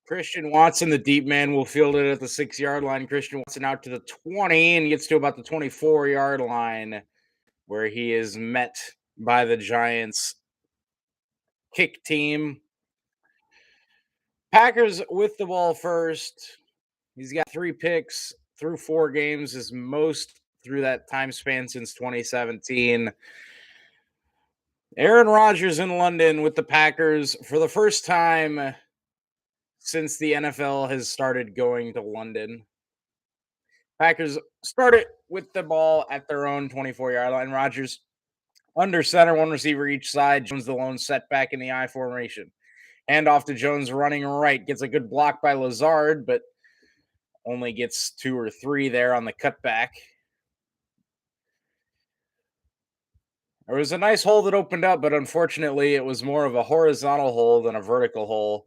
Christian Watson, the deep man, will field it at the 6-yard line. Christian Watson out to the 20 and gets to about the 24-yard line where he is met by the Giants kick team. Packers with the ball first. He's got 3 picks through 4 games, his most through that time span since 2017. Aaron Rodgers in London with the Packers for the first time since the NFL has started going to London. Packers started with the ball at their own 24-yard line. Rodgers under center, one receiver each side. Jones the lone setback in the I formation. Hand off to Jones running right. Gets a good block by Lazard, but only gets 2 or 3 there on the cutback. There was a nice hole that opened up, but unfortunately, it was more of a horizontal hole than a vertical hole.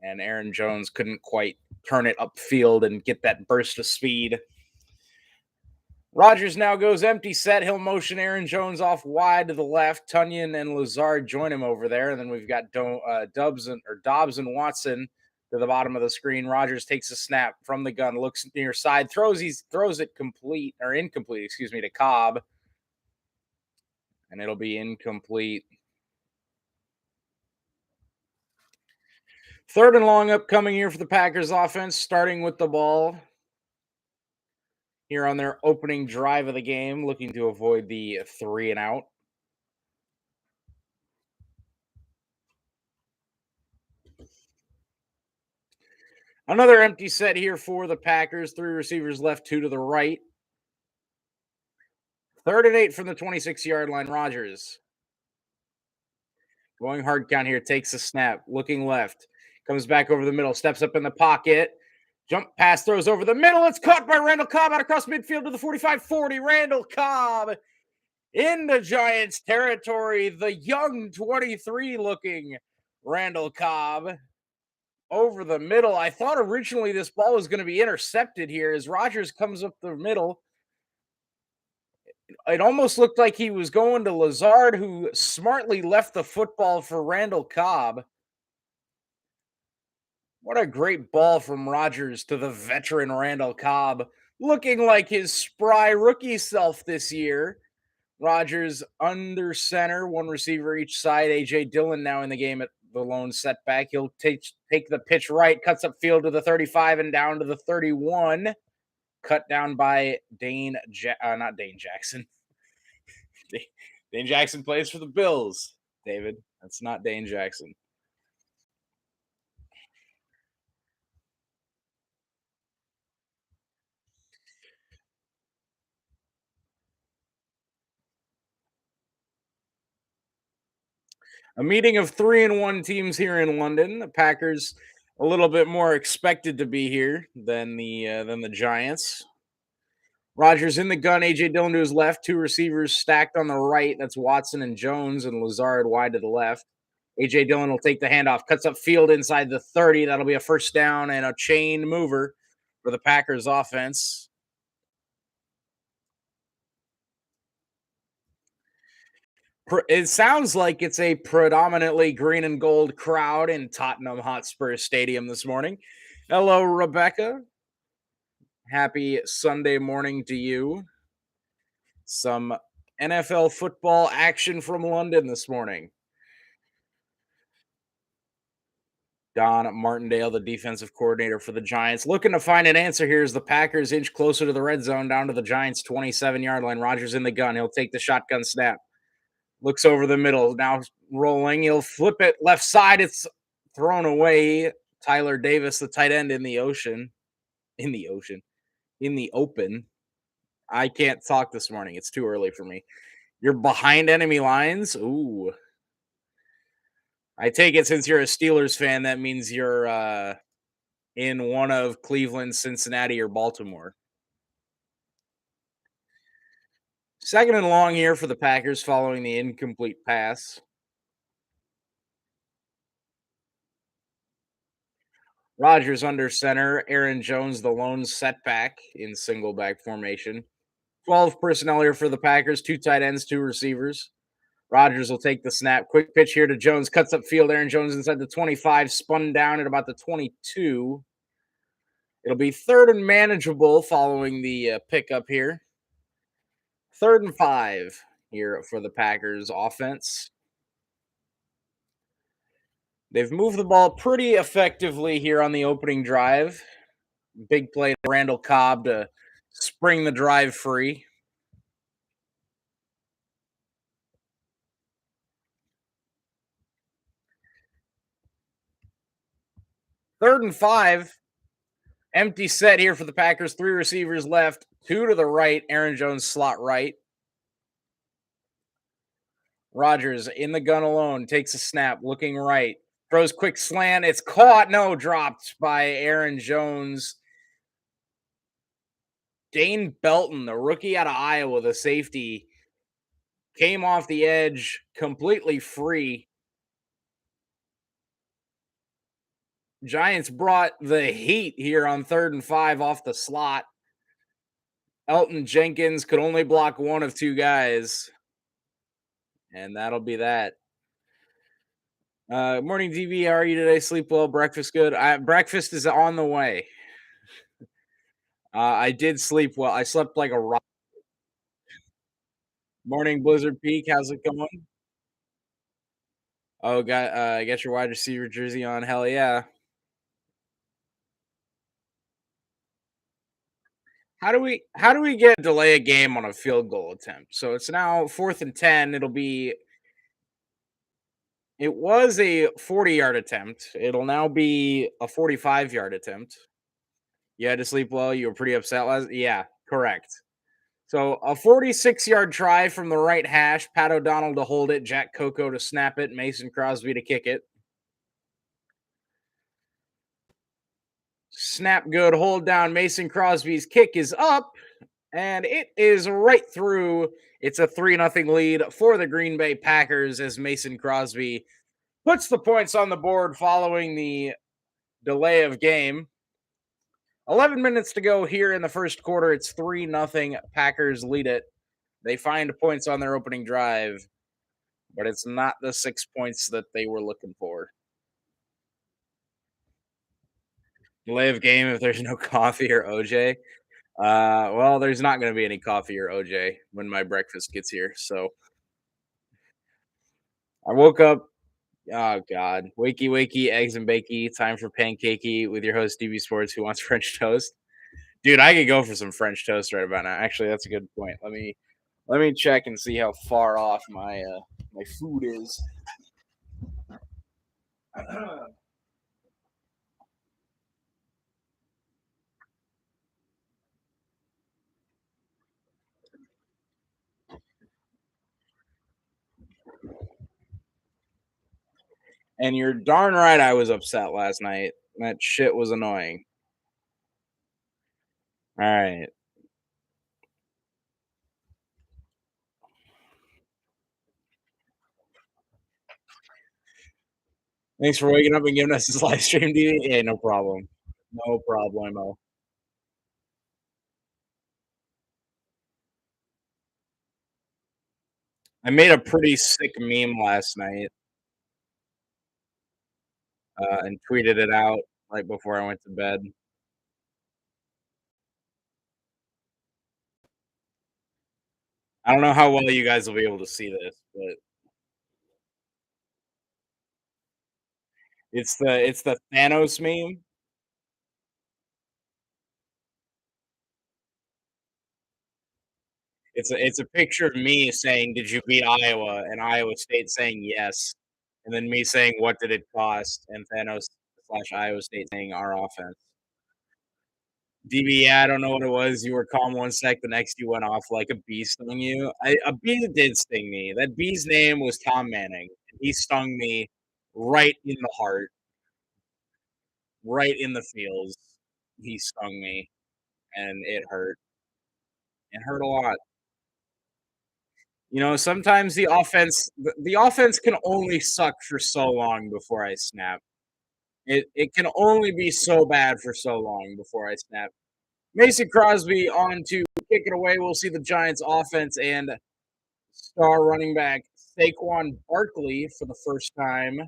And Aaron Jones couldn't quite turn it upfield and get that burst of speed. Rodgers now goes empty set. He'll motion Aaron Jones off wide to the left. Tunyon and Lazard join him over there. And then we've got Dobbs and Watson to the bottom of the screen. Rodgers takes a snap from the gun, looks near side, throws it incomplete, to Cobb. And it'll be incomplete. 3rd and long upcoming here for the Packers offense, starting with the ball here on their opening drive of the game, looking to avoid the 3 and out. Another empty set here for the Packers. 3 receivers left, 2 to the right. 3rd and 8 from the 26-yard line. Rodgers going hard count here, takes a snap, looking left, comes back over the middle, steps up in the pocket. Jump pass, throws over the middle. It's caught by Randall Cobb out across midfield to the 45-40. Randall Cobb in the Giants territory. The young 23-looking Randall Cobb over the middle. I thought originally this ball was going to be intercepted here as Rodgers comes up the middle. It almost looked like he was going to Lazard, who smartly left the football for Randall Cobb. What a great ball from Rodgers to the veteran Randall Cobb, looking like his spry rookie self this year. Rodgers under center, 1 receiver each side. A.J. Dillon now in the game at the lone setback. He'll take the pitch right, cuts up field to the 35 and down to the 31. Cut down by not Dane Jackson. Dane Jackson plays for the Bills, David. That's not Dane Jackson. A meeting of 3-1 teams here in London. The Packers a little bit more expected to be here than the Giants. Rodgers in the gun. AJ Dillon to his left. 2 receivers stacked on the right. That's Watson and Jones, and Lazard wide to the left. AJ Dillon will take the handoff, cuts up field inside the 30. That'll be a first down and a chain mover for the Packers offense. It sounds like it's a predominantly green and gold crowd in Tottenham Hotspur Stadium this morning. Hello, Rebecca. Happy Sunday morning to you. Some NFL football action from London this morning. Don Martindale, the defensive coordinator for the Giants, looking to find an answer here as the Packers inch closer to the red zone down to the Giants' 27-yard line. Rodgers in the gun. He'll take the shotgun snap. Looks over the middle. Now rolling. He'll flip it left side. It's thrown away. Tyler Davis, the tight end in the ocean. In the open. I can't talk this morning. It's too early for me. You're behind enemy lines. Ooh. I take it since you're a Steelers fan, that means you're in one of Cleveland, Cincinnati, or Baltimore. 2nd and long here for the Packers following the incomplete pass. Rodgers under center. Aaron Jones, the lone setback in single back formation. 12 personnel here for the Packers. 2 tight ends, 2 receivers. Rodgers will take the snap. Quick pitch here to Jones. Cuts up field. Aaron Jones inside the 25. Spun down at about the 22. It'll be third and manageable following the pickup here. 3rd and 5 here for the Packers offense. They've moved the ball pretty effectively here on the opening drive. Big play to Randall Cobb to spring the drive free. 3rd and 5. Empty set here for the Packers. 3 receivers left. 2 to the right. Aaron Jones slot right. Rodgers in the gun alone. Takes a snap. Looking right. Throws quick slant. It's caught. No, dropped by Aaron Jones. Dane Belton, the rookie out of Iowa, the safety, came off the edge completely free. Giants brought the heat here on 3rd and 5 off the slot. Elton Jenkins could only block one of 2 guys. And that'll be that. Morning, DV. How are you today? Sleep well? Breakfast good? Breakfast is on the way. I did sleep well. I slept like a rock. Morning, Blizzard Peak. How's it going? Oh, got your wide receiver jersey on. Hell yeah. How do we get delay a game on a field goal attempt? So it's now 4th and 10. It was a 40-yard attempt. It'll now be a 45-yard attempt. You had to sleep well. You were pretty upset last. Yeah, correct. So a 46-yard try from the right hash. Pat O'Donnell to hold it. Jack Coco to snap it. Mason Crosby to kick it. Snap good. Hold down. Mason Crosby's kick is up. And it is right through. It's a 3-0 lead for the Green Bay Packers as Mason Crosby puts the points on the board following the delay of game. 11 minutes to go here in the first quarter. It's 3-0. Packers lead it. They find points on their opening drive, but it's not the 6 points that they were looking for. Delay of game if there's no coffee or OJ. Well, there's not going to be any coffee or OJ when my breakfast gets here. So I woke up. Oh God, wakey wakey, eggs and bakey. Time for pancakey with your host DB Sports. Who wants French toast? Dude, I could go for some French toast right about now. Actually, that's a good point. Let me check and see how far off my food is. And you're darn right I was upset last night. That shit was annoying. All right. Thanks for waking up and giving us this live stream, DD. Hey, no problem. No problemo. I made a pretty sick meme last night and tweeted it out right before I went to bed. I don't know how well you guys will be able to see this, but it's the Thanos meme. It's a picture of me saying, "Did you beat Iowa?" and Iowa State saying yes, and then me saying, "What did it cost?" and Thanos slash Iowa State saying our offense. DB, yeah, I don't know what it was. You were calm one sec, the next you went off like a bee stung you. A bee did sting me. That bee's name was Tom Manning. He stung me right in the heart, right in the feels. He stung me, and it hurt. It hurt a lot. Sometimes the offense can only suck for so long before I snap. It can only be so bad for so long before I snap. Mason Crosby on to kick it away. We'll see the Giants offense and star running back Saquon Barkley for the first time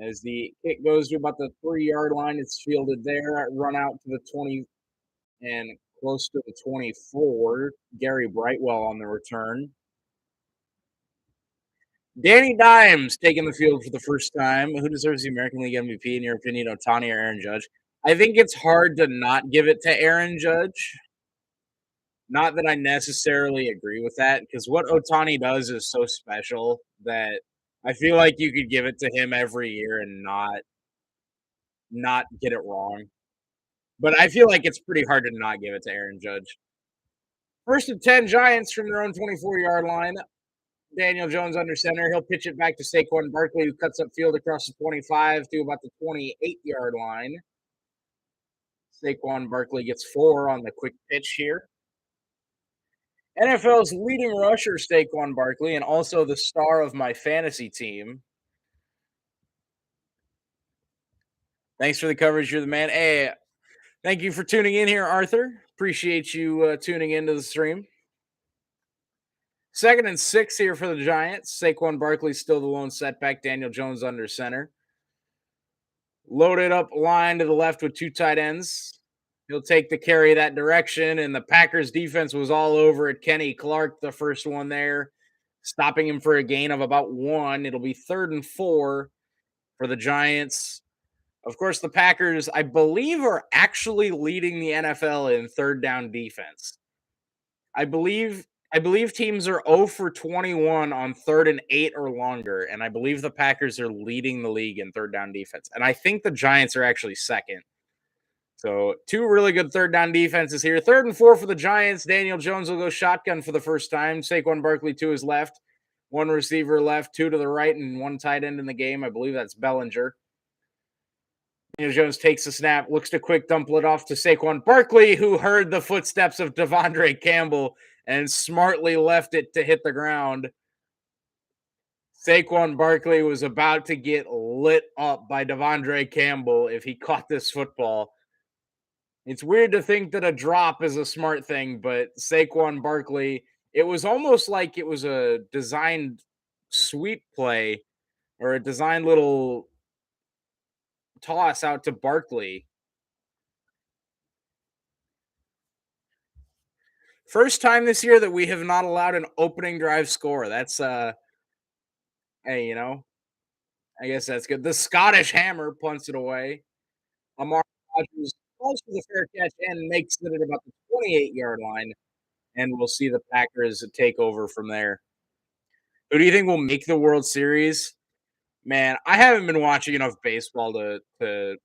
as the kick goes to about the 3-yard line. It's fielded there, run out to the 20 and close to the 24. Gary Brightwell on the return. Danny Dimes taking the field for the first time. Who deserves the American League MVP in your opinion, Otani or Aaron Judge? I think it's hard to not give it to Aaron Judge. Not that I necessarily agree with that, because what Otani does is so special that I feel like you could give it to him every year and not get it wrong. But I feel like it's pretty hard to not give it to Aaron Judge. First and 10 Giants from their own 24-yard line. Daniel Jones under center. He'll pitch it back to Saquon Barkley, who cuts up field across the 25 to about the 28-yard line. Saquon Barkley gets 4 on the quick pitch here. NFL's leading rusher, Saquon Barkley, and also the star of my fantasy team. Thanks for the coverage. You're the man. Hey, thank you for tuning in here, Arthur. Appreciate you tuning into the stream. 2nd and 6 here for the Giants. Saquon Barkley still the lone setback. Daniel Jones under center. Loaded up line to the left with 2 tight ends. He'll take the carry that direction, and the Packers defense was all over it. Kenny Clark, the first one there, stopping him for a gain of about 1. It'll be 3rd and 4 for the Giants. Of course, the Packers, I believe, are actually leading the NFL in third down defense. I believe teams are 0 for 21 on 3rd and 8 or longer, and I believe the Packers are leading the league in third down defense. And I think the Giants are actually second. So 2 really good third down defenses here. 3rd and 4 for the Giants. Daniel Jones will go shotgun for the first time. Saquon Barkley to his left. 1 receiver left, 2 to the right, and 1 tight end in the game. I believe that's Bellinger. Daniel Jones takes the snap, looks to quick dump it off to Saquon Barkley, who heard the footsteps of Devondre Campbell and smartly left it to hit the ground. Saquon Barkley was about to get lit up by Devondre Campbell if he caught this football. It's weird to think that a drop is a smart thing, but Saquon Barkley, it was almost like it was a designed sweep play or a designed little toss out to Barkley. First time this year that we have not allowed an opening drive score. That's hey, I guess that's good. The Scottish Hammer punts it away. Amar Rodgers calls for the fair catch and makes it at about the 28-yard line, and we'll see the Packers take over from there. Who do you think will make the World Series? Man, I haven't been watching enough baseball to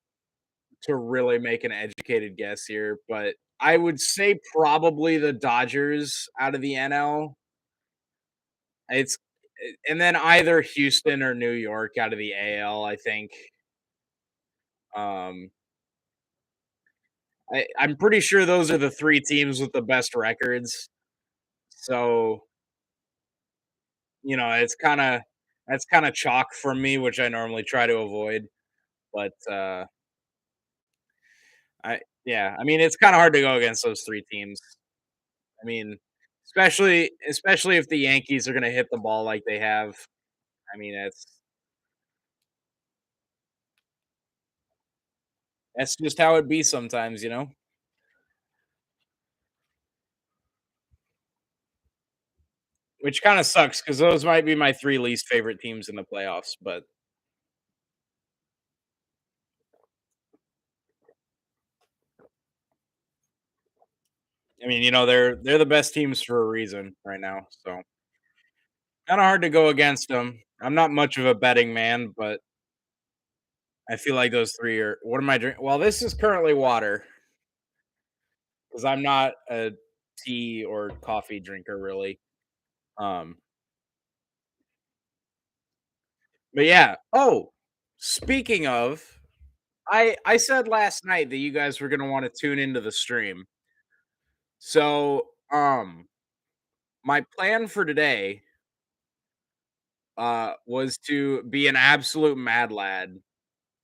really make an educated guess here, but I would say probably the Dodgers out of the NL. It's and then either Houston or New York out of the AL, I think. Um, I'm pretty sure those are the 3 teams with the best records. So, it's kinda that's kinda chalk for me, which I normally try to avoid. But, I mean, it's kinda hard to go against those 3 teams. I mean, especially if the Yankees are gonna hit the ball like they have. I mean, that's just how it be sometimes. Which kinda sucks because those might be my 3 least favorite teams in the playoffs, but, I mean, they're the best teams for a reason right now, so kinda hard to go against them. I'm not much of a betting man, but I feel like those 3 are what am I drinking? Well, this is currently water because 'cause I'm not a tea or coffee drinker really. Um, but yeah. Oh, speaking of, I said last night that you guys were gonna wanna tune into the stream. So, my plan for today, was to be an absolute mad lad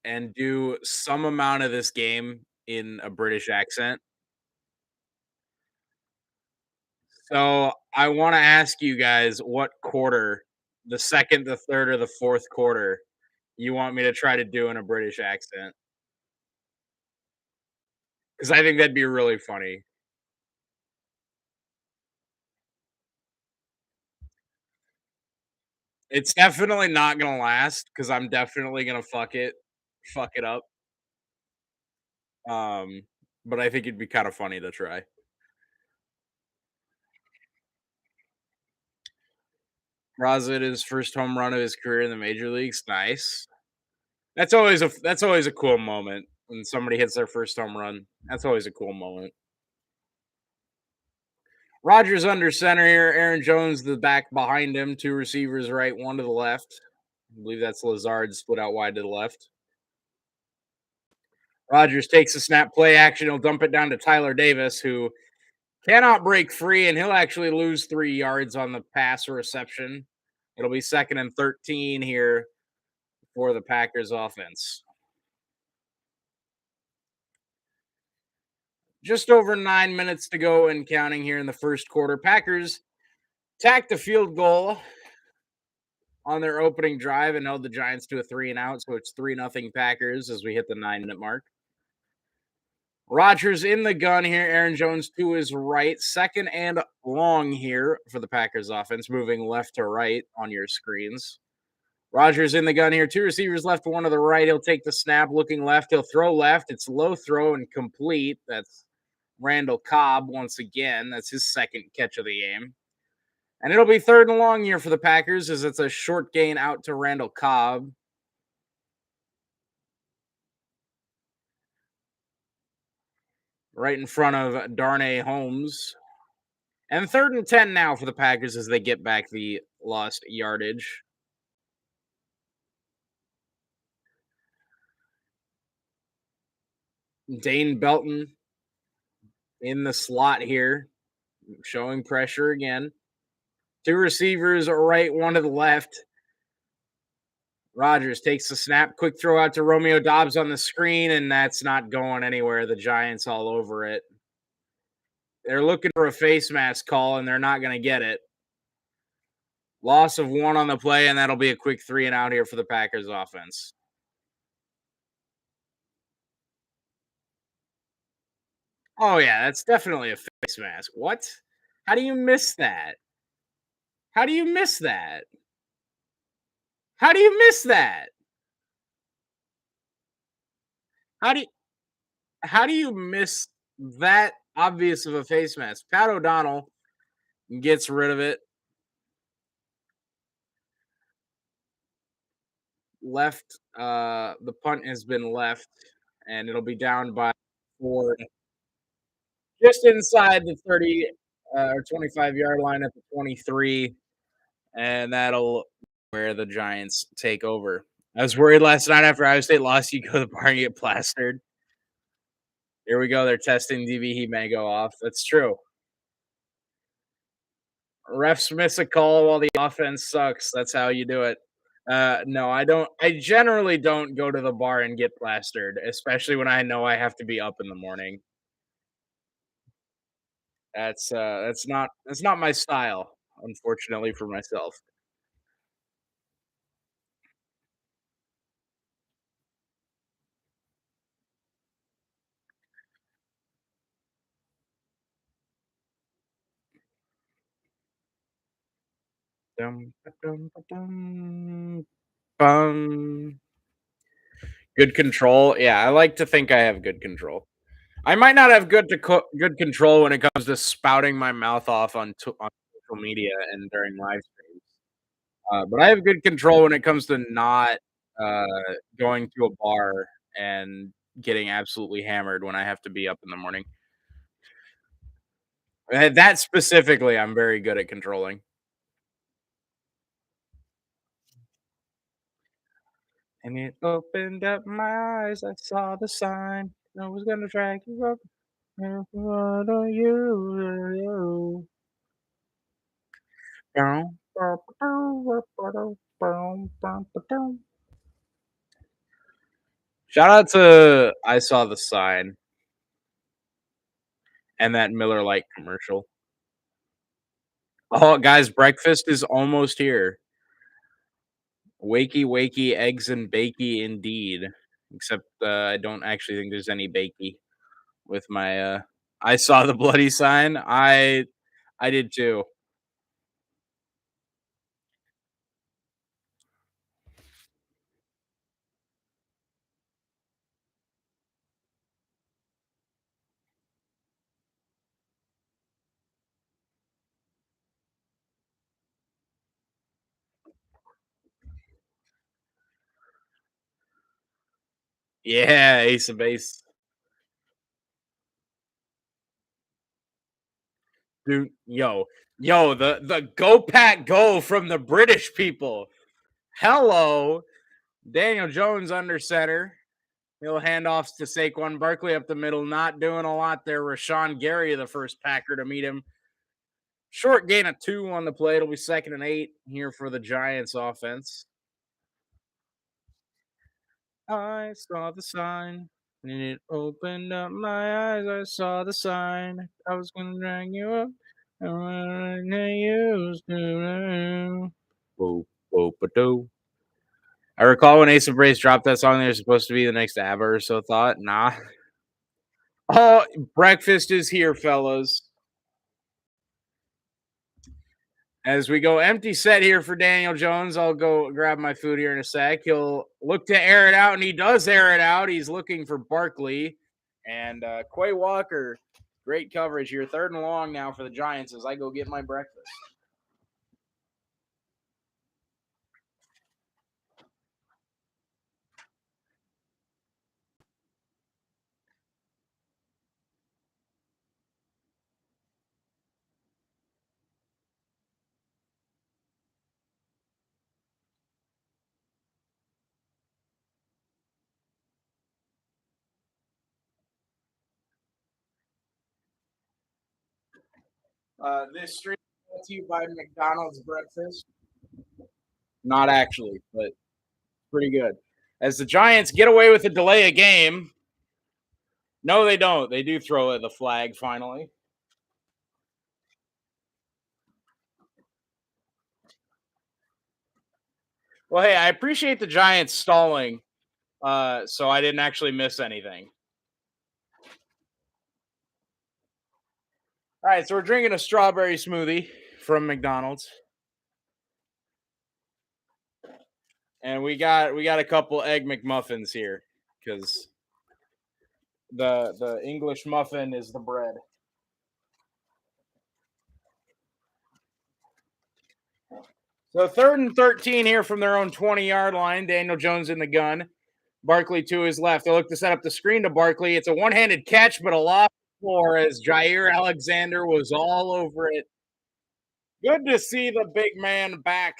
and do some amount of this game in a British accent. So, I wanna ask you guys what quarter the second, the third, or the fourth quarter you want me to try to do in a British accent? Because I think that'd be really funny. It's definitely not gonna last because I'm definitely gonna fuck it up. Um, but I think it'd be kind of funny to try. Raza hit his first home run of his career in the major leagues. Nice. That's always a cool moment when somebody hits their first home run. That's always a cool moment. Rogers under center here. Aaron Jones, the back behind him. Two receivers right, one to the left. I believe that's Lazard split out wide to the left. Rogers takes a snap, play action. He'll dump it down to Tyler Davis, who cannot break free, and he'll actually lose 3 yards on the pass reception. It'll be 2nd and 13 here for the Packers offense. Just over 9 minutes to go and counting here in the first quarter. Packers tacked a field goal on their opening drive and held the Giants to a 3-and-out. So it's 3-0 Packers as we hit the 9-minute mark. Rodgers in the gun here. Aaron Jones to his right. 2nd and long here for the Packers offense, moving left to right on your screens. Rodgers in the gun here. Two receivers left, one to the right. He'll take the snap, looking left. He'll throw left. It's low throw and complete. That's Randall Cobb once again. That's his second catch of the game. And it'll be 3rd and long here for the Packers as it's a short gain out to Randall Cobb. Right in front of Darnay Holmes. And 3rd and 10 now for the Packers as they get back the lost yardage. Dane Belton in the slot here, showing pressure again. Two receivers right, one to the left. Rodgers takes the snap, quick throw out to Romeo Dobbs on the screen, and that's not going anywhere. The Giants all over it. They're looking for a face mask call, and they're not going to get it. Loss of one on the play, and that'll be a quick 3-and-out here for the Packers offense. Oh, yeah, that's definitely a face mask. What? How do you miss that? How do you miss that? How do you miss that? How do you, how do you miss that obvious of a face mask? Pat O'Donnell gets rid of it. Left, the punt has been left, and it'll be down by 4, just inside the 30 or 25-yard line at the 23, and that'll where the Giants take over. I was worried last night after Iowa State lost, you go to the bar and get plastered. Here we go. They're testing DB. He may go off. That's true. Refs miss a call while the offense sucks. That's how you do it. No, I don't. I generally don't go to the bar and get plastered, especially when I know I have to be up in the morning. That's not my style, unfortunately for myself. Dum, ba-dum, ba-dum, bum. Good control. Yeah, I like to think I have good control. I might not have good control when it comes to spouting my mouth off on social media and during live streams. But I have good control when it comes to not uh, going to a bar and getting absolutely hammered when I have to be up in the morning. That specifically, I'm very good at controlling. And it opened up my eyes. I saw the sign. I was gonna drag you up. What are you? Shout out to I saw the sign and that Miller Lite commercial. Oh, guys, breakfast is almost here. Wakey, wakey, eggs and bakey indeed. Except, I don't actually think there's any bakey with my, I saw the bloody sign. I did too. Yeah, Ace of Base. Dude, the Go Pack Go from the British people. Hello. Daniel Jones under center. He'll hand off to Saquon Barkley up the middle, not doing a lot there. Rashawn Gary, the first Packer to meet him. Short gain of 2 on the play. It'll be 2nd and 8 here for the Giants offense. I saw the sign and it opened up my eyes. I saw the sign. I was gonna drag you up. And I used to. Boop, boop, ba-doo. I recall when Ace of Base dropped that song, they were supposed to be the next ABBA or so thought. Nah. Oh, breakfast is here, fellas. As we go empty set here for Daniel Jones, I'll go grab my food here in a sec. He'll look to air it out, and he does air it out. He's looking for Barkley and Quay Walker. Great coverage here. 3rd and long now for the Giants as I go get my breakfast. This stream is brought to you by McDonald's breakfast. Not actually, but pretty good. As the Giants get away with a delay of game. No, they don't. They do throw the flag finally. Well, hey, I appreciate the Giants stalling, so I didn't actually miss anything. All right, so we're drinking a strawberry smoothie from McDonald's, and we got a couple egg McMuffins here because the English muffin is the bread. So 3rd and 13 here from their own 20-yard line. Daniel Jones in the gun. Barkley to his left. They look to set up the screen to Barkley. It's a one-handed catch, but a loft floor as Jair Alexander was all over it. Good to see the big man back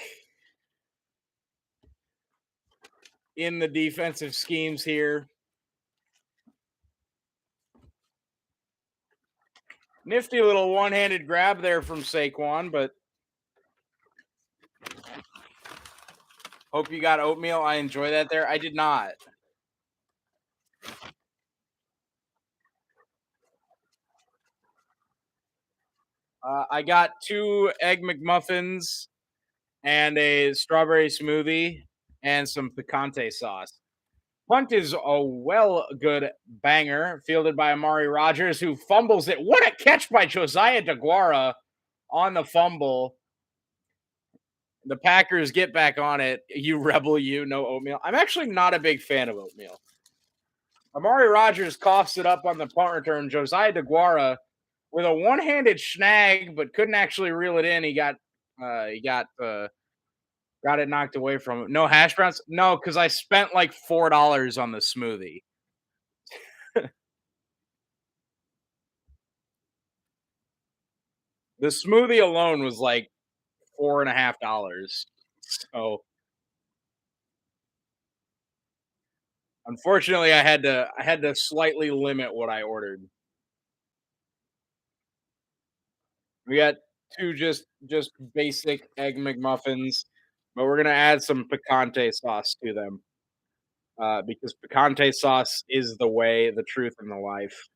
in the defensive schemes here. Nifty little one-handed grab there from Saquon, but hope you got oatmeal. I enjoy that there. I did not. I got 2 egg McMuffins and a strawberry smoothie and some picante sauce. Punt is a good banger, fielded by Amari Rogers, who fumbles it. What a catch by Josiah DeGuara on the fumble. The Packers get back on it. You rebel, you no oatmeal. I'm actually not a big fan of oatmeal. Amari Rogers coughs it up on the punt return. Josiah DeGuara with a one-handed snag, but couldn't actually reel it in. Got it knocked away from him. No hash browns? No, because I spent like $4 on the smoothie. The smoothie alone was like $4.50. So unfortunately I had to slightly limit what I ordered. We got 2 just basic egg McMuffins, but we're gonna add some picante sauce to them, because picante sauce is the way, the truth, and the life.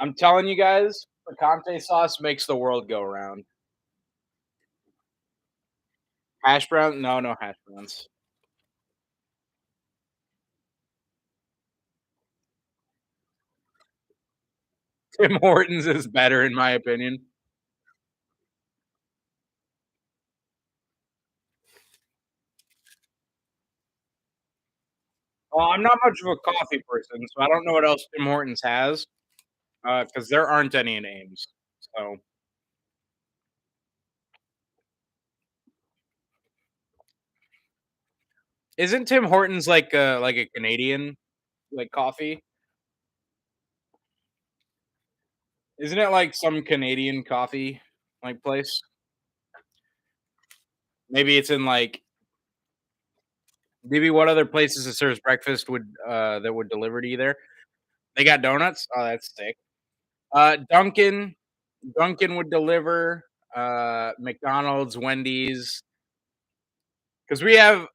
I'm telling you guys, picante sauce makes the world go round. Hash brown? No, no hash browns. Tim Hortons is better in my opinion. Well, I'm not much of a coffee person, so I don't know what else Tim Hortons has, because there aren't any in Ames. So, isn't Tim Hortons like a Canadian, like, coffee? Isn't it like some Canadian coffee, like, place? Maybe it's in, like maybe what other places that serves breakfast would, that would deliver to you there? They got donuts? Oh, that's sick. Dunkin' would deliver, McDonald's, Wendy's, because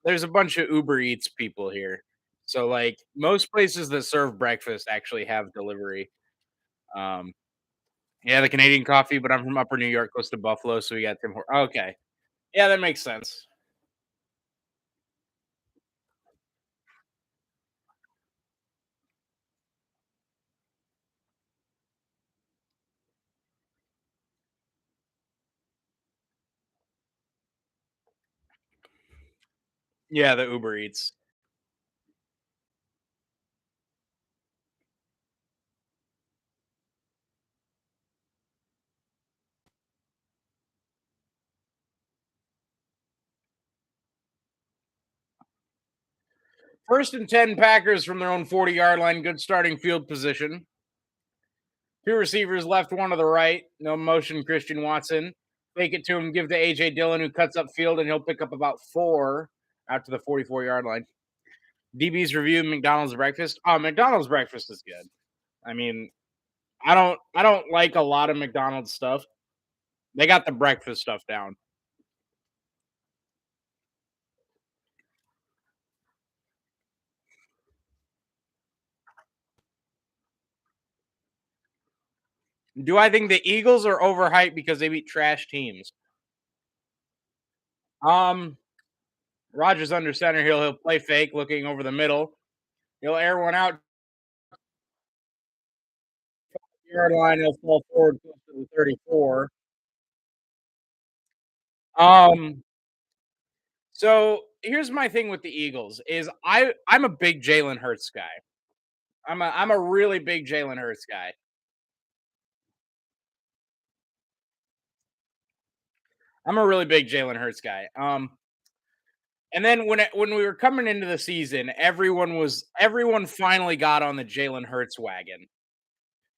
there's a bunch of Uber Eats people here. So, like, most places that serve breakfast actually have delivery. Um, yeah, the Canadian coffee, but I'm from Upper New York, close to Buffalo, so we got Tim Hort okay. Yeah, that makes sense. Yeah, the Uber Eats. First and 10 Packers from their own 40-yard line, good starting field position. Two receivers left, one to the right. No motion, Christian Watson. Fake it to him, give to AJ Dillon, who cuts up field, and he'll pick up about 4 out to the 44-yard line. DB's review McDonald's breakfast. Oh, McDonald's breakfast is good. I mean, I don't like a lot of McDonald's stuff. They got the breakfast stuff down. Do I think the Eagles are overhyped because they beat trash teams? Um, Rogers under center. He'll play fake, looking over the middle. He'll air one out yard line. He'll fall forward close to the 34. Um, so here's my thing with the Eagles is I'm a big Jalen Hurts guy. I'm a really big Jalen Hurts guy. I'm a really big Jalen Hurts guy. And then when we were coming into the season, everyone finally got on the Jalen Hurts wagon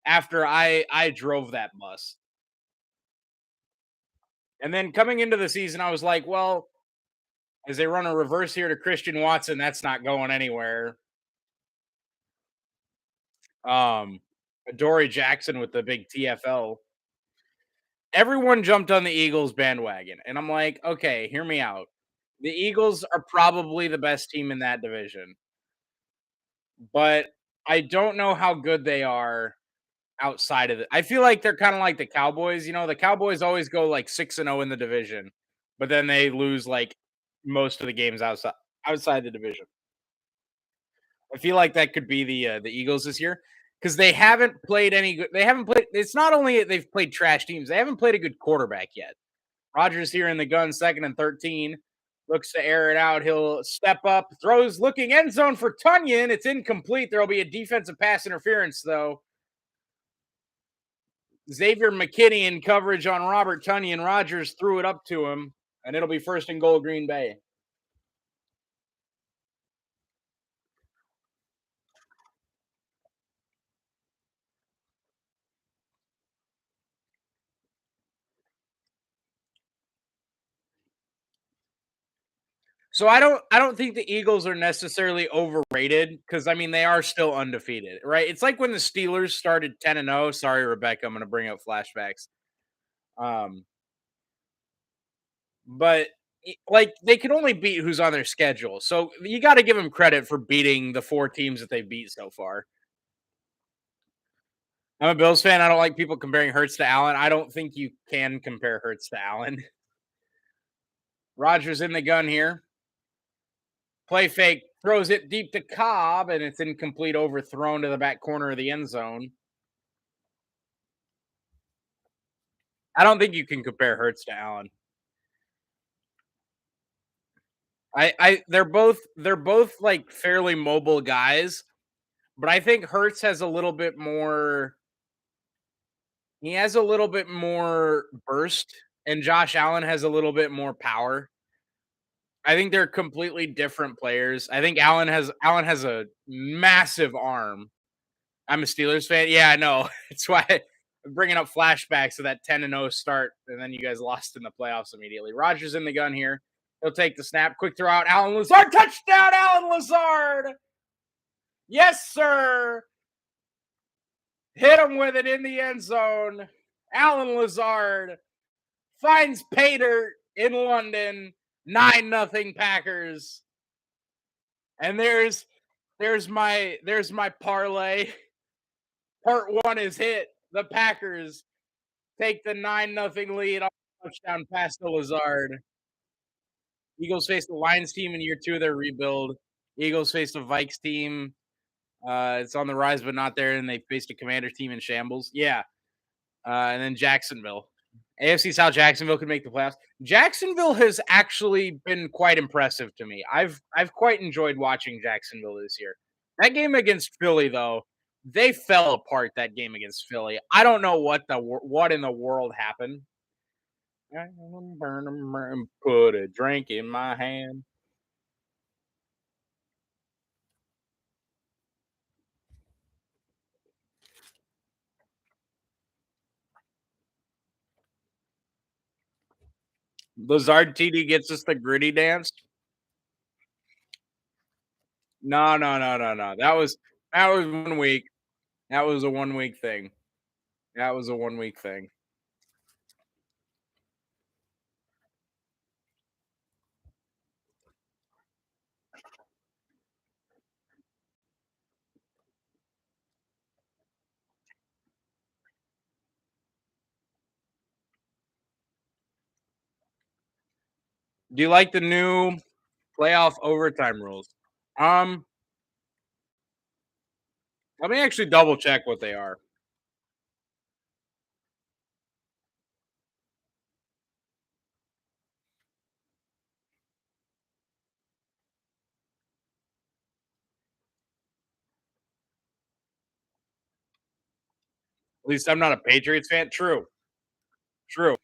after I drove that bus. And then coming into the season, I was like, well, as they run a reverse here to Christian Watson, that's not going anywhere. Um, Dory Jackson with the big TFL. Everyone jumped on the Eagles bandwagon, and I'm like, okay, hear me out. The Eagles are probably the best team in that division, but I don't know how good they are outside of it. I feel like they're kind of like the Cowboys. You know, the Cowboys always go like 6-0 in the division, but then they lose like most of the games outside the division. I feel like that could be the Eagles this year because they haven't played any good. They haven't played. It's not only that they've played trash teams; they haven't played a good quarterback yet. Rogers here in the gun, second and 13. Looks to air it out. He'll step up, throws looking end zone for Tunyon. It's incomplete. There'll be a defensive pass interference, though. Xavier McKinney in coverage on Robert Tunyon. Rogers threw it up to him, and it'll be first and goal, Green Bay. So I don't think the Eagles are necessarily overrated because I mean they are still undefeated, right? It's like when the Steelers started 10-0. Sorry, Rebecca, I'm gonna bring up flashbacks. Um, but like they can only beat who's on their schedule. So you got to give them credit for beating the 4 teams that they beat so far. I'm a Bills fan. I don't like people comparing Hurts to Allen. I don't think you can compare Hurts to Allen. Rodgers in the gun here. Play fake, throws it deep to Cobb, and it's incomplete, overthrown to the back corner of the end zone. I don't think you can compare Hurts to Allen. They're both like fairly mobile guys, but I think Hurts has a little bit more. He has a little bit more burst, and Josh Allen has a little bit more power. I think they're completely different players. I think Allen has a massive arm. I'm a Steelers fan. Yeah, I know. It's why I'm bringing up flashbacks of that 10-0 start, and then you guys lost in the playoffs immediately. Rodgers in the gun here. He'll take the snap. Quick throw out. Alan Lazard. Touchdown, Alan Lazard. Yes, sir. Hit him with it in the end zone. Alan Lazard finds pay dirt in London. 9-0 Packers. And there's my parlay. Part one is hit. The Packers take the 9-0 lead on touchdown pass to Lazard. Eagles face the Lions team in year 2 of their rebuild. Eagles face the Vikes team. It's on the rise, but not there, and they faced a Commanders team in shambles. Yeah. And then Jacksonville. AFC South Jacksonville could make the playoffs. Jacksonville has actually been quite impressive to me. I've quite enjoyed watching Jacksonville this year. That game against Philly, though, they fell apart. That game against Philly. I don't know what in the world happened. Put a drink in my hand. Lazard TD gets us the gritty dance. No, no, no, no, no. That was 1 week. That was a 1 week thing. That was a 1 week thing. Do you like the new playoff overtime rules? Um, Let me actually double check what they are. At least I'm not a Patriots fan. True, true.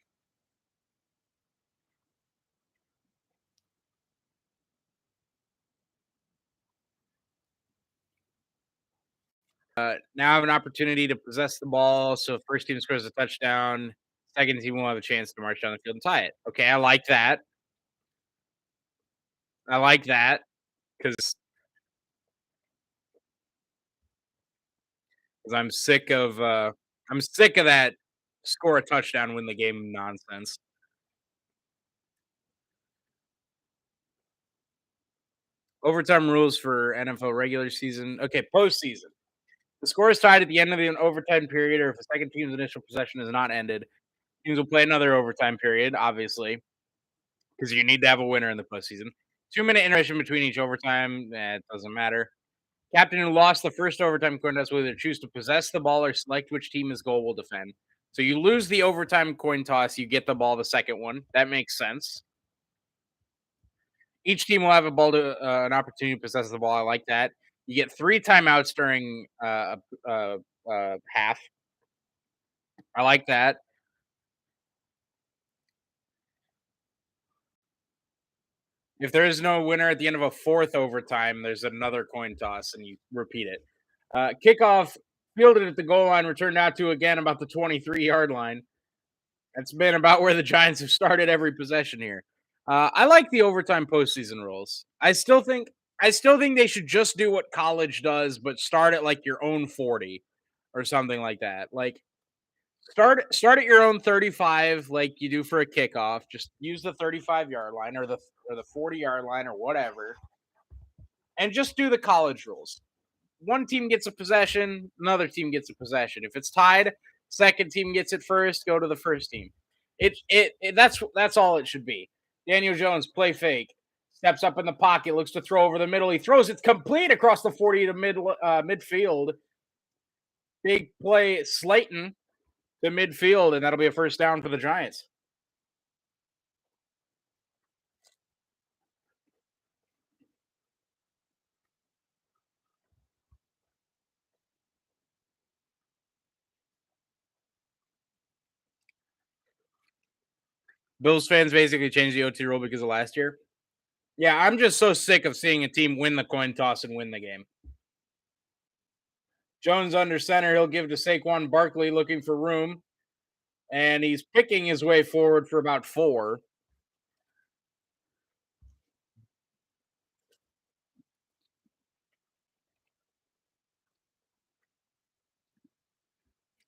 Now I have an opportunity to possess the ball. So if first team scores a touchdown, second team will have a chance to march down the field and tie it. Okay, I like that. I like that because I'm sick of that score a touchdown, win the game nonsense. Overtime rules for NFL regular season. Okay, postseason. The score is tied at the end of the overtime period, or if the second team's initial possession is not ended, teams will play another overtime period, obviously, because you need to have a winner in the postseason. 2-minute intermission between each overtime. It doesn't matter. Captain who lost the first overtime contest will either choose to possess the ball or select which team his goal will defend. So you lose the overtime coin toss, you get the ball the second one. That makes sense. Each team will have an opportunity to possess the ball. I like that. You get 3 timeouts during half. I like that. If there is no winner at the end of a fourth overtime, there's another coin toss and you repeat it. Kickoff fielded at the goal line, returned out to again about the 23-yard line. That's been about where the Giants have started every possession here. I like the overtime postseason rules. I still think they should just do what college does, but start at like your own 40 or something like that. Like start at your own 35, like you do for a kickoff. Just use the 35-yard line or the 40-yard line or whatever, and just do the college rules. One team gets a possession, another team gets a possession. If it's tied, second team gets it first. Go to the first team. That's all it should be. Daniel Jones, play fake. Steps up in the pocket, looks to throw over the middle. He throws it complete across the 40 to midfield. Big play, Slayton to midfield, and that'll be a first down for the Giants. Bills fans basically changed the OT rule because of last year. Yeah, I'm just so sick of seeing a team win the coin toss and win the game. Jones under center. He'll give to Saquon Barkley looking for room, and he's picking his way forward for about 4.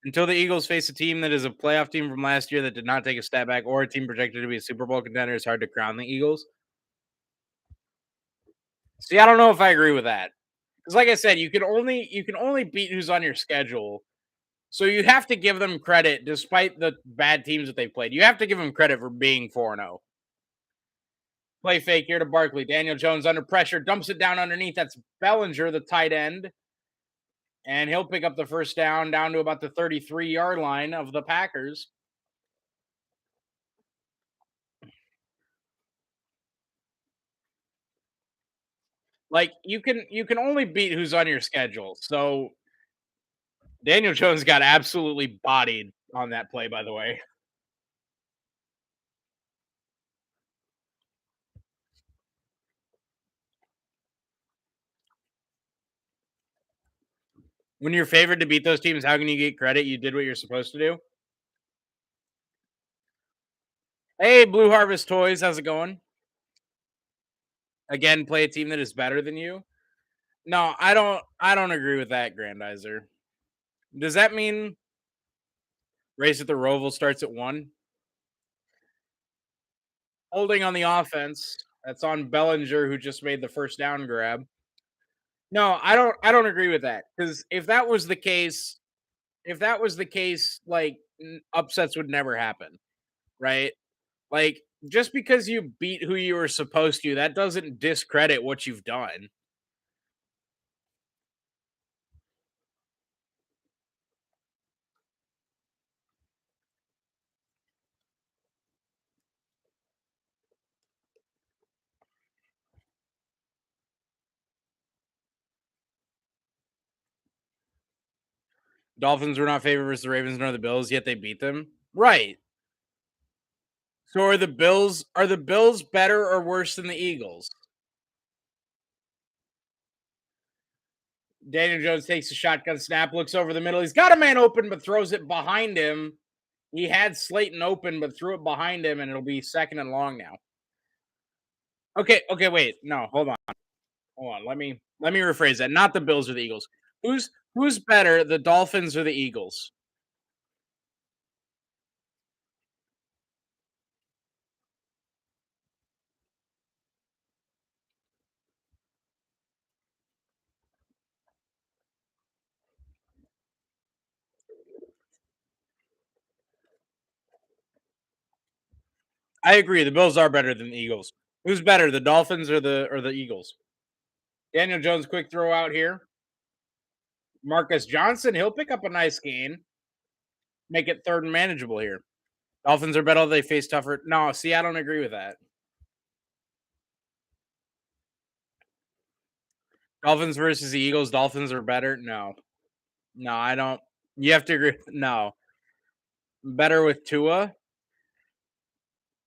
Until the Eagles face a team that is a playoff team from last year that did not take a step back, or a team projected to be a Super Bowl contender, it's hard to crown the Eagles. See, I don't know if I agree with that. Because like I said, you can only beat who's on your schedule. So you have to give them credit despite the bad teams that they played. You have to give them credit for being 4-0. Play fake here to Barkley. Daniel Jones under pressure, dumps it down underneath. That's Bellinger, the tight end. And he'll pick up the first down to about the 33-yard line of the Packers. Like you can only beat who's on your schedule. So Daniel Jones got absolutely bodied on that play, by the way. When you're favored to beat those teams, how can you get credit? You did what you're supposed to do. Hey, Blue Harvest Toys, how's it going? Again, play a team that is better than you. No, I don't agree with that, Grandizer. Does that mean Race at the Roval starts at 1? Holding on the offense. That's on Bellinger, who just made the first down grab. No, I don't agree with that. Because if that was the case, like upsets would never happen, right? Like just because you beat who you were supposed to, that doesn't discredit what you've done. Dolphins were not favored versus the Ravens nor the Bills, yet they beat them. Right. So are the Bills better or worse than the Eagles? Daniel Jones takes a shotgun snap, looks over the middle. He's got a man open, but throws it behind him. He had Slayton open, but threw it behind him, and it'll be second and long now. Okay, wait. No, hold on. Let me rephrase that. Not the Bills or the Eagles. Who's better, the Dolphins or the Eagles? I agree. The Bills are better than the Eagles. Who's better, the Dolphins or the Eagles? Daniel Jones, quick throw out here. Marcus Johnson, he'll pick up a nice gain. Make it third and manageable here. Dolphins are better. They face tougher. No, see, I don't agree with that. Dolphins versus the Eagles. Dolphins are better. No, I don't. You have to agree. No, better with Tua.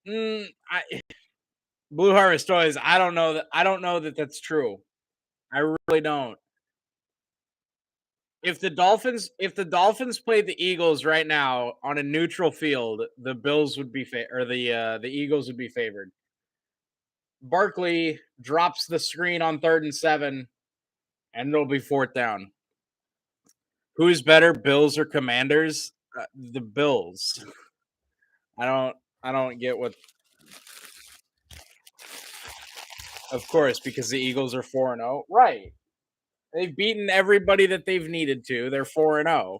Blue Harvest Toys. I don't know that. I don't know that that's true. I really don't. If the Dolphins played the Eagles right now on a neutral field, the Bills would be or the Eagles would be favored. Barkley drops the screen on 3rd and 7, and it'll be fourth down. Who's better, Bills or Commanders? The Bills. I don't. I don't get what. Of course, because the Eagles are 4-0. Right. They've beaten everybody that they've needed to. They're 4-0.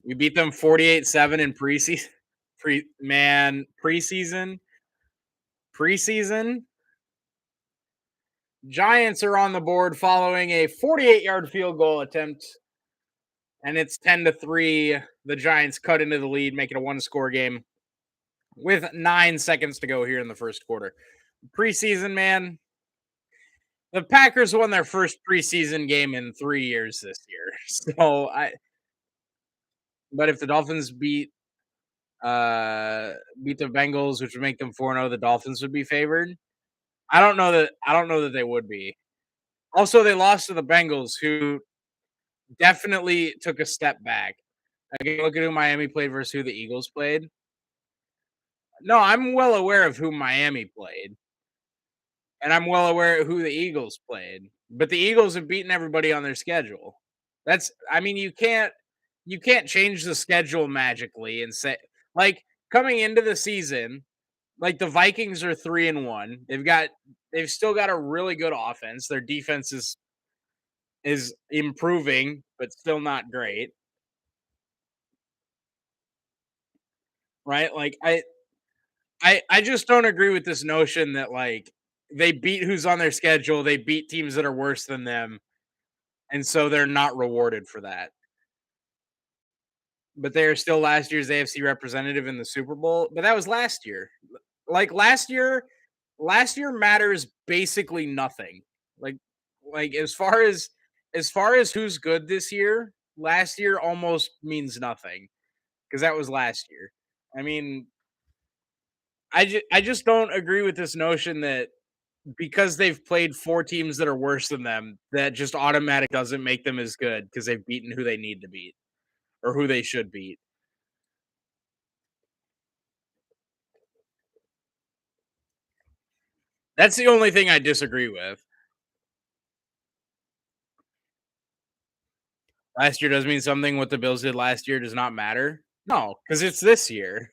We beat them 48-7 in preseason. Preseason, Giants are on the board following a 48-yard field goal attempt, and it's 10-3. The Giants cut into the lead, make it a one-score game with 9 seconds to go here in the first quarter. Preseason, man, the Packers won their first preseason game in 3 years this year. But if the Dolphins beat the Bengals, which would make them 4-0, the Dolphins would be favored. I don't know that they would be. Also, they lost to the Bengals, who definitely took a step back. Again, look at who Miami played versus who the Eagles played. No, I'm well aware of who Miami played, and I'm well aware of who the Eagles played. But the Eagles have beaten everybody on their schedule. I mean, you can't change the schedule magically and say, like, coming into the season, like, the Vikings are 3-1. They've still got a really good offense. Their defense is improving, but still not great, right? Like, I just don't agree with this notion that, like, they beat who's on their schedule, they beat teams that are worse than them, and so they're not rewarded for that. But they're still last year's AFC representative in the Super Bowl, but that was last year. Like, last year matters basically nothing. Like like, as far as who's good this year, last year almost means nothing because that was last year. I mean, I just don't agree with this notion that because they've played 4 teams that are worse than them, that just automatic doesn't make them as good because 'cause they've beaten who they need to beat or who they should beat. That's the only thing I disagree with. Last year does mean something. What the Bills did last year does not matter. No, because it's this year.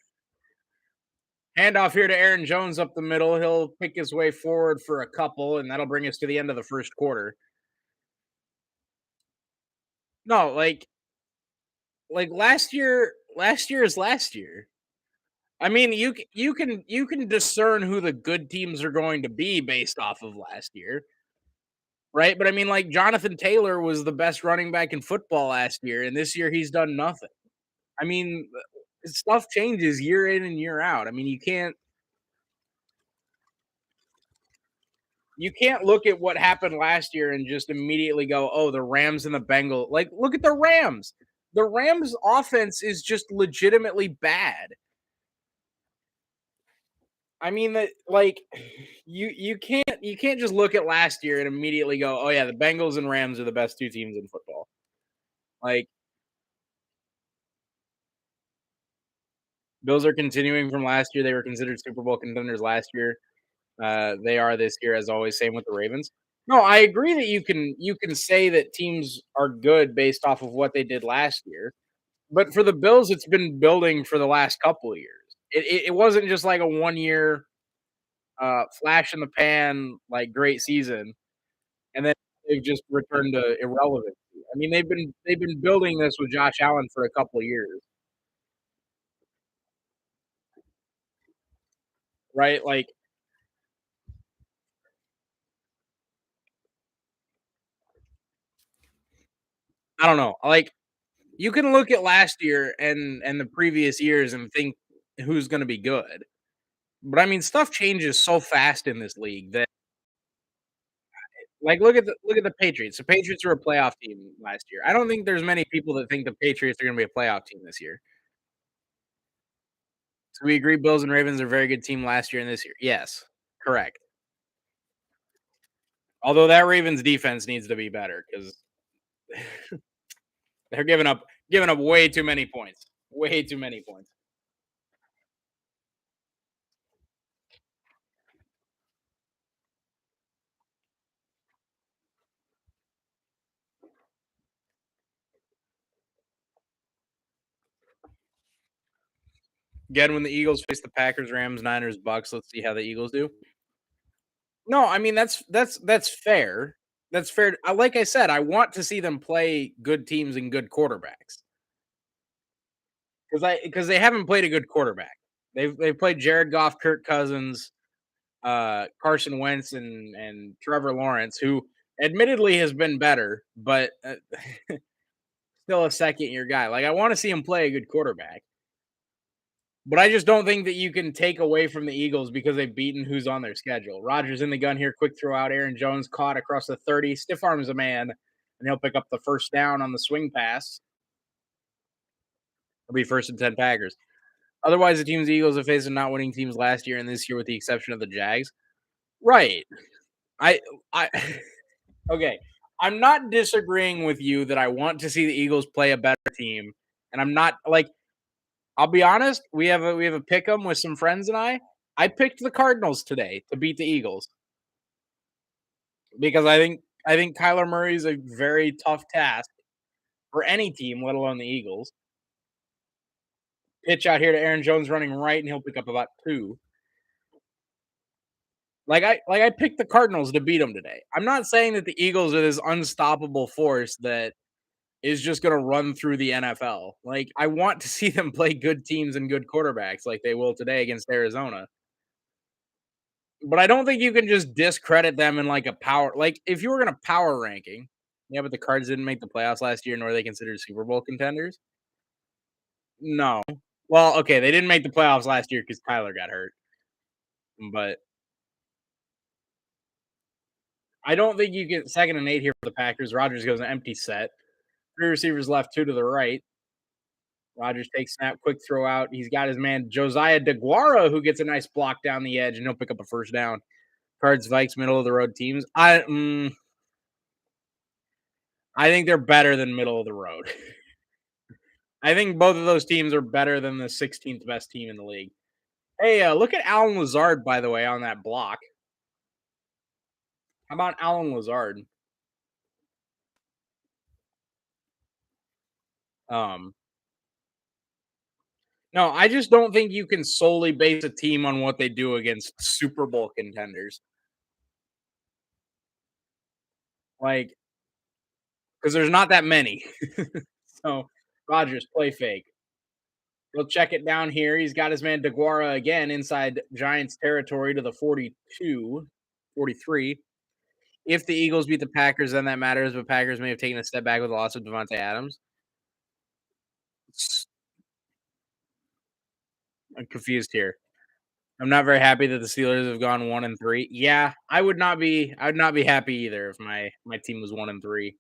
Handoff here to Aaron Jones up the middle. He'll pick his way forward for a couple, and that'll bring us to the end of the first quarter. No, like last year is last year. I mean, you can discern who the good teams are going to be based off of last year, right? But I mean, like, Jonathan Taylor was the best running back in football last year, and this year he's done nothing. I mean, stuff changes year in and year out. I mean, you can't look at what happened last year and just immediately go, "Oh, the Rams and the Bengals." Like, look at the Rams. The Rams offense is just legitimately bad. I mean that, like, you can't just look at last year and immediately go, "Oh yeah, the Bengals and Rams are the best 2 teams in football." Like, Bills are continuing from last year. They were considered Super Bowl contenders last year. They are this year, as always. Same with the Ravens. No, I agree that you can say that teams are good based off of what they did last year, but for the Bills, it's been building for the last couple of years. It wasn't just like a 1 year flash in the pan, like, great season, and then they've just returned to irrelevancy. I mean, they've been building this with Josh Allen for a couple of years, right? Like, I don't know. Like, you can look at last year and the previous years and think who's going to be good. But I mean, stuff changes so fast in this league that, like, look at the Patriots. The Patriots were a playoff team last year. I don't think there's many people that think the Patriots are going to be a playoff team this year. So we agree Bills and Ravens are a very good team last year and this year. Yes, correct. Although that Ravens defense needs to be better because they're giving up way too many points. Way too many points. Again, when the Eagles face the Packers, Rams, Niners, Bucks, let's see how the Eagles do. No, I mean that's fair. That's fair. Like I said, I want to see them play good teams and good quarterbacks. because they haven't played a good quarterback. They've played Jared Goff, Kirk Cousins, Carson Wentz, and Trevor Lawrence, who admittedly has been better, but still a second year guy. Like I want to see him play a good quarterback. But I just don't think that you can take away from the Eagles because they've beaten who's on their schedule. Rodgers in the gun here, quick throw out. Aaron Jones caught across the 30, stiff arms a man, and he'll pick up the first down on the swing pass. It'll be first and 10 Packers. Otherwise, the teams the Eagles have faced are not winning teams last year and this year, with the exception of the Jags. Right. I okay. I'm not disagreeing with you that I want to see the Eagles play a better team, and I'm not like I'll be honest. We have a pick 'em with some friends and I. I picked the Cardinals today to beat the Eagles because I think Kyler Murray is a very tough task for any team, let alone the Eagles. Pitch out here to Aaron Jones running right, and he'll pick up about two. Like I picked the Cardinals to beat them today. I'm not saying that the Eagles are this unstoppable force that is just going to run through the NFL. Like I want to see them play good teams and good quarterbacks like they will today against Arizona. But I don't think you can just discredit them in like a power like if you were going to power ranking. Yeah, but the Cards didn't make the playoffs last year, nor are they considered Super Bowl contenders. No. Well, okay, they didn't make the playoffs last year because Kyler got hurt. But I don't think you get second and 8 here for the Packers. Rodgers goes an empty set. Three receivers left, two to the right. Rodgers takes snap, quick throw out. He's got his man Josiah DeGuara, who gets a nice block down the edge, and he'll pick up a first down. Cards, Vikes, middle of the road teams. I think they're better than middle of the road. I think both of those teams are better than the 16th best team in the league. Hey, look at Alan Lazard, by the way, on that block. How about Alan Lazard? Um, no, I just don't think you can solely base a team on what they do against Super Bowl contenders. Like, because there's not that many. So, Rodgers, play fake. He'll check it down here. He's got his man DeGuara again inside Giants territory to the 42, 43. If the Eagles beat the Packers, then that matters, but Packers may have taken a step back with the loss of Devontae Adams. I'm confused here. I'm not very happy that the Steelers have gone 1-3. Yeah, I would not be happy either if my team was 1-3.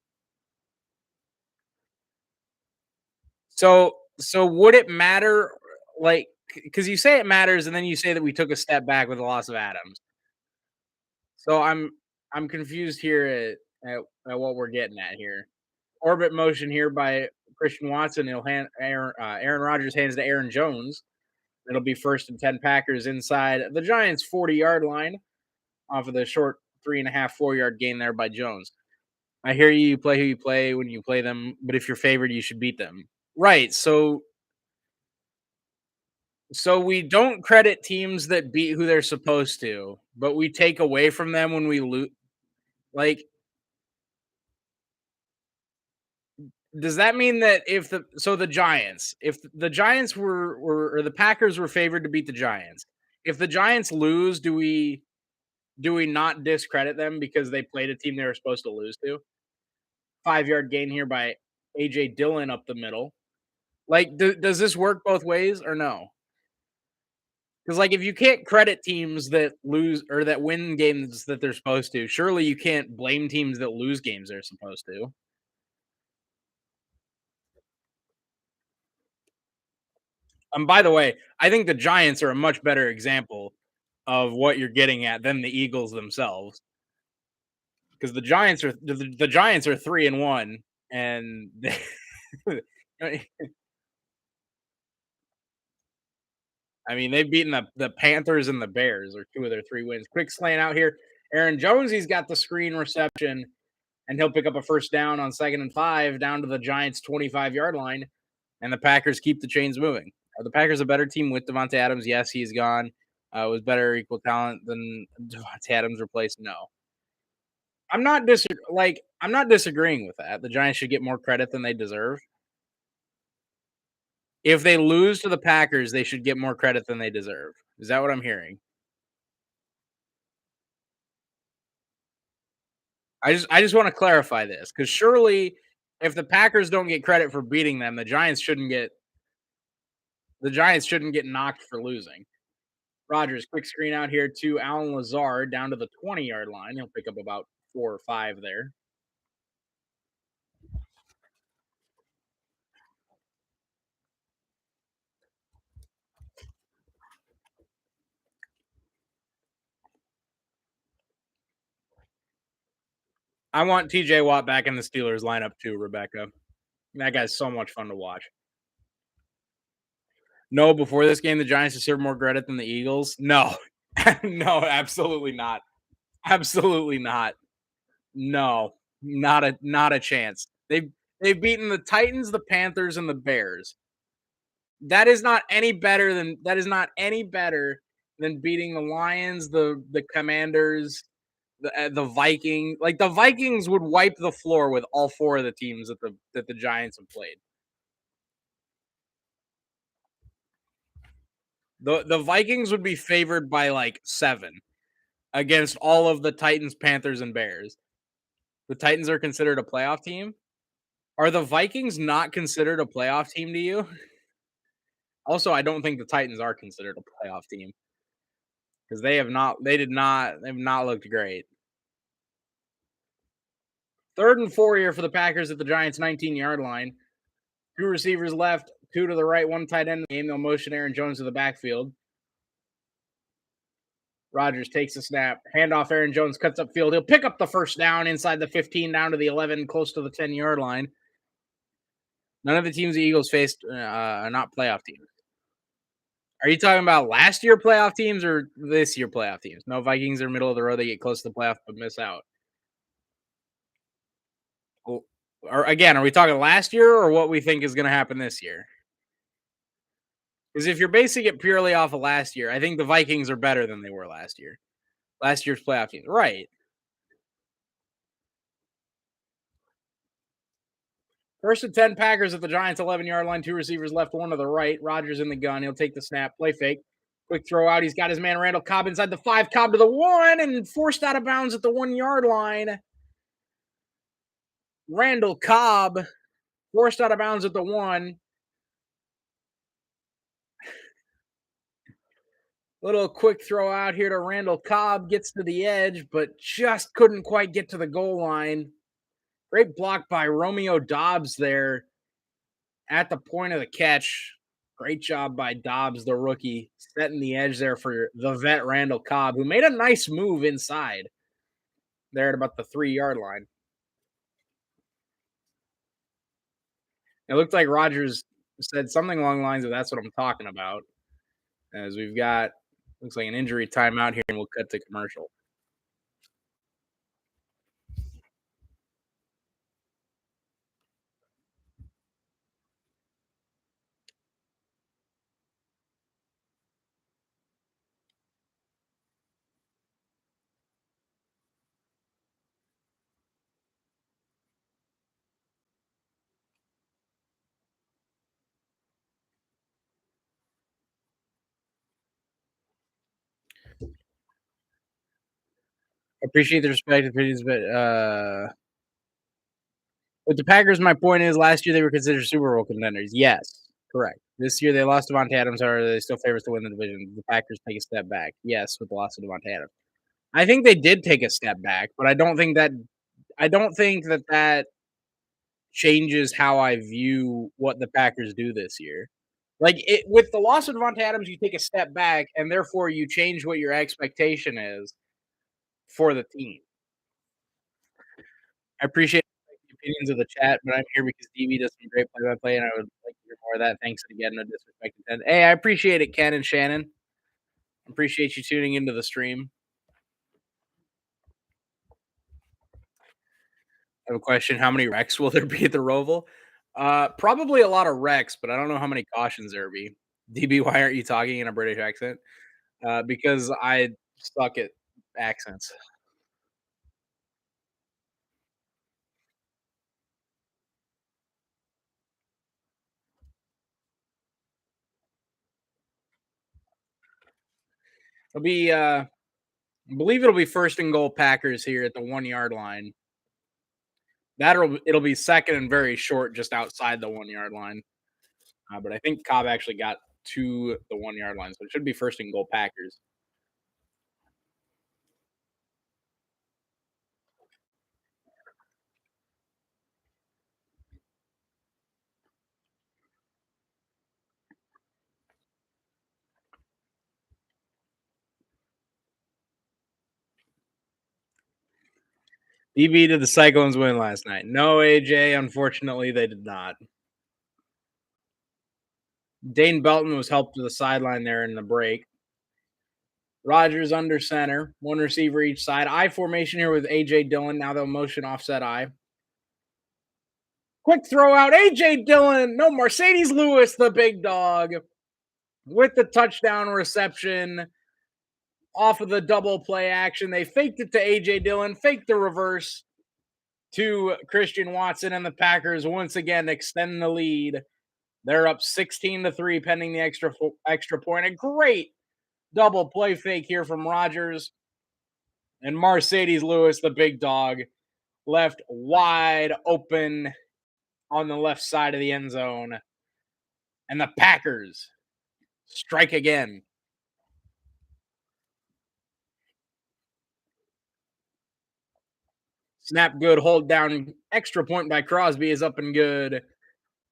So would it matter like because you say it matters and then you say that we took a step back with the loss of Adams. So I'm confused here at what we're getting at here. Orbit motion here by Christian Watson. He'll hand Aaron Rodgers hands to Aaron Jones. It'll be first and 10 Packers inside the Giants' 40-yard line off of the short 3.5, 4-yard gain there by Jones. I hear you, you play who you play when you play them, but if you're favored, you should beat them. Right. So we don't credit teams that beat who they're supposed to, but we take away from them when we lose. Like, does that mean that if the Giants, if the Giants were or the Packers were favored to beat the Giants, if the Giants lose, do we not discredit them because they played a team they were supposed to lose to? 5-yard gain here by AJ Dillon up the middle. Like, does this work both ways or no? Because like if you can't credit teams that lose or that win games that they're supposed to, surely you can't blame teams that lose games they're supposed to. By the way, I think the Giants are a much better example of what you're getting at than the Eagles themselves. Because the Giants are 3-1, and I mean they've beaten the Panthers and the Bears are two of their three wins. Quick slant out here, Aaron Jones. He's got the screen reception, and he'll pick up a first down on 2nd and 5 down to the Giants' 25-yard line, and the Packers keep the chains moving. Are the Packers a better team with Devontae Adams? Yes, he's gone. Was better equal talent than Devontae Adams replaced? No. I'm not disagreeing with that. The Giants should get more credit than they deserve. If they lose to the Packers, they should get more credit than they deserve. Is that what I'm hearing? I just want to clarify this because surely if the Packers don't get credit for beating them, the Giants shouldn't get knocked for losing. Rodgers, quick screen out here to Alan Lazard down to the 20-yard line. He'll pick up about 4 or 5 there. I want TJ Watt back in the Steelers lineup too, Rebecca. That guy's so much fun to watch. No, before this game, the Giants deserve more credit than the Eagles. No, no, absolutely not. Absolutely not. No, not a chance. They've beaten the Titans, the Panthers, and the Bears. That is not any better than beating the Lions, the Commanders, the Viking. Like the Vikings would wipe the floor with all four of the teams that the Giants have played. The Vikings would be favored by like 7 against all of the Titans, Panthers, and Bears. The Titans are considered a playoff team. Are the Vikings not considered a playoff team to you? Also, I don't think the Titans are considered a playoff team because they have not looked great. 3rd and 4 here for the Packers at the Giants' 19-yard line. 2 receivers left, 2 to the right, 1 tight end in the game. They'll motion Aaron Jones to the backfield. Rodgers takes the snap, handoff. Aaron Jones cuts upfield. He'll pick up the first down inside the 15, down to the 11, close to the 10-yard line. None of the teams the Eagles faced are not playoff teams. Are you talking about last year playoff teams or this year playoff teams? No, Vikings are middle of the road. They get close to the playoff but miss out. Well, or again, are we talking last year or what we think is going to happen this year? Because if you're basing it purely off of last year, I think the Vikings are better than they were last year. Last year's playoff teams, right? 1st and 10, Packers at the Giants' 11-yard line. 2 receivers left, 1 to the right. Rodgers in the gun. He'll take the snap, play fake, quick throw out. He's got his man Randall Cobb inside the 5, Cobb to the 1, and forced out of bounds at the 1-yard line. Randall Cobb forced out of bounds at the 1. Little quick throw out here to Randall Cobb, gets to the edge, but just couldn't quite get to the goal line. Great block by Romeo Dobbs there at the point of the catch. Great job by Dobbs, the rookie, setting the edge there for the vet Randall Cobb, who made a nice move inside there at about the 3-yard line. It looked like Rodgers said something along the lines of "That's what I'm talking about." As we've got looks like an injury timeout here, and we'll cut to commercial. Appreciate the respect, opinions, but with the Packers, my point is last year they were considered Super Bowl contenders. Yes, correct. This year they lost Devontae Adams. Are they still favorites to win the division? The Packers take a step back. Yes, with the loss of Devontae Adams. I think they did take a step back, but I don't think that changes how I view what the Packers do this year. Like it with the loss of Devontae Adams, you take a step back, and therefore you change what your expectation is for the team. I appreciate the opinions of the chat, but I'm here because DB does some great play-by-play, and I would like to hear more of that. Thanks again, no disrespect intended. Hey, I appreciate it, Ken and Shannon. Appreciate you tuning into the stream. I have a question: how many wrecks will there be at the Roval? Probably a lot of wrecks, but I don't know how many cautions there will be. DB, why aren't you talking in a British accent? Because I suck at accents. It'll be I believe it'll be first and goal Packers here at the 1 yard line. It'll be second and very short just outside the 1 yard line. But I think Cobb actually got to the 1 yard line, so it should be first and goal Packers. DB, did the Cyclones win last night? No, AJ. Unfortunately, they did not. Dane Belton was helped to the sideline there in the break. Rodgers under center, one receiver each side. I formation here with AJ Dillon. Now they'll motion offset I. Quick throw out, AJ Dillon. No, Mercedes Lewis, the big dog, with the touchdown reception off of the double play action. They faked it to AJ Dillon, faked the reverse to Christian Watson, and the Packers once again extend the lead. They're up 16-3 pending the extra point. A great double play fake here from Rodgers. And Mercedes Lewis, the big dog, left wide open on the left side of the end zone. And the Packers strike again. Snap good, hold down, extra point by Crosby is up and good.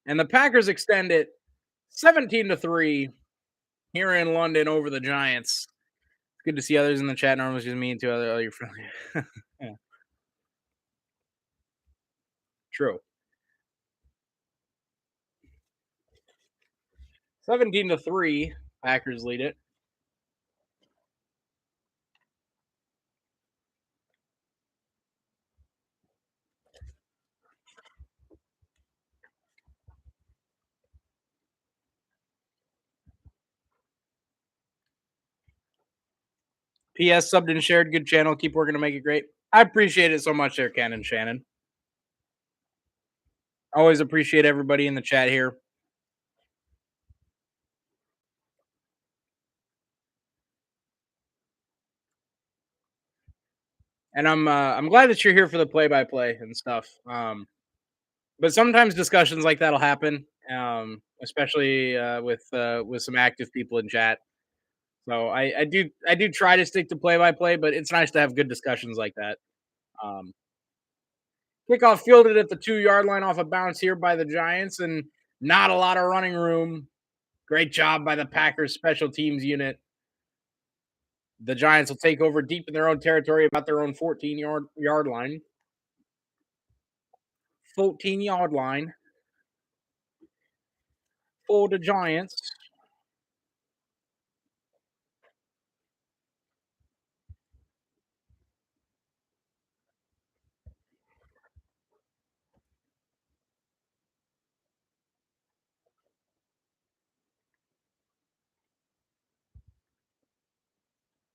And the Packers extend it 17-3 here in London over the Giants. Good to see others in the chat. Normally, it's just me and two other friendly. Yeah. True. 17-3, Packers lead it. PS subbed and shared. Good channel. Keep working to make it great. I appreciate it so much there, Ken and Shannon. Always appreciate everybody in the chat here. And I'm glad that you're here for the play-by-play and stuff. But sometimes discussions like that'll happen, especially with some active people in chat. So I do try to stick to play-by-play, but it's nice to have good discussions like that. Kickoff fielded at the 2 yard line off a bounce here by the Giants, and not a lot of running room. Great job by the Packers special teams unit. The Giants will take over deep in their own territory, about their own 14-yard line. 14-yard line for the Giants.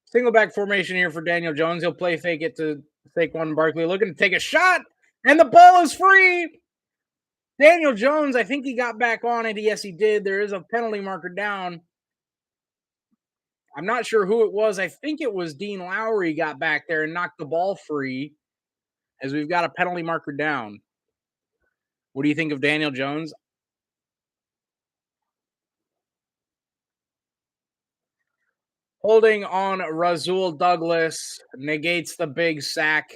Single back formation here for Daniel Jones. He'll play fake it to Saquon Barkley, looking to take a shot, and the ball is free. Daniel Jones, I think he got back on it. Yes, he did. There is a penalty marker down. I'm not sure who it was. I think it was Dean Lowry got back there and knocked the ball free, as we've got a penalty marker down. What do you think of Daniel Jones? Holding on Rasul Douglas negates the big sack.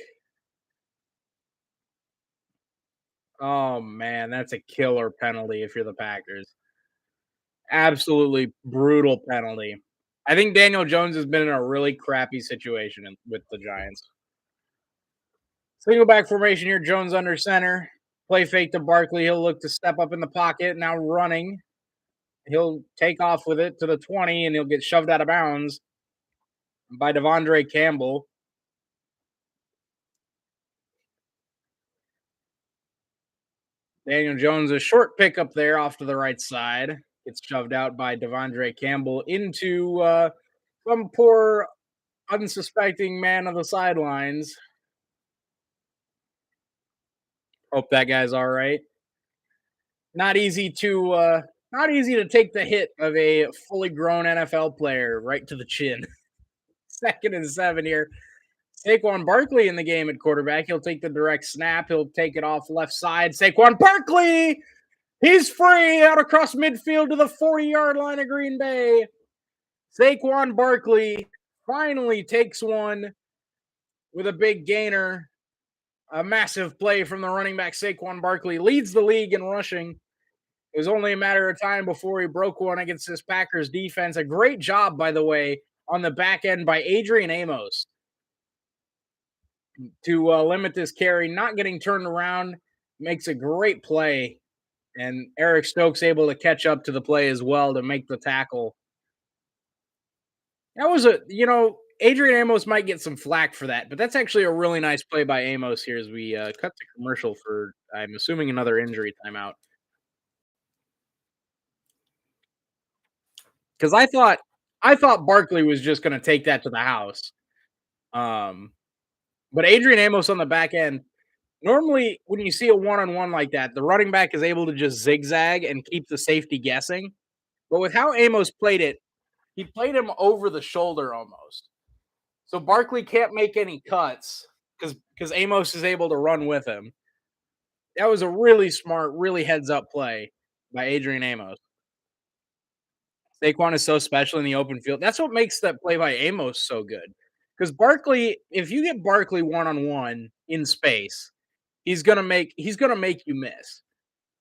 Oh, man, that's a killer penalty if you're the Packers. Absolutely brutal penalty. I think Daniel Jones has been in a really crappy situation with the Giants. Single back formation here. Jones under center. Play fake to Barkley. He'll look to step up in the pocket. Now running. He'll take off with it to the 20, and he'll get shoved out of bounds by Devondre Campbell. Daniel Jones, a short pickup there off to the right side. Gets shoved out by Devondre Campbell into some poor, unsuspecting man on the sidelines. Hope that guy's all right. Not easy to take the hit of a fully grown NFL player right to the chin. Second and 7 here. Saquon Barkley in the game at quarterback. He'll take the direct snap. He'll take it off left side. Saquon Barkley, he's free out across midfield to the 40-yard line of Green Bay. Saquon Barkley finally takes one with a big gainer. A massive play from the running back. Saquon Barkley leads the league in rushing. It was only a matter of time before he broke one against this Packers defense. A great job, by the way, on the back end by Adrian Amos to limit this carry, not getting turned around. Makes a great play. And Eric Stokes able to catch up to the play as well to make the tackle. That was Adrian Amos might get some flack for that, but that's actually a really nice play by Amos here as we cut to commercial for, I'm assuming, another injury timeout. Because I thought Barkley was just going to take that to the house. Um, but Adrian Amos on the back end, normally when you see a one-on-one like that, the running back is able to just zigzag and keep the safety guessing. But with how Amos played it, he played him over the shoulder almost. So Barkley can't make any cuts because Amos is able to run with him. That was a really smart, really heads up play by Adrian Amos. Saquon is so special in the open field. That's what makes that play by Amos so good. Because Barkley, if you get Barkley one on one in space, he's gonna make you miss.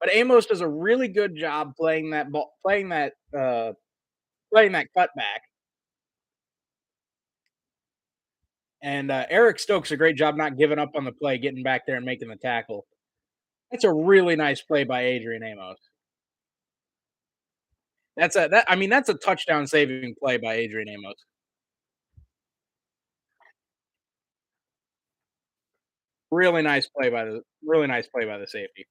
But Amos does a really good job playing that ball, playing that cutback. And Eric Stokes a great job not giving up on the play, getting back there and making the tackle. That's a really nice play by Adrian Amos. That's a touchdown saving play by Adrian Amos. Really nice play by the safety.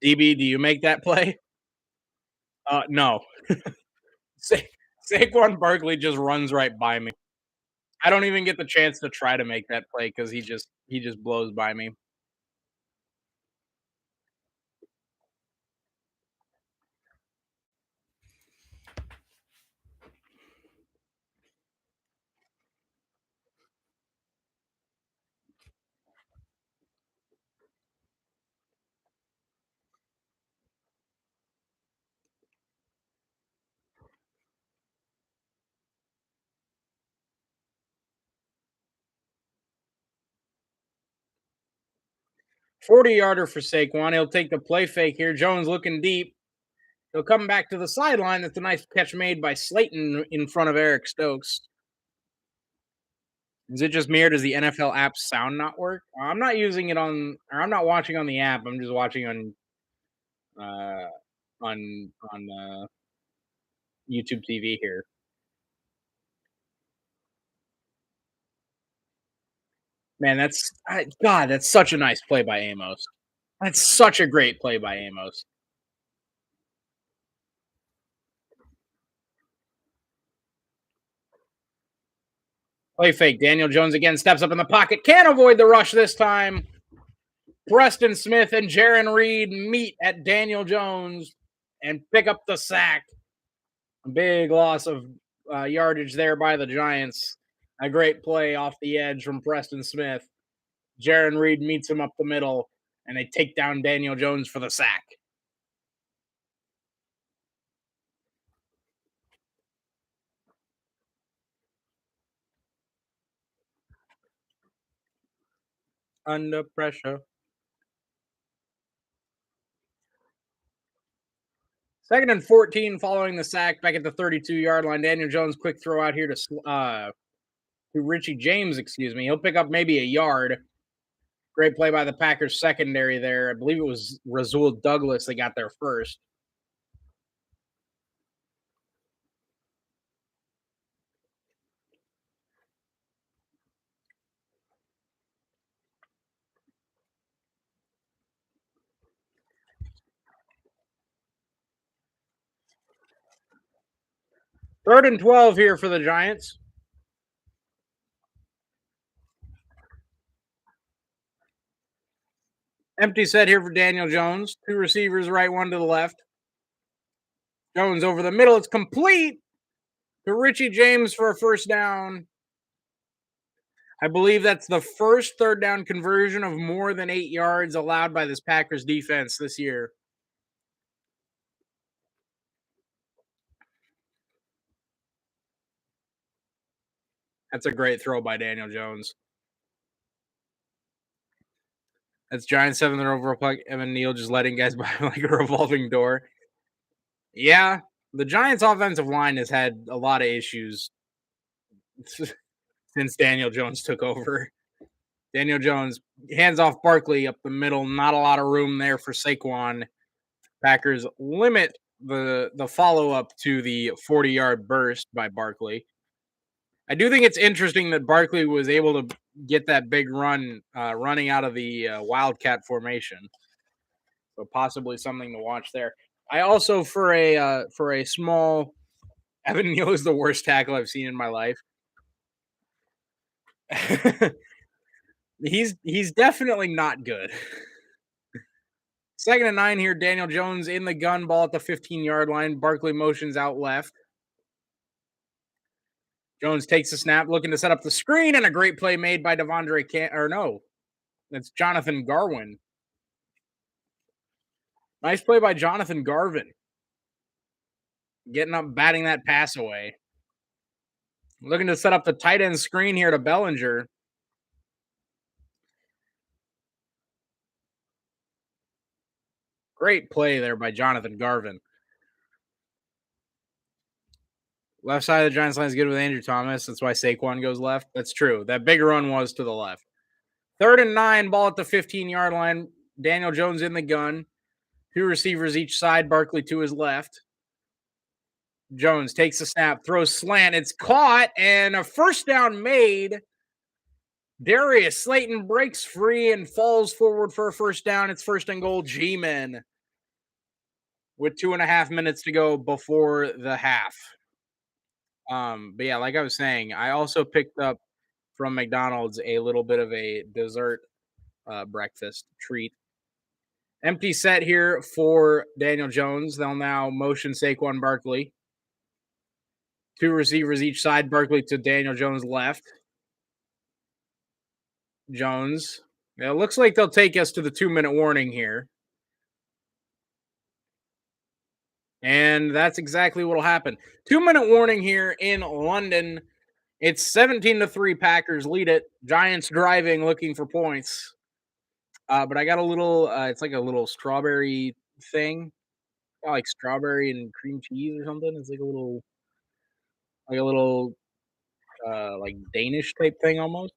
'DB, do you make that play?' No. Sa Saquon Barkley just runs right by me. I don't even get the chance to try to make that play because he just blows by me. 40-yarder for Saquon. He'll take the play fake here. Jones looking deep. He'll come back to the sideline. That's a nice catch made by Slayton in front of Eric Stokes. Is it just me or does the NFL app sound not work? I'm not using it I'm not watching on the app. I'm just watching uh, on YouTube TV here. Man, God, that's such a nice play by Amos. That's such a great play by Amos. Play fake. Daniel Jones again steps up in the pocket. Can't avoid the rush this time. Preston Smith and Jaron Reed meet at Daniel Jones and pick up the sack. Big loss of yardage there by the Giants. A great play off the edge from Preston Smith. Jaron Reed meets him up the middle, and they take down Daniel Jones for the sack. Under pressure. Second and 14 following the sack back at the 32-yard line. Daniel Jones, quick throw out here to Richie James, excuse me. He'll pick up maybe a yard. Great play by the Packers secondary there. I believe it was Rasul Douglas that got there first. Third and 12 here for the Giants. Empty set here for Daniel Jones. Two receivers, right, one to the left. Jones over the middle. It's complete to Richie James for a first down. I believe that's the first third down conversion of more than 8 yards allowed by this Packers defense this year. That's a great throw by Daniel Jones. That's Giants 7th overall pick. Evan Neal just letting guys by like a revolving door. Yeah, the Giants' offensive line has had a lot of issues since Daniel Jones took over. Daniel Jones hands off Barkley up the middle. Not a lot of room there for Saquon. Packers limit the follow up to the 40-yard burst by Barkley. I do think it's interesting that Barkley was able to get that big run running out of the Wildcat formation. So possibly something to watch there. I also for a small Evan Neal is the worst tackle I've seen in my life. He's definitely not good. Second and 9 here. Daniel Jones in the gun, ball at the 15-yard line. Barkley motions out left. Jones takes the snap, looking to set up the screen, and a great play made by Devondre or no, that's Jonathan Garwin. Nice play by Jonathan Garvin. Getting up, batting that pass away. Looking to set up the tight end screen here to Bellinger. Great play there by Jonathan Garvin. Left side of the Giants line is good with Andrew Thomas. That's why Saquon goes left. That's true. That big run was to the left. Third and 9, ball at the 15-yard line. Daniel Jones in the gun. Two receivers each side. Barkley to his left. Jones takes the snap, throws slant. It's caught, and a first down made. Darius Slayton breaks free and falls forward for a first down. It's first and goal, G-Men, with 2.5 minutes to go before the half. But yeah, like I was saying, I also picked up from McDonald's a little bit of a dessert breakfast treat. Empty set here for Daniel Jones. They'll now motion Saquon Barkley. Two receivers each side. Barkley to Daniel Jones left. Jones. Yeah, it looks like they'll take us to the 2-minute warning here. And that's exactly what will happen. 2-minute warning here in London. It's 17-3. Packers lead it. Giants driving, looking for points. But I got a little, it's like a little strawberry thing. Like strawberry and cream cheese or something. It's like a little, like Danish type thing almost.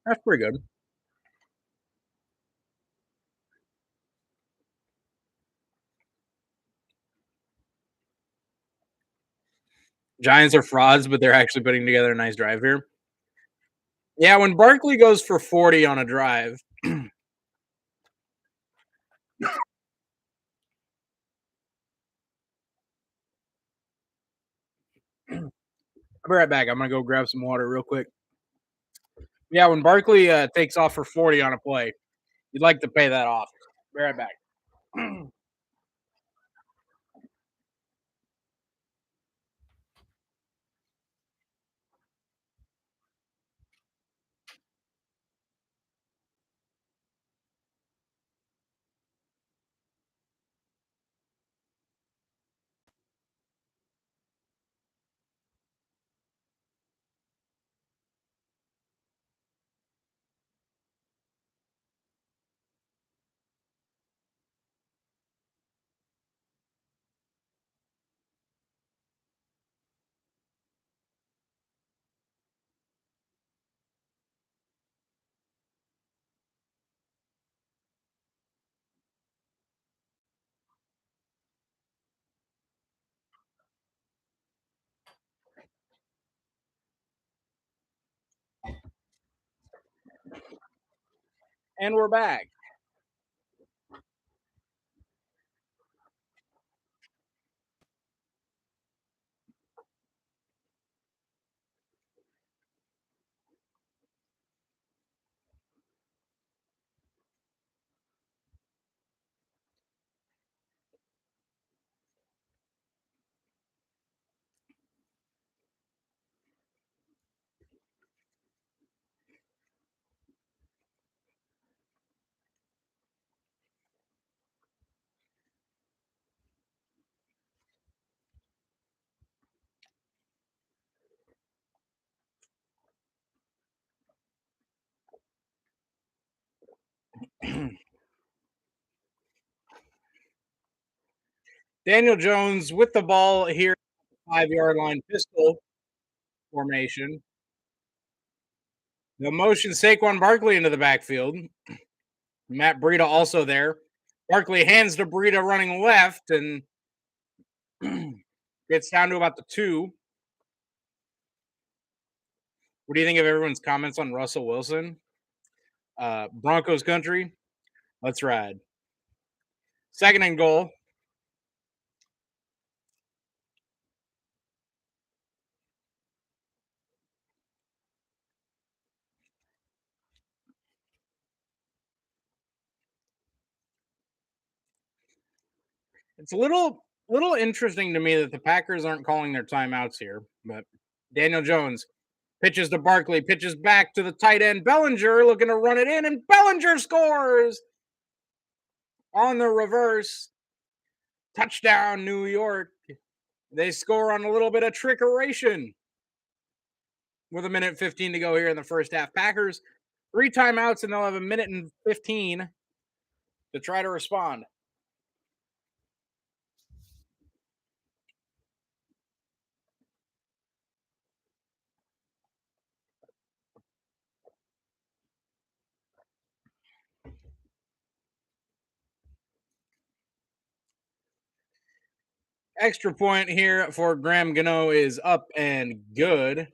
That's pretty good. Giants are frauds, but they're actually putting together a nice drive here. Yeah, when Barkley goes for 40 on a drive, I'll be right back. I'm gonna go grab some water real quick. Yeah, when Barkley takes off for 40 on a play, you'd like to pay that off. Be right back. And we're back. Daniel Jones with the ball here, 5 yard line pistol formation. The motion Saquon Barkley into the backfield. Matt Breida also there. Barkley hands to Breida running left and gets down to about the 2. What do you think of everyone's comments on Russell Wilson? Broncos country, let's ride. Second and goal. It's a little interesting to me that the Packers aren't calling their timeouts here, but Daniel Jones pitches to Barkley, pitches back to the tight end Bellinger, looking to run it in, and Bellinger scores on the reverse. Touchdown, New York. They score on a little bit of trickeration with a minute 15 to go here in the first half. Packers, 3 timeouts, and they'll have a minute and 15 to try to respond. Extra point here for Graham Gano is up and good.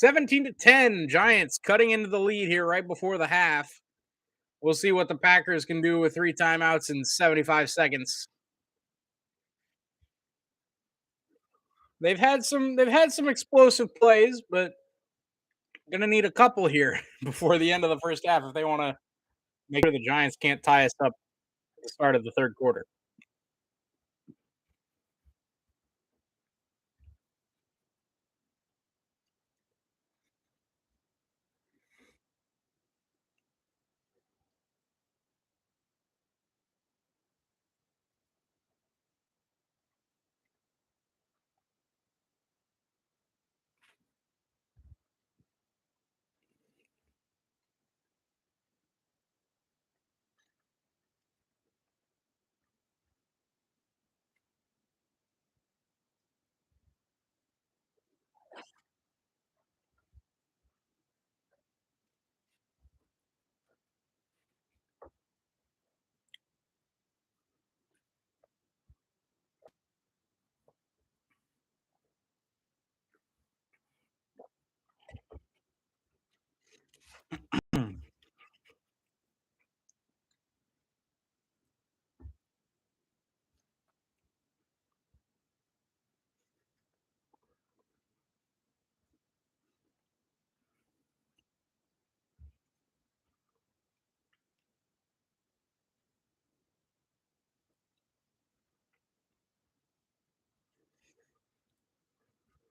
17-10, Giants cutting into the lead here right before the half. We'll see what the Packers can do with 3 timeouts in 75 seconds. They've had some explosive plays, but gonna need a couple here before the end of the first half if they want to make sure the Giants can't tie us up at the start of the third quarter.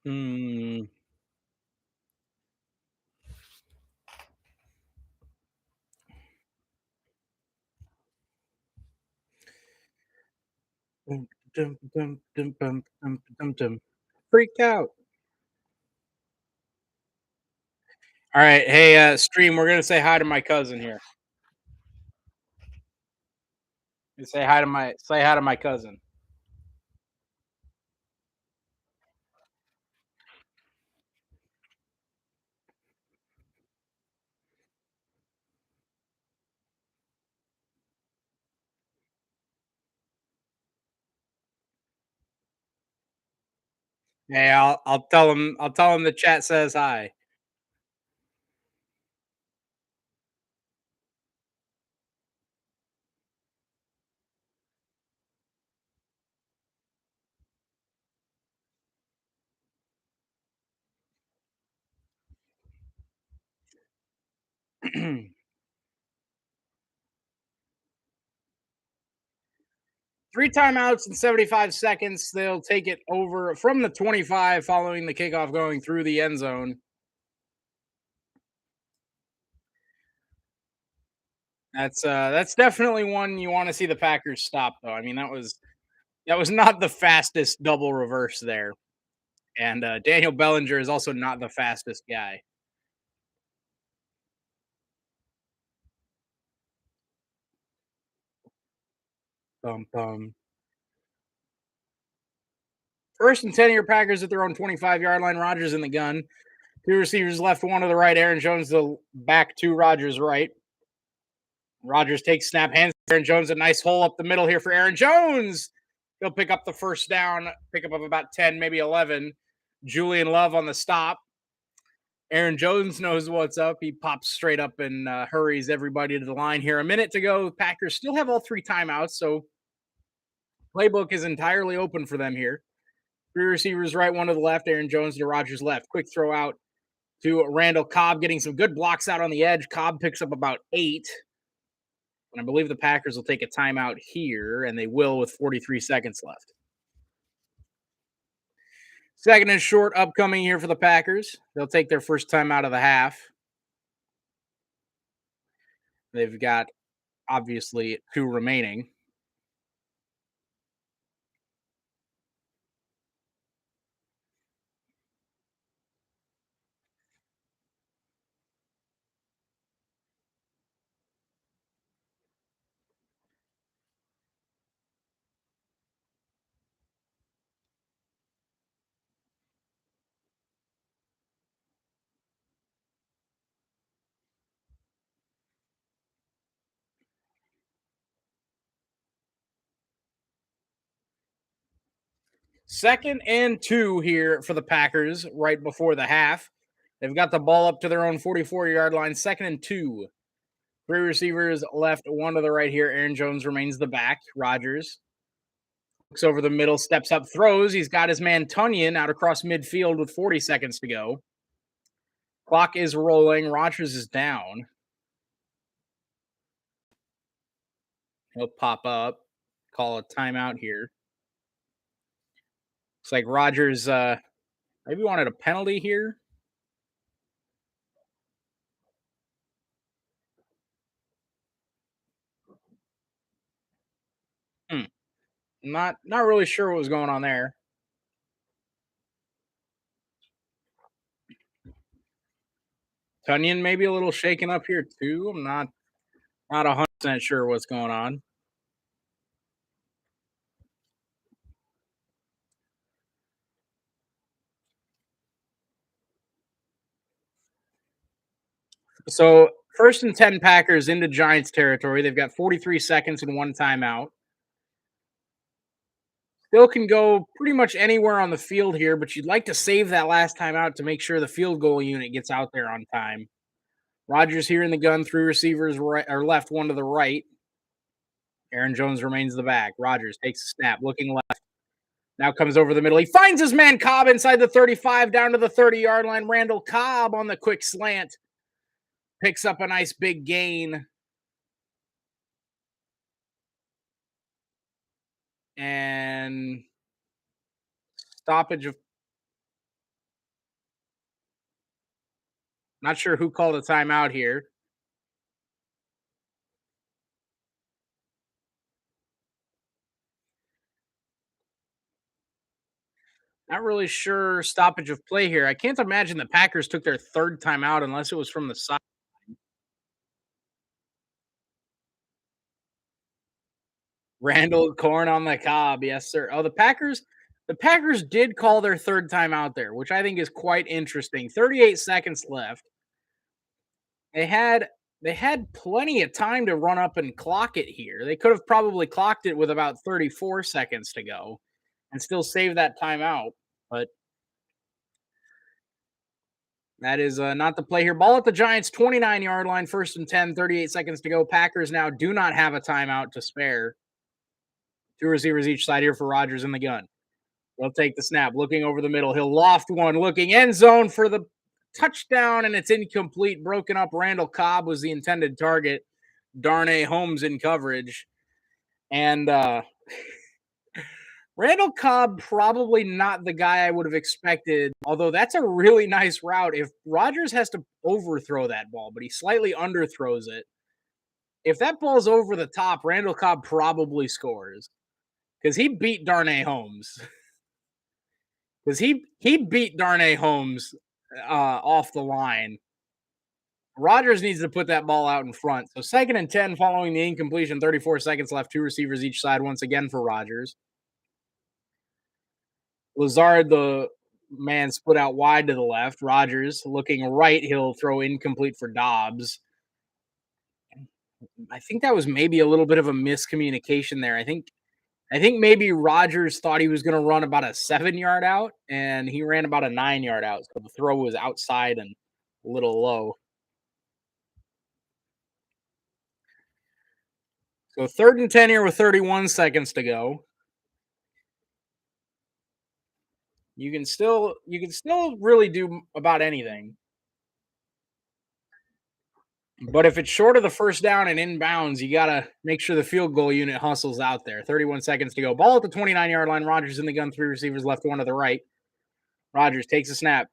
Hmm. Dum, dum, dum, dum, dum, dum, dum, dum. Freaked out. All right, hey, stream. We're gonna say hi to my cousin here. Say hi to my cousin. Hey, I'll tell him. I'll tell him the chat says hi. Three timeouts in 75 seconds. They'll take it over from the 25 following the kickoff going through the end zone. That's definitely one you want to see the Packers stop though. I mean, that was not the fastest double reverse there. And Daniel Bellinger is also not the fastest guy. Bum, bum. First and 10 of your Packers at their own 25-yard line. Rodgers in the gun. Two receivers left, one to the right. Aaron Jones the back to Rodgers right. Rodgers takes snap, hands to Aaron Jones. A nice hole up the middle here for Aaron Jones. He'll pick up the first down, pick up about 10, maybe 11. Julian Love on the stop. Aaron Jones knows what's up. He pops straight up and hurries everybody to the line here. A minute to go. Packers still have all three timeouts, so playbook is entirely open for them here. Three receivers right, one to the left. Aaron Jones to Rodgers left. Quick throw out to Randall Cobb, getting some good blocks out on the edge. Cobb picks up about 8. And I believe the Packers will take a timeout here, and they will with 43 seconds left. Second and short upcoming here for the Packers. They'll take their first time out of the half. They've got obviously 2 remaining. Second and 2 here for the Packers right before the half. They've got the ball up to their own 44-yard line. Second and 2. Three receivers left, one to the right here. Aaron Jones remains the back. Rodgers looks over the middle, steps up, throws. He's got his man Tunyon out across midfield with 40 seconds to go. Clock is rolling. Rodgers is down. He'll pop up, call a timeout here. Looks like Rodgers maybe wanted a penalty here. Hmm. Not really sure what was going on there. Tunyon maybe a little shaken up here too. I'm not 100% sure what's going on. So first and 10 Packers into Giants territory. They've got 43 seconds and one timeout. Still can go pretty much anywhere on the field here, but you'd like to save that last timeout to make sure the field goal unit gets out there on time. Rodgers here in the gun, three receivers right or left, one to the right. Aaron Jones remains the back. Rodgers takes a snap, looking left. Now comes over the middle. He finds his man Cobb inside the 35, down to the 30-yard line. Randall Cobb on the quick slant picks up a nice big gain. And stoppage of, not sure who called a timeout here. Not really sure stoppage of play here. I can't imagine the Packers took their third timeout unless it was from the side. Randall Corn on the Cobb, yes sir. Oh, the Packers did call their third timeout there, which I think is quite interesting. 38 seconds left. They had they had plenty of time to run up and clock it here. They could have probably clocked it with about 34 seconds to go and still save that timeout. But that is not the play here. Ball at the Giants 29-yard line, first and 10, 38 seconds to go. Packers now do not have a timeout to spare. Two receivers each side here for Rodgers in the gun. He'll take the snap, looking over the middle. He'll loft one, looking end zone for the touchdown, and it's incomplete. Broken up. Randall Cobb was the intended target. Darnay Holmes in coverage. And Randall Cobb, probably not the guy I would have expected, although that's a really nice route. If Rodgers has to overthrow that ball, but he slightly underthrows it, if that ball's over the top, Randall Cobb probably scores because he beat Darnay Holmes. Because he beat Darnay Holmes off the line. Rodgers needs to put that ball out in front. So 2nd and 10 following the incompletion, 34 seconds left, two receivers each side once again for Rodgers. Lazard, the man split out wide to the left. Rodgers looking right, he'll throw incomplete for Dobbs. I think that was maybe a little bit of a miscommunication there. I think maybe Rodgers thought he was going to run about a 7-yard out, and he ran about a 9-yard out. So the throw was outside and a little low. So 3rd and 10 here with 31 seconds to go. You can still really do about anything. But if it's short of the first down and inbounds, you got to make sure the field goal unit hustles out there. 31 seconds to go. Ball at the 29-yard line. Rodgers in the gun. Three receivers left, one to the right. Rodgers takes a snap.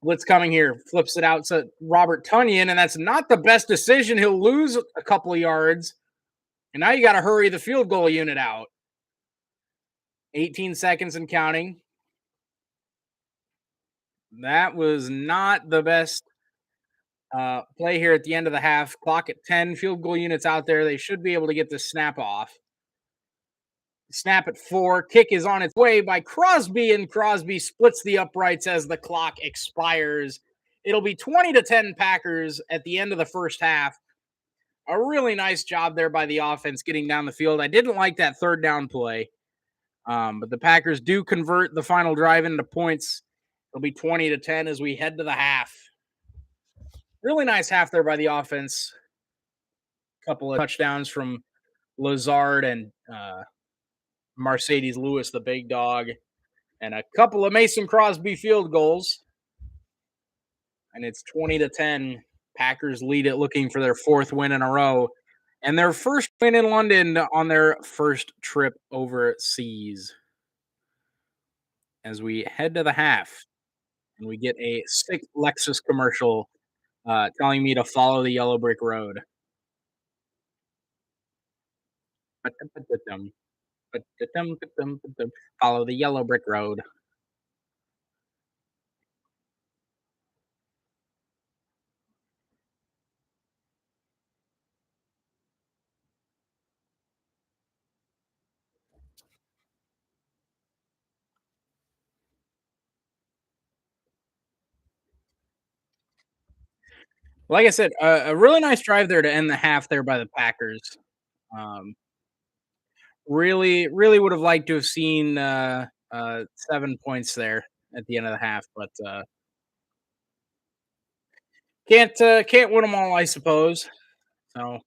Blitz coming here. Flips it out to Robert Tonyan, and that's not the best decision. He'll lose a couple of yards. And now you got to hurry the field goal unit out. 18 seconds and counting. That was not the best play here at the end of the half. Clock at 10. Field goal units out there. They should be able to get this snap off. Snap at 4. Kick is on its way by Crosby, and Crosby splits the uprights as the clock expires. It'll be 20-10 Packers at the end of the first half. A really nice job there by the offense getting down the field. I didn't like that third down play, but the Packers do convert the final drive into points. It'll be 20-10 as we head to the half. Really nice half there by the offense. Couple of touchdowns from Lazard and Mercedes Lewis, the big dog, and a couple of Mason Crosby field goals. And it's 20-10. Packers lead it, looking for their 4th win in a row and their first win in London on their first trip overseas. As we head to the half, and we get a sick Lexus commercial telling me to follow the yellow brick road. Follow the yellow brick road. Like I said, a really nice drive there to end the half there by the Packers. Um, really would have liked to have seen 7 points there at the end of the half, but can't win them all, I suppose. So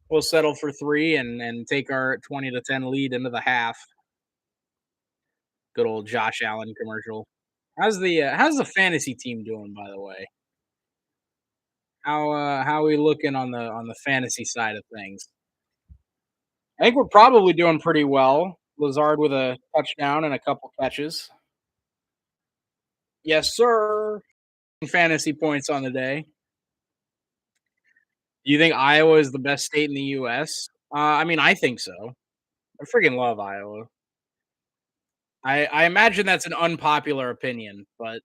we'll settle for 3 and take our 20-10 lead into the half. Good old Josh Allen commercial. How's the fantasy team doing, by the way? How are we looking on the fantasy side of things? I think we're probably doing pretty well. Lazard with a touchdown and a couple catches. Yes, sir. Fantasy points on the day. Do you think Iowa is the best state in the U.S.? I mean, I think so. I freaking love Iowa. I imagine that's an unpopular opinion, but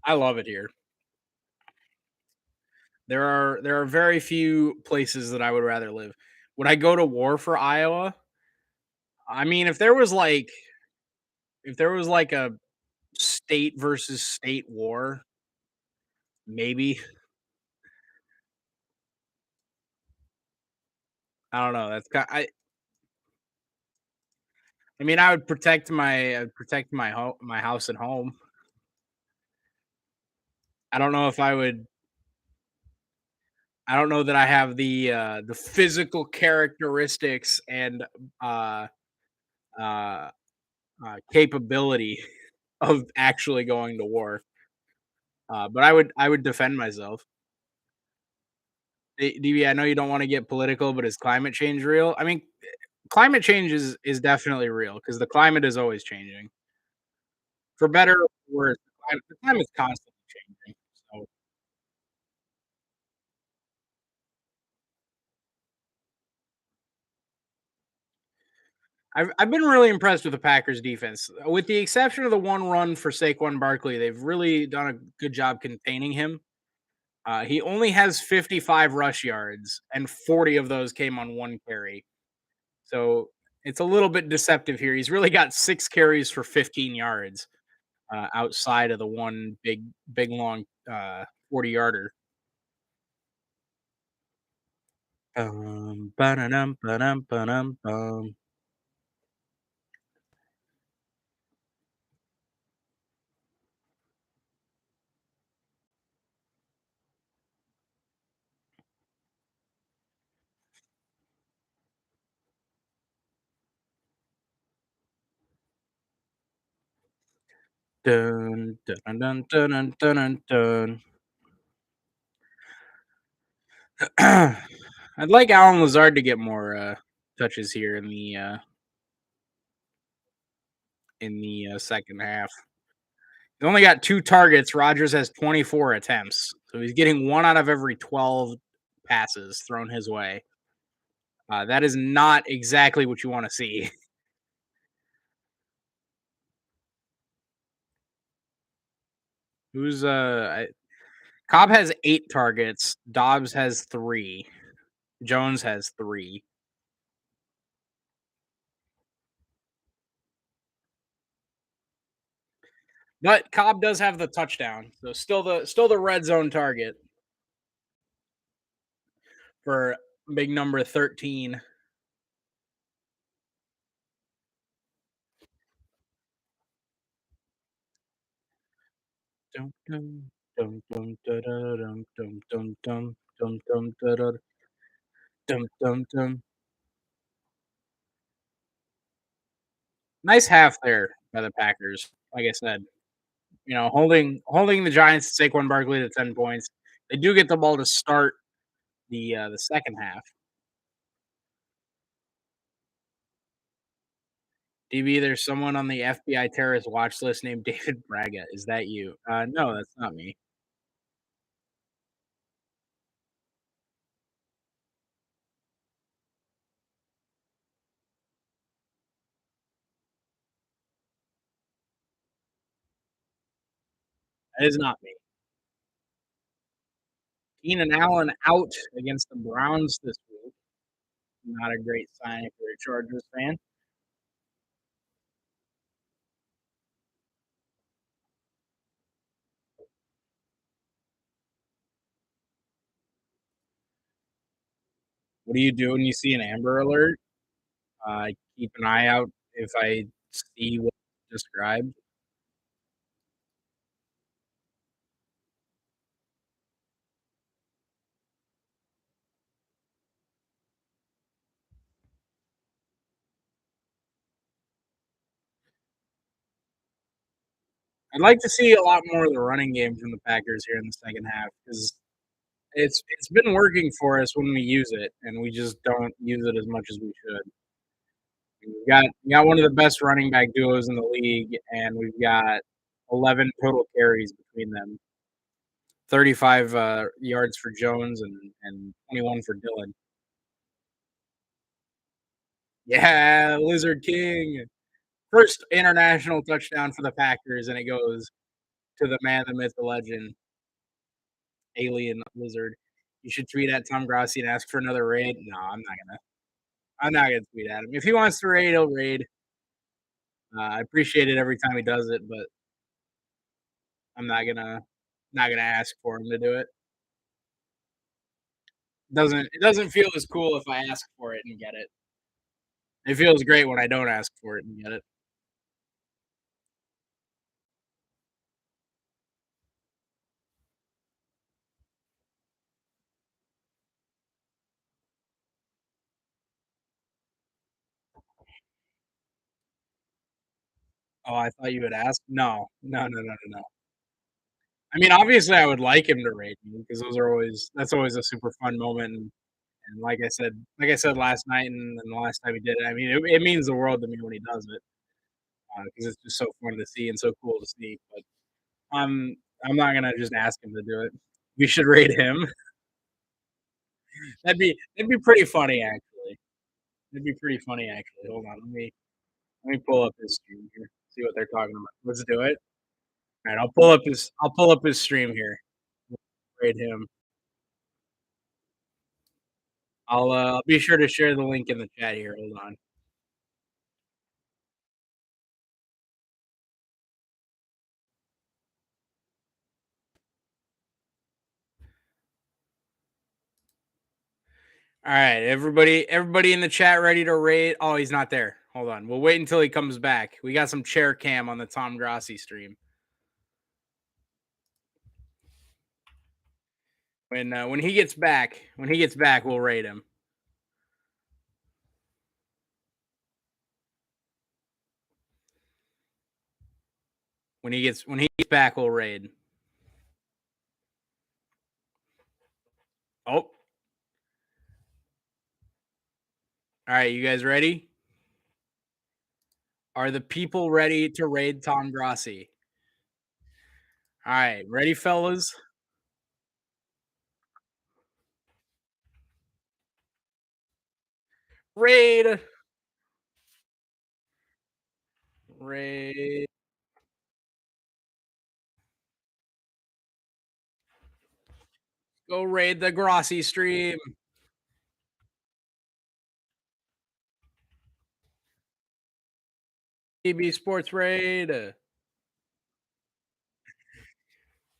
I love it here. There are very few places that I would rather live. Would I go to war for Iowa? I mean, if there was like a state versus state war, maybe. I don't know. I mean, I would protect my house and home. I don't know if I would. I don't know that I have the physical characteristics and uh, uh, capability of actually going to war. But I would defend myself. DB, I know you don't want to get political, but is climate change real? I mean, climate change is definitely real because the climate is always changing, for better or worse. The climate's constantly changing. So I've been really impressed with the Packers defense, with the exception of the one run for Saquon Barkley. They've really done a good job containing him. He only has 55 rush yards, and 40 of those came on one carry. So it's a little bit deceptive here. He's really got 6 carries for 15 yards outside of the one big, long 40 yarder. Ba-da-dum, ba-dum, ba-dum, bum. Dun, dun, dun, dun, dun, dun, dun, dun. I'd like Alan Lazard to get more touches here in the second half. He only got 2 targets. Rogers has 24 attempts, so he's getting one out of every 12 passes thrown his way. That is not exactly what you want to see. Who's Cobb has 8 targets. Dobbs has 3. Jones has 3. But Cobb does have the touchdown, so still the red zone target for big number 13. Dum, dum, dum, dum, da, da, dum, dum, dum, dum, dum, dum, da, da, dum, dum, dum. Nice half there by the Packers. Like I said, holding the Giants to Saquon Barkley to 10 points. They do get the ball to start the second half. DB, there's someone on the FBI terrorist watch list named David Braga. Is that you? No, that's not me. That is not me. Keenan Allen out against the Browns this week. Not a great sign if you're a Chargers fan. What do you do when you see an Amber Alert? Keep an eye out if I see what described. I'd like to see a lot more of the running game from the Packers here in the second half because it's been working for us when we use it, and we just don't use it as much as we should. We got one of the best running back duos in the league, and we've got 11 total carries between them. 35 yards for Jones and 21 for Dylan. Yeah, Lizard King. First international touchdown for the Packers, and it goes to the man, the myth, the legend, Alien Lizard. You should tweet at Tom Grossi and ask for another raid. No, I'm not gonna. I'm not gonna tweet at him. If he wants to raid, he'll raid. I appreciate it every time he does it, but I'm not gonna ask for him to do it. It doesn't feel as cool if I ask for it and get it. It feels great when I don't ask for it and get it. Oh, I thought you would ask. No. No, no, no, no, no. I mean, obviously, I would like him to rate me because those are always that's always a super fun moment, and like I said last night and the last time he did it, I mean, it means the world to me when he does it, because it's just so fun to see and so cool to see, but I'm not gonna just ask him to do it. We should rate him. That'd be pretty funny, actually. That'd be pretty funny, actually. Hold on, let me pull up his stream here, see what they're talking about. Let's do it. Alright, I'll pull up his stream here. Rate him. I'll be sure to share the link in the chat here, hold on. Alright, everybody in the chat ready to rate oh, he's not there. Hold on, we'll wait until he comes back. We got some chair cam on the Tom Grossi stream. When he gets back, we'll rate him. When he gets back, we'll raid. Oh. Alright, you guys ready? Are the people ready to raid Tom Grossi? Alright, ready, fellas? Raid! Raid. Go raid the Grossi stream. TB Sports Raid.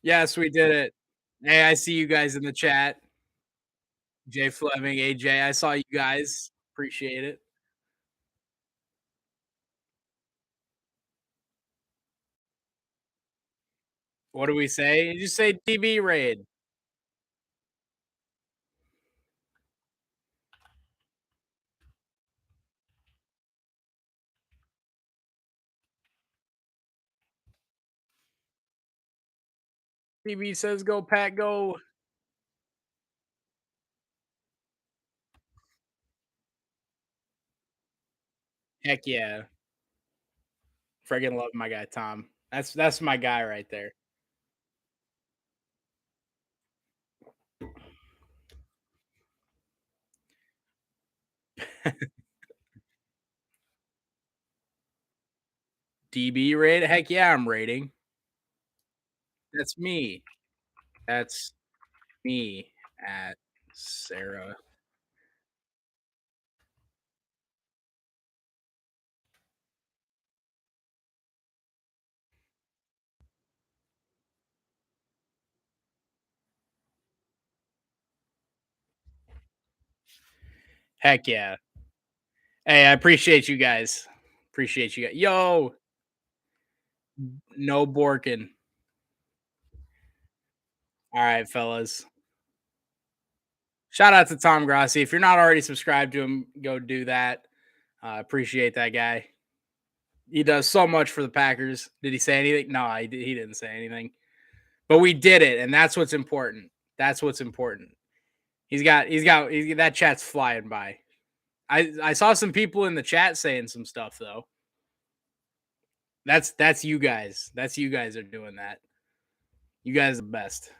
Yes, we did it. Hey, I see you guys in the chat. Jay Fleming, AJ, I saw you guys. Appreciate it. What do we say? You just say TB raid. TB says go Pat go. Heck yeah. Friggin' love my guy Tom. That's my guy right there. DB raid? Heck yeah, I'm rating. That's me. That's me at Sarah. Heck yeah. Hey, I appreciate you guys. Appreciate you guys. Yo, no Borkin. All right, fellas. Shout out to Tom Grossi. If you're not already subscribed to him, go do that. Appreciate that guy. He does so much for the Packers. Did he say anything? No, he didn't say anything. But we did it, and that's what's important. That's what's important. That chat's flying by. I saw some people in the chat saying some stuff though. That's you guys. That's you guys are doing that. You guys are the best.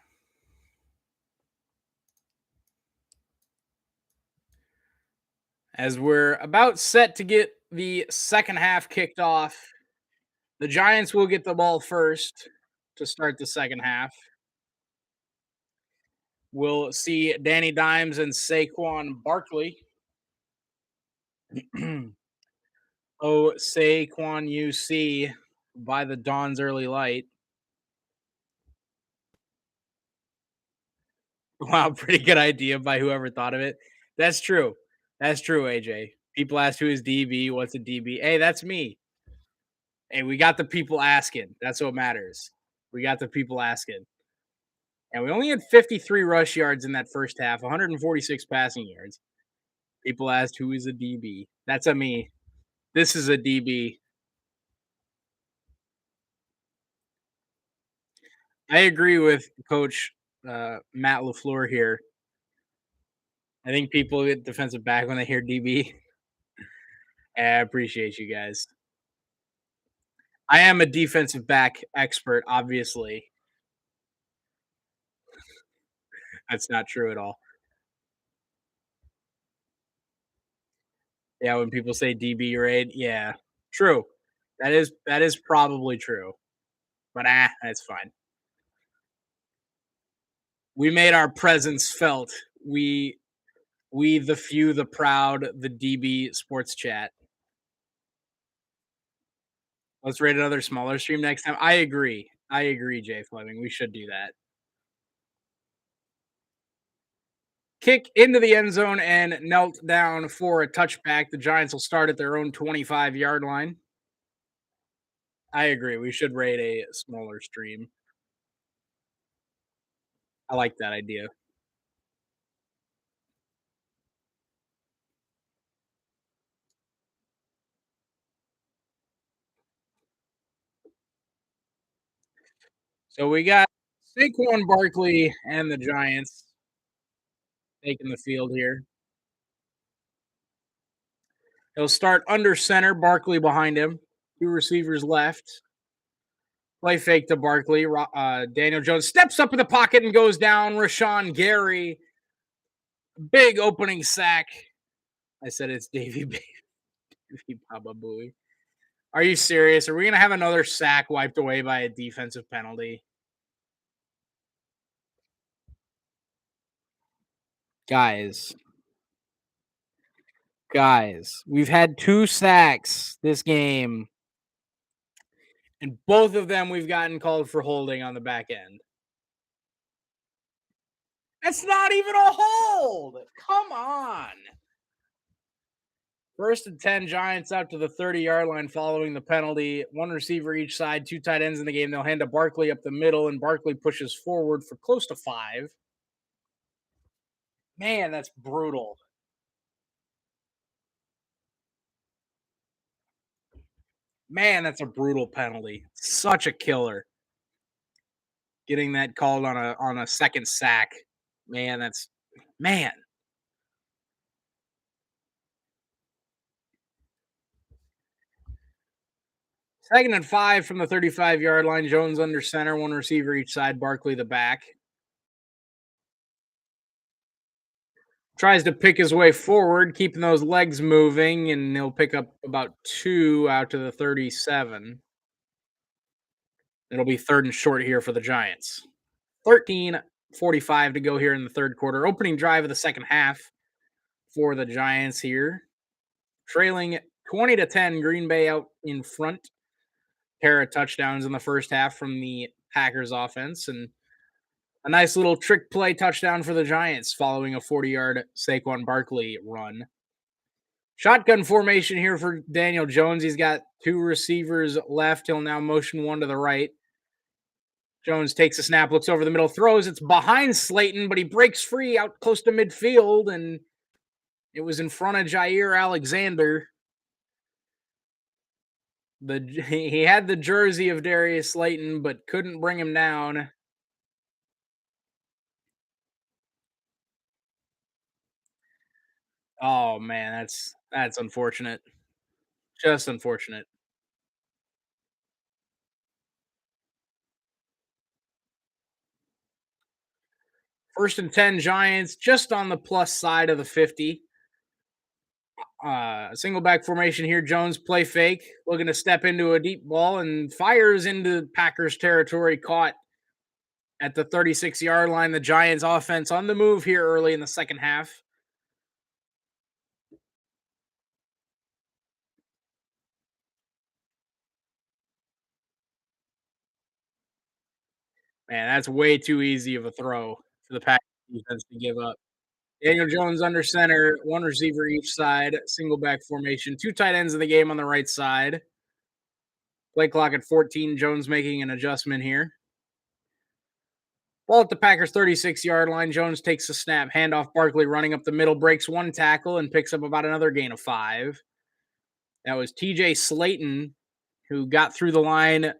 As we're about set to get the second half kicked off, the Giants will get the ball first to start the second half. We'll see Danny Dimes and Saquon Barkley. Oh, Saquon UC by the dawn's early light. Wow, pretty good idea by whoever thought of it. That's true. That's true, AJ. People ask who is DB, what's a DB? Hey, that's me. Hey, we got the people asking. That's what matters. We got the people asking. And we only had 53 rush yards in that first half, 146 passing yards. People asked who is a DB. That's a me. This is a DB. I agree with Coach Matt LaFleur here. I think people get defensive back when they hear DB. I appreciate you guys. I am a defensive back expert, obviously. That's not true at all. Yeah, when people say DB raid, yeah, true. That is probably true, but that's fine. We made our presence felt. We the few, the proud, the DB sports chat. Let's rate another smaller stream next time. I agree. I agree, Jay Fleming. We should do that. Kick into the end zone and knelt down for a touchback. The Giants will start at their own 25-yard line. I agree. We should rate a smaller stream. I like that idea. So we got Saquon Barkley and the Giants taking the field here. He'll start under center, Barkley behind him. Two receivers left. Play fake to Barkley. Daniel Jones steps up in the pocket and goes down. Rashawn Gary, big opening sack. I said it's Davy Baba Booey. Are you serious? Are we going to have another sack wiped away by a defensive penalty? Guys, we've had 2 sacks this game, and both of them we've gotten called for holding on the back end. That's not even a hold. Come on. First and 10, Giants out to the 30-yard line following the penalty. One receiver each side, 2 tight ends in the game. They'll hand to Barkley up the middle, and Barkley pushes forward for close to 5. Man, that's brutal. Man, that's a brutal penalty. Such a killer. Getting that called on a second sack. Man, that's man. Second and 5 from the 35-yard line. Jones under center, one receiver each side. Barkley the back. Tries to pick his way forward, keeping those legs moving, and he'll pick up about 2 out to the 37. It'll be third and short here for the Giants. 13:45 to go here in the third quarter. Opening drive of the second half for the Giants here. Trailing 20-10, Green Bay out in front. Pair of touchdowns in the first half from the Packers offense, and a nice little trick play touchdown for the Giants following a 40-yard Saquon Barkley run. Shotgun formation here for Daniel Jones. He's got 2 receivers left. He'll now motion one to the right. Jones takes a snap, looks over the middle, throws. It's behind Slayton, but he breaks free out close to midfield, and it was in front of Jair Alexander. He had the jersey of Darius Slayton, but couldn't bring him down. Oh man, that's unfortunate. Just unfortunate. First and 10 Giants, just on the plus side of the 50. Single back formation here. Jones play fake, looking to step into a deep ball and fires into Packers territory. Caught at the 36-yard line. The Giants offense on the move here early in the second half. Man, that's way too easy of a throw for the Packers defense to give up. Daniel Jones under center, one receiver each side, single back formation, 2 tight ends in the game on the right side. Play clock at 14. Jones making an adjustment here. Ball at the Packers 36-yard line. Jones takes the snap. Handoff Barkley running up the middle, breaks 1 tackle and picks up about another gain of 5. That was TJ Slayton who got through the line,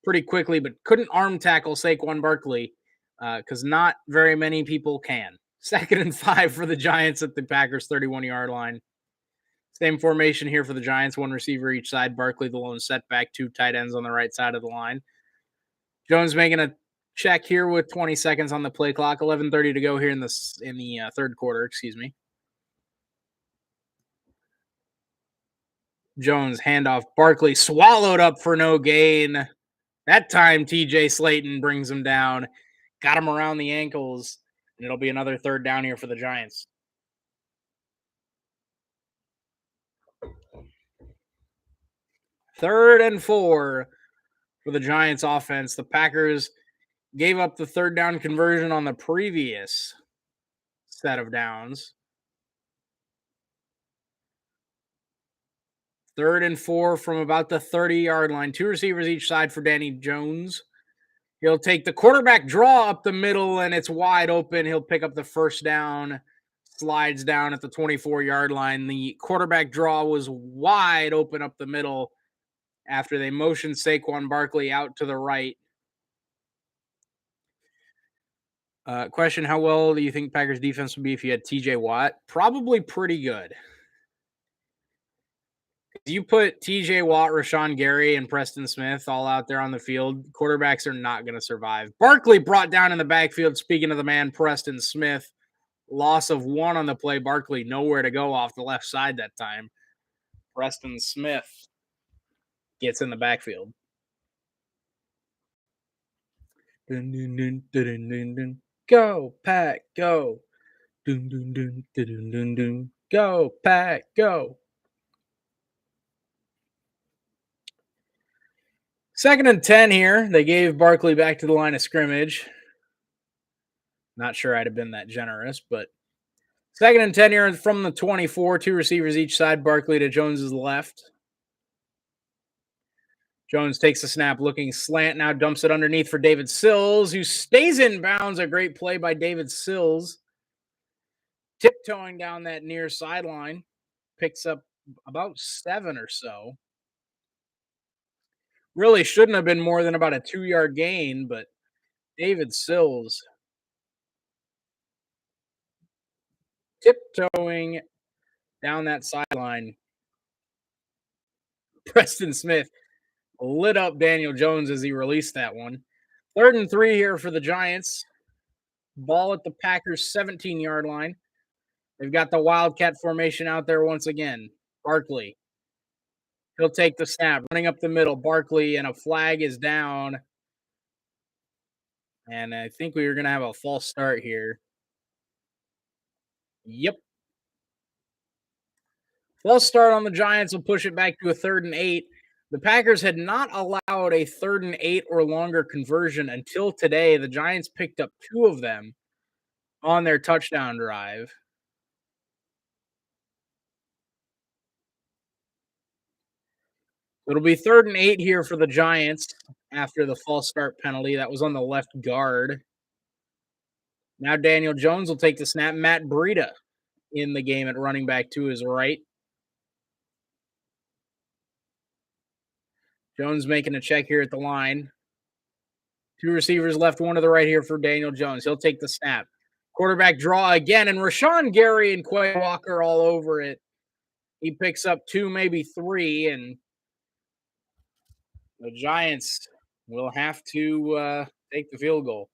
pretty quickly, but couldn't arm tackle Saquon Barkley because not very many people can. 2nd and 5 for the Giants at the Packers 31-yard line. Same formation here for the Giants, one receiver each side. Barkley the lone setback, two tight ends on the right side of the line. Jones making a check here with 20 seconds on the play clock. 11:30 to go here in the third quarter. Excuse me. Jones handoff. Barkley swallowed up for no gain. That time, TJ Slayton brings him down. Got him around the ankles, and it'll be another third down here for the Giants. Third and 4 for the Giants offense. The Packers gave up the third down conversion on the previous set of downs. 3rd and 4 from about the 30-yard line. Two receivers each side for Danny Jones. He'll take the quarterback draw up the middle, and it's wide open. He'll pick up the first down, slides down at the 24-yard line. The quarterback draw was wide open up the middle after they motioned Saquon Barkley out to the right. Question, how well do you think Packers defense would be if you had TJ Watt? Probably pretty good. You put TJ Watt, Rashawn Gary, and Preston Smith all out there on the field, quarterbacks are not going to survive. Barkley brought down in the backfield, speaking of the man, Preston Smith. Loss of 1 on the play. Barkley nowhere to go off the left side that time. Preston Smith gets in the backfield. Dun, dun, dun, dun, dun, dun. Go, Pack, go. Dun, dun, dun, dun, dun, dun. Go, Pack, go. 2nd and 10 here. They gave Barkley back to the line of scrimmage. Not sure I'd have been that generous, but 2nd and 10 here from the 24. Two receivers each side. Barkley to Jones's left. Jones takes the snap, looking slant now, dumps it underneath for David Sills, who stays in bounds. A great play by David Sills. Tiptoeing down that near sideline. Picks up about 7 or so. Really shouldn't have been more than about a 2-yard gain, but David Sills tiptoeing down that sideline. Preston Smith lit up Daniel Jones as he released that one. 3rd and 3 here for the Giants. Ball at the Packers' 17-yard line. They've got the Wildcat formation out there once again. Barkley. He'll take the snap, running up the middle. Barkley, and a flag is down. And I think we were going to have a false start here. Yep. False start on the Giants will push it back to a 3rd and 8. The Packers had not allowed a 3rd and 8 or longer conversion until today. The Giants picked up 2 of them on their touchdown drive. It'll be 3rd and 8 here for the Giants after the false start penalty. That was on the left guard. Now Daniel Jones will take the snap. Matt Breida in the game at running back to his right. Jones making a check here at the line. 2 receivers left, one to the right here for Daniel Jones. He'll take the snap. Quarterback draw again, and Rashawn Gary and Quay Walker all over it. He picks up 2, maybe 3, and the Giants will have to take the field goal.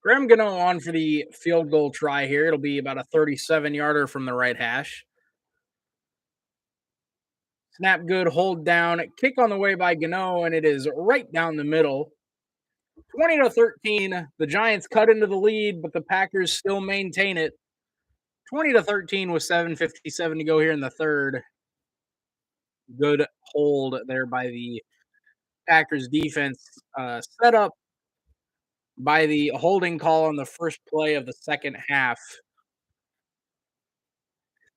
Graham Gano on for the field goal try here. It'll be about a 37-yarder from the right hash. Snap good, hold down, kick on the way by Gano, and it is right down the middle. 20-13. The Giants cut into the lead, but the Packers still maintain it. 20-13 with 7:57 to go here in the third. Good hold there by the Packers defense, set up by the holding call on the first play of the second half,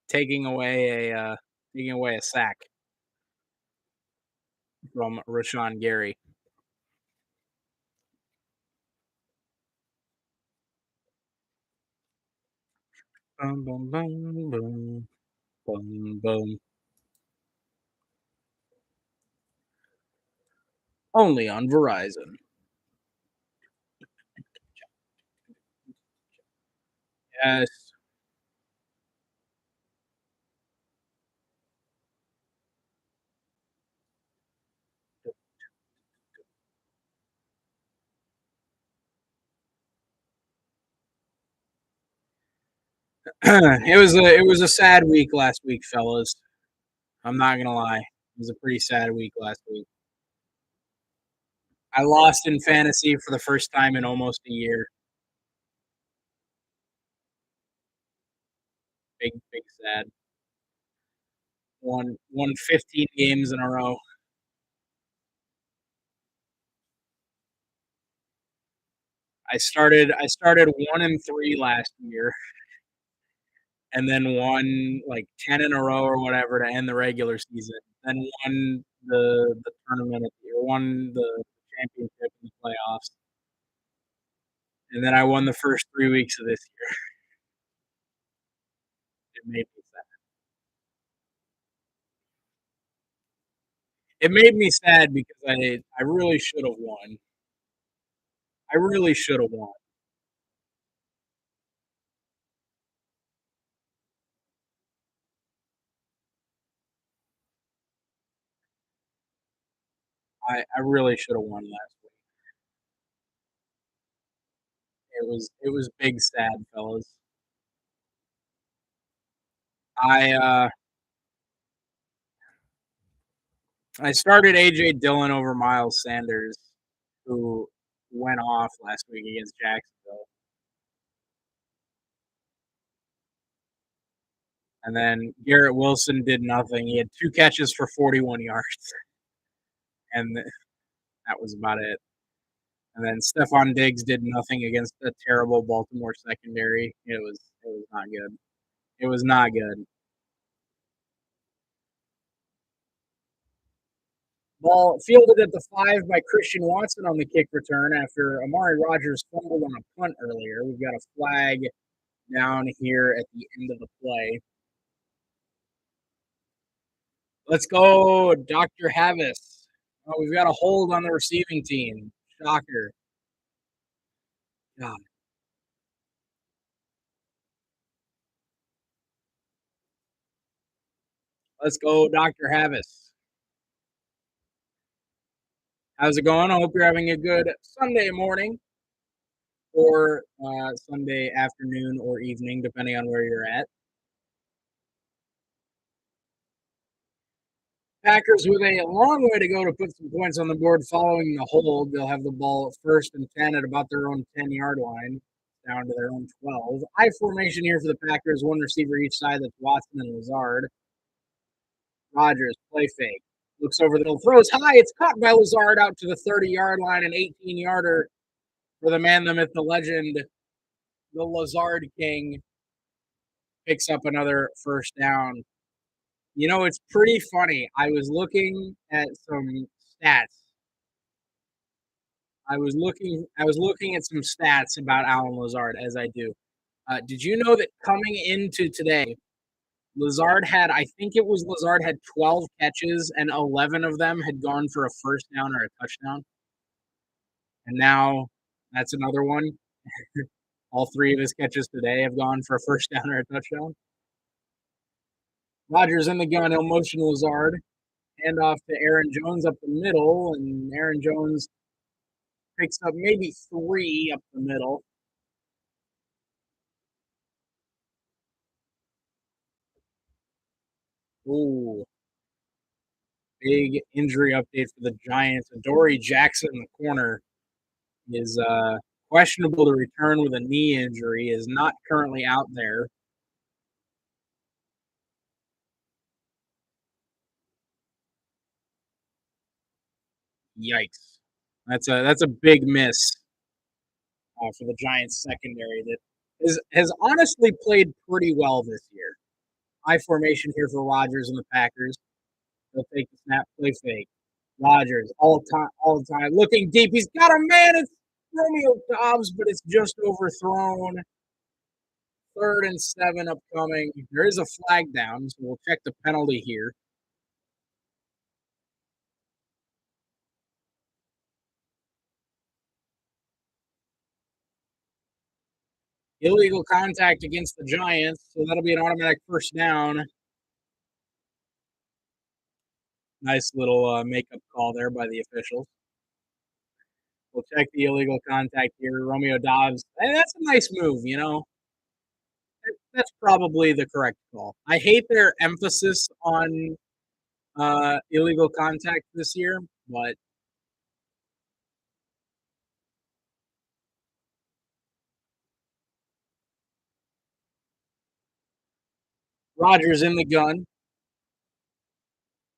taking away a sack from Rashawn Gary. Bum, bum, bum, bum, bum, bum. Only on Verizon. Yes. It was a sad week last week, fellas. I'm not gonna lie. It was a pretty sad week last week. I lost in fantasy for the first time in almost a year. Big, big sad. Won 15 games in a row. I started 1-3 last year, and then won like 10 in a row or whatever to end the regular season. Then won the tournament, or won the championship in the playoffs, and then I won the first 3 weeks of this year. It made me sad. It made me sad because I really should have won. I really should have won. I really should have won last week. It was big sad, fellas. I I started AJ Dillon over Miles Sanders, who went off last week against Jacksonville, and then Garrett Wilson did nothing. He had 2 catches for 41 yards, and that was about it. And then Stephon Diggs did nothing against a terrible Baltimore secondary. It was not good. It was not good. Ball fielded at the 5 by Christian Watson on the kick return after Amari Rogers fumbled on a punt earlier. We've got a flag down here at the end of the play. Let's go, Dr. Havis. Oh, we've got a hold on the receiving team. Shocker. God. Let's go, Dr. Havis. How's it going? I hope you're having a good Sunday morning or Sunday afternoon or evening, depending on where you're at. Packers with a long way to go to put some points on the board following the hold. They'll have the ball first and 10 at about their own 10-yard line, down to their own 12. I formation here for the Packers, one receiver each side. That's Watson and Lazard. Rodgers, play fake. Looks over the middle, throws high. It's caught by Lazard out to the 30-yard line, an 18-yarder for the man, the myth, the legend. The Lazard King picks up another first down. You know, it's pretty funny. I was looking at some stats. I was looking at some stats about Alan Lazard, as I do. Did you know that coming into today, Lazard had 12 catches and 11 of them had gone for a first down or a touchdown. And now that's another one. All three of his catches today have gone for a first down or a touchdown. Rodgers in the gun. He'll motion Lazard. Hand off to Aaron Jones up the middle, and Aaron Jones picks up maybe three up the middle. Ooh, big injury update for the Giants. Adoree Jackson, the corner, is questionable to return with a knee injury, is not currently out there. Yikes. That's a big miss for the Giants secondary that has honestly played pretty well this year. High formation here for Rodgers and the Packers. They'll take the snap, play fake. Rodgers all the time, looking deep. He's got a man. It's Romeo Dobbs, but it's just overthrown 3rd and 7 upcoming. There is a flag down, so we'll check the penalty here. Illegal contact against the Giants, so that'll be an automatic first down. Nice little makeup call there by the officials. We'll check the illegal contact here. Romeo Dobbs. And that's a nice move, you know. That's probably the correct call. I hate their emphasis on illegal contact this year, but Rodgers in the gun.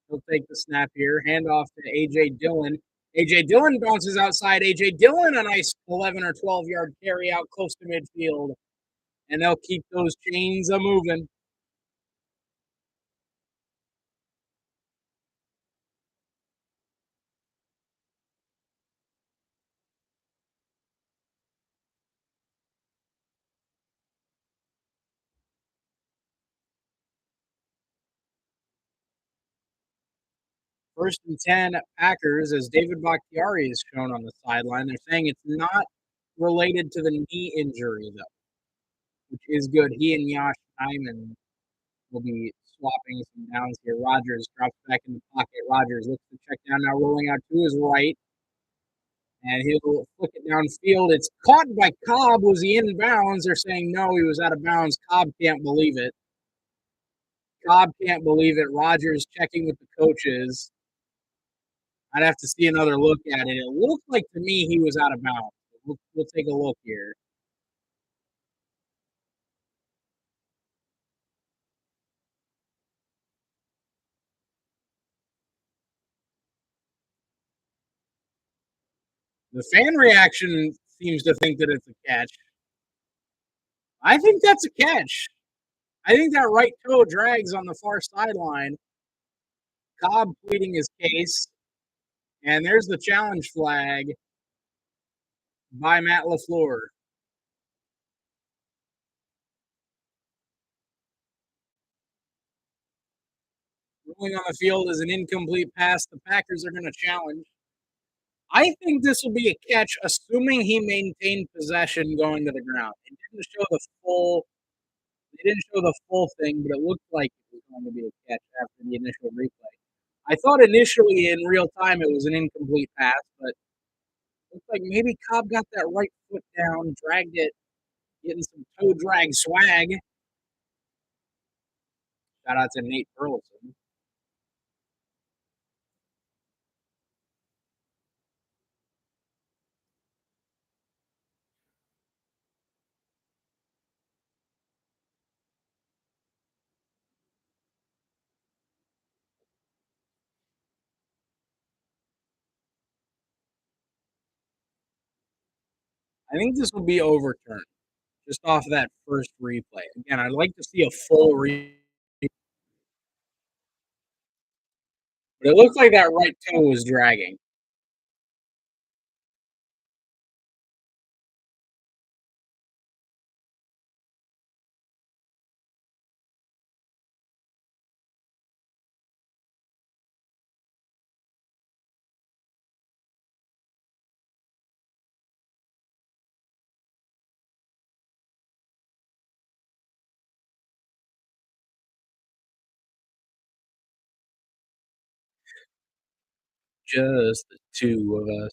He'll take the snap here. Handoff to AJ Dillon. AJ Dillon bounces outside. AJ Dillon, a nice 11 or 12-yard carry out close to midfield, and they'll keep those chains a moving. First and 10 Packers as David Bakhtiari is shown on the sideline. They're saying it's not related to the knee injury, though, which is good. He and Yash Hyman will be swapping some downs here. Rodgers drops back in the pocket. Rodgers looks to check down now, rolling out to his right, and he'll flick it downfield. It's caught by Cobb. Was he in bounds? They're saying no, he was out of bounds. Cobb can't believe it. Cobb can't believe it. Rodgers checking with the coaches. I'd have to see another look at it. It looked like to me he was out of bounds. We'll take a look here. The fan reaction seems to think that it's a catch. I think that's a catch. I think that right toe drags on the far sideline. Cobb pleading his case, and there's the challenge flag by Matt LaFleur. Rolling on the field is an incomplete pass. The Packers are going to challenge. I think this will be a catch, assuming he maintained possession going to the ground. It didn't show the full. They didn't show the full thing, but it looked like it was going to be a catch after the initial replay. I thought initially in real time it was an incomplete pass, but it looked like maybe Cobb got that right foot down, dragged it, getting some toe drag swag. Shout out to Nate Burleson. I think this will be overturned just off of that first replay. Again, I'd like to see a full replay, but it looked like that right toe was dragging. Just the two of us.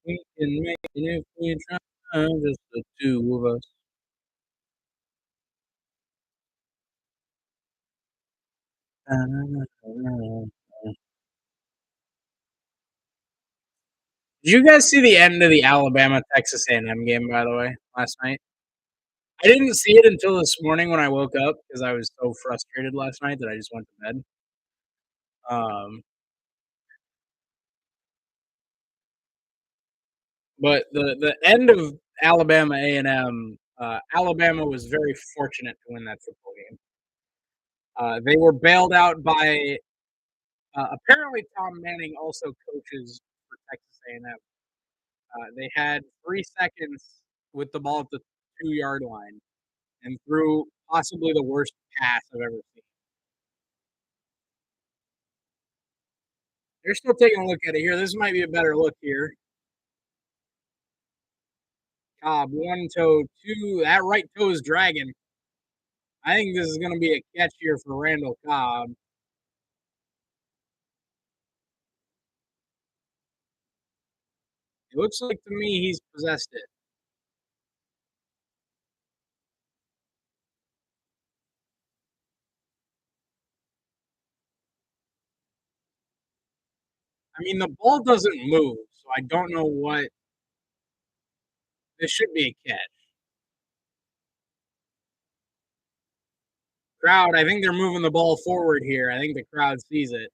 We can make it if we try. Just the two of us. Did you guys see the end of the Alabama Texas A&M game? By the way, last night. I didn't see it until this morning when I woke up because I was so frustrated last night that I just went to bed. Um, but the end of Alabama A&M, Alabama was very fortunate to win that football game. They were bailed out by apparently Tom Manning also coaches for Texas A&M. They had 3 seconds with the ball at the 2-yard line, and threw possibly the worst pass I've ever seen. They're still taking a look at it here. This might be a better look here. Cobb, one toe, two. That right toe is dragging. I think this is going to be a catch here for Randall Cobb. It looks like to me he's possessed it. I mean, the ball doesn't move, so I don't know what. This should be a catch. Crowd, I think they're moving the ball forward here. I think the crowd sees it.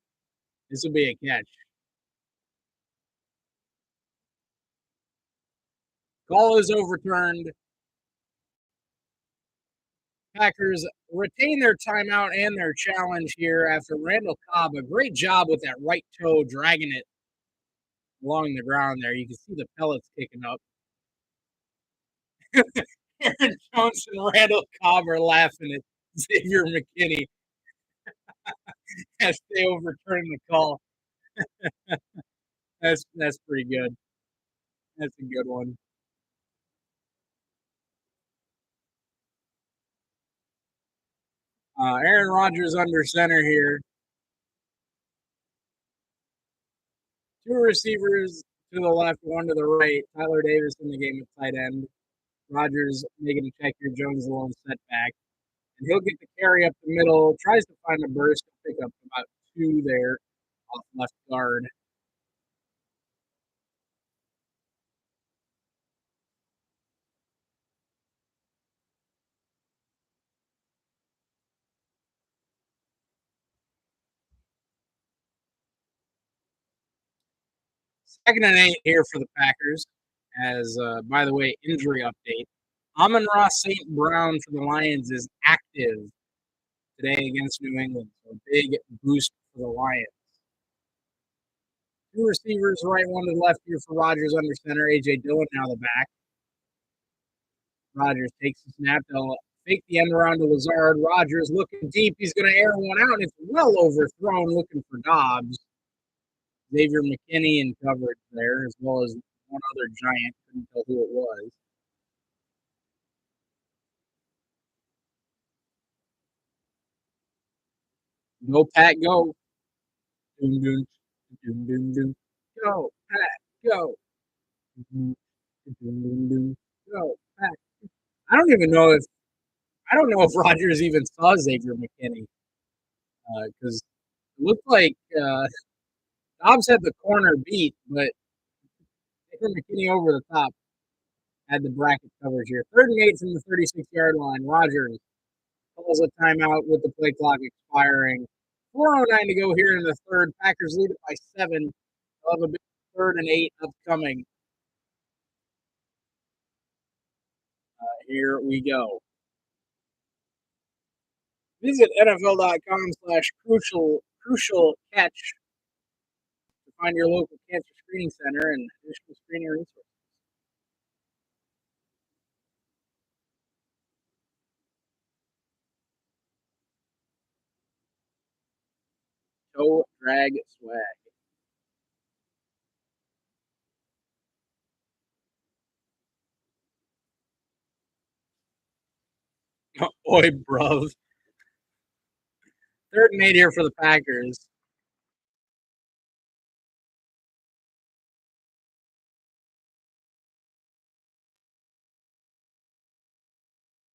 This will be a catch. Call is overturned. Packers retain their timeout and their challenge here after Randall Cobb. A great job with that right toe, dragging it along the ground there. You can see the pellets kicking up. Aaron Jones and Randall Cobb are laughing at Xavier McKinney as they overturn the call. That's pretty good. That's a good one. Aaron Rodgers under center here. Two receivers to the left, one to the right. Tyler Davis in the game at tight end. Rodgers making a check here. Jones a lone setback. And he'll get the carry up the middle. Tries to find a burst to pick up about two there off left guard. Second and 8 here for the Packers. As, by the way, injury update. Amon-Ra St. Brown for the Lions is active today against New England. So a big boost for the Lions. Two receivers, right, one to the left here for Rodgers under center. A.J. Dillon now the back. Rodgers takes the snap. They'll fake the end around to Lazard. Rodgers looking deep. He's going to air one out. It's well overthrown, looking for Dobbs. Xavier McKinney in coverage there, as well as one other giant. Couldn't tell who it was. Go, Pat, go. Doom, doom, doom, doom, doom. Go, Pat, go. Doom, doom, doom, doom. Go, Pat. I don't even know if I don't know if Rodgers even saw Xavier McKinney because it looked like Dobbs had the corner beat, but Xavier McKinney over the top had the bracket coverage here. Third and 8 from the 36-yard line. Rodgers calls a timeout with the play clock expiring. 4:09 to go here in the third. Packers lead it by 7. They'll have a big third and 8 upcoming. Here we go. Visit NFL.com/crucial catch to find your local cancer screening center and additional screening resources. Toe drag swag. Oi, bruv. Third and 8 here for the Packers.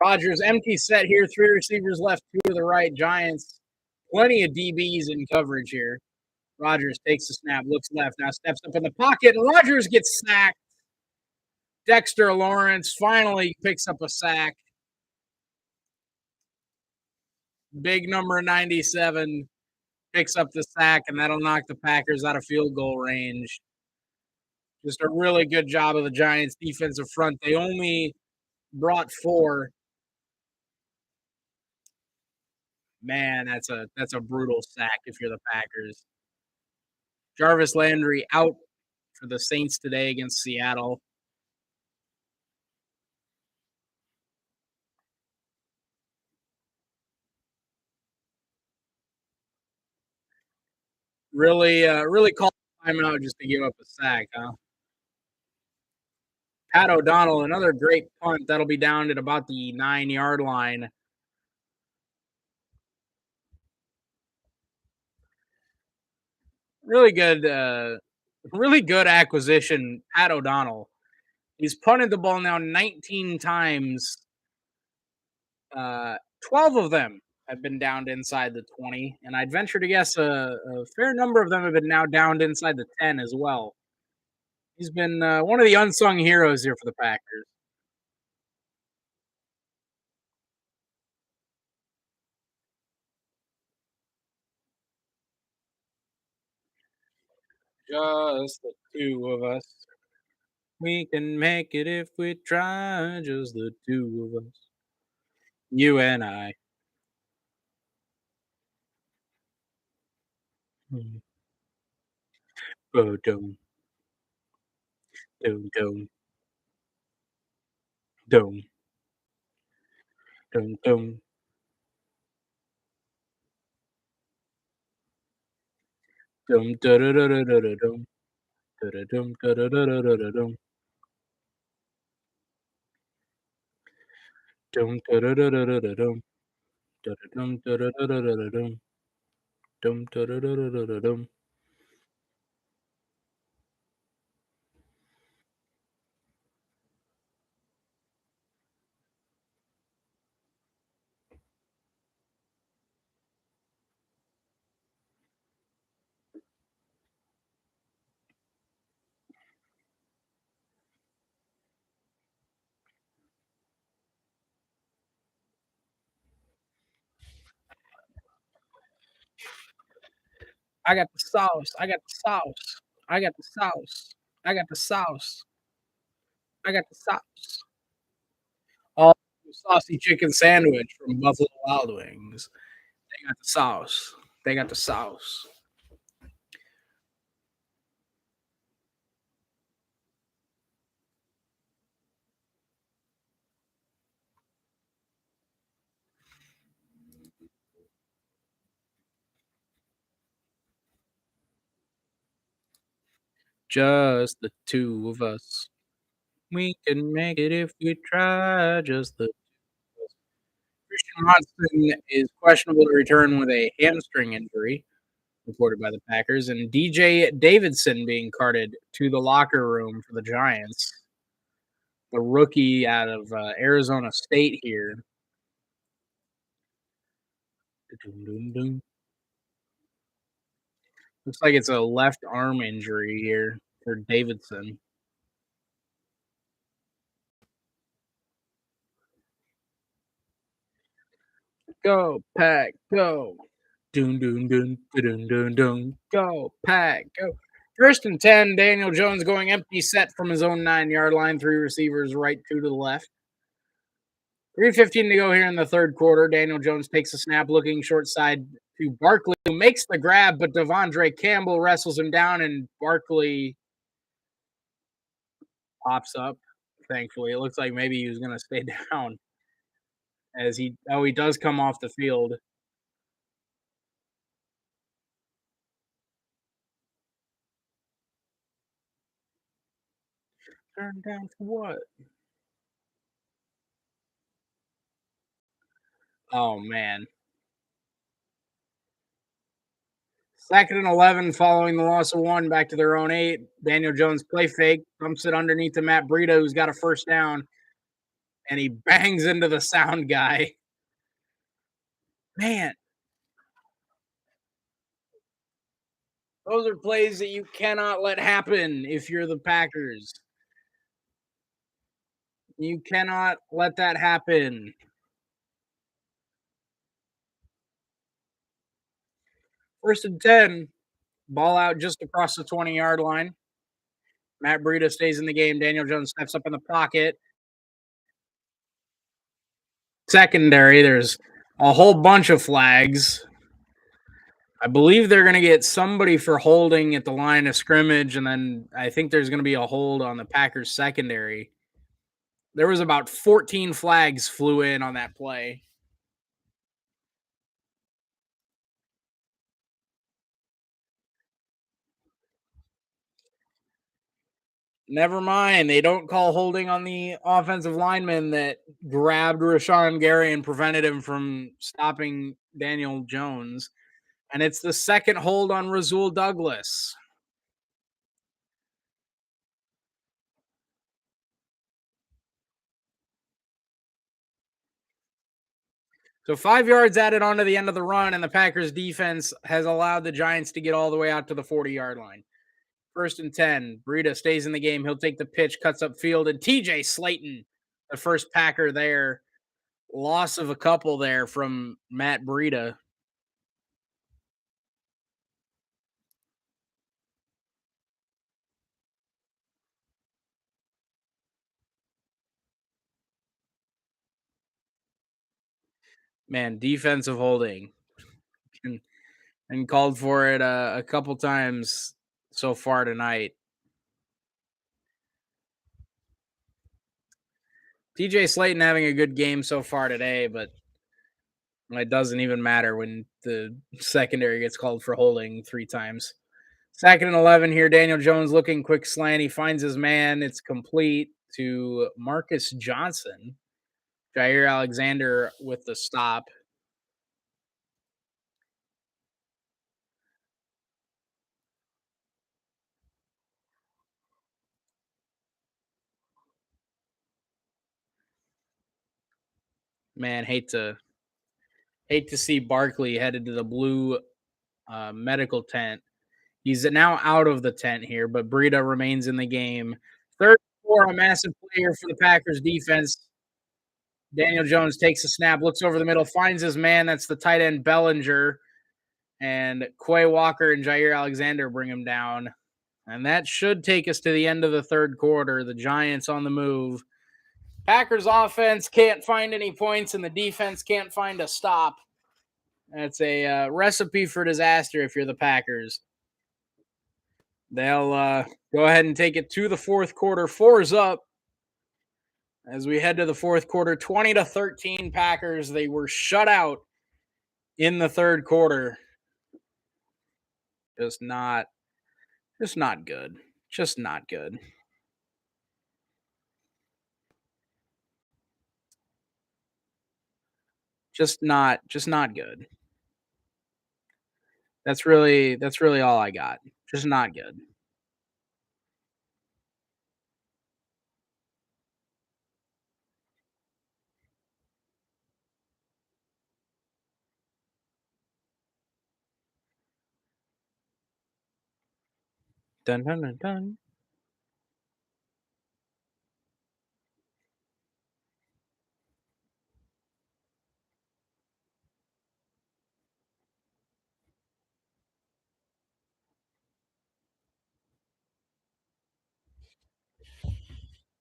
Rodgers empty set here. Three receivers left, two to the right. Giants, plenty of DBs in coverage here. Rodgers takes the snap, looks left, now steps up in the pocket, and Rodgers gets sacked. Dexter Lawrence finally picks up a sack. Big number 97 picks up the sack, and that'll knock the Packers out of field goal range. Just a really good job of the Giants' defensive front. They only brought 4. Man, that's a brutal sack if you're the Packers. Jarvis Landry out for the Saints today against Seattle. Really called timeout just to give up a sack, huh? Pat O'Donnell, another great punt that'll be down at about the 9-yard line. Really good, really good acquisition, Pat O'Donnell. He's punted the ball now 19 times. 12 of them have been downed inside the 20, and I'd venture to guess a fair number of them have been now downed inside the 10 as well. He's been one of the unsung heroes here for the Packers. Just the two of us. We can make it if we try. Just the two of us. You and I. Mm. Dum, dum, dum, dum, dum, dum, dum, da da da da da da dum, da da dum, da da da da da da dum, dum, da da da da da da dum, da da dum, da da da da da da dum, dum, da da da da da da dum. I got the sauce. I got the sauce. I got the sauce. I got the sauce. I got the sauce. Oh, saucy chicken sandwich from Buffalo Wild Wings. They got the sauce. They got the sauce. Just the two of us. We can make it if we try. Just the Christian Watson is questionable to return with a hamstring injury, reported by the Packers, and DJ Davidson being carted to the locker room for the Giants. The rookie out of Arizona State here. Looks like it's a left arm injury here for Davidson. Go, Pack, go. Doon, doon, doon, doon, doon, doon. Go, Pack, go. First and 10, Daniel Jones going empty set from his own 9-yard line. Three receivers right, two to the left. 3:15 to go here in the third quarter. Daniel Jones takes a snap looking short side to Barkley, who makes the grab, but Devondre Campbell wrestles him down, and Barkley pops up. Thankfully, it looks like maybe he was going to stay down as he does come off the field. Turn down for what? Oh man. Second and 11 following the loss of one back to their own 8. Daniel Jones play fake, dumps it underneath to Matt Breida, who's got a first down, and he bangs into the sound guy. Man, those are plays that you cannot let happen if you're the Packers. You cannot let that happen. First and 10, ball out just across the 20-yard line. Matt Breida stays in the game. Daniel Jones steps up in the pocket. Secondary, there's a whole bunch of flags. I believe they're going to get somebody for holding at the line of scrimmage, and then I think there's going to be a hold on the Packers secondary. There was about 14 flags flew in on that play. Never mind. They don't call holding on the offensive lineman that grabbed Rashawn Gary and prevented him from stopping Daniel Jones. And it's the second hold on Razul Douglas. So 5 yards added on to the end of the run, and the Packers defense has allowed the Giants to get all the way out to the 40-yard line. First and 10. Breida stays in the game. He'll take the pitch, cuts up field, and TJ Slayton, the first Packer there. Loss of a couple there from Matt Breida. Man, defensive holding. And, and called for it a couple times so far tonight. TJ Slayton having a good game so far today, but it doesn't even matter when the secondary gets called for holding 3 times. Second and 11 here. Daniel Jones looking quick slant. He finds his man. It's complete to Marcus Johnson. Jair Alexander with the stop. Man, hate to see Barkley headed to the blue medical tent. He's now out of the tent here, but Breida remains in the game. Third and 4, a massive player for the Packers defense. Daniel Jones takes a snap, looks over the middle, finds his man. That's the tight end Bellinger. And Quay Walker and Jair Alexander bring him down. And that should take us to the end of the third quarter. The Giants on the move. Packers offense can't find any points, and the defense can't find a stop. That's a recipe for disaster if you're the Packers. They'll go ahead and take it to the fourth quarter. Four's up as we head to the fourth quarter. 20-13 Packers. They were shut out in the third quarter. Just not, just not good. Just not good. Just not good. That's really all I got. Just not good. Dun dun dun dun.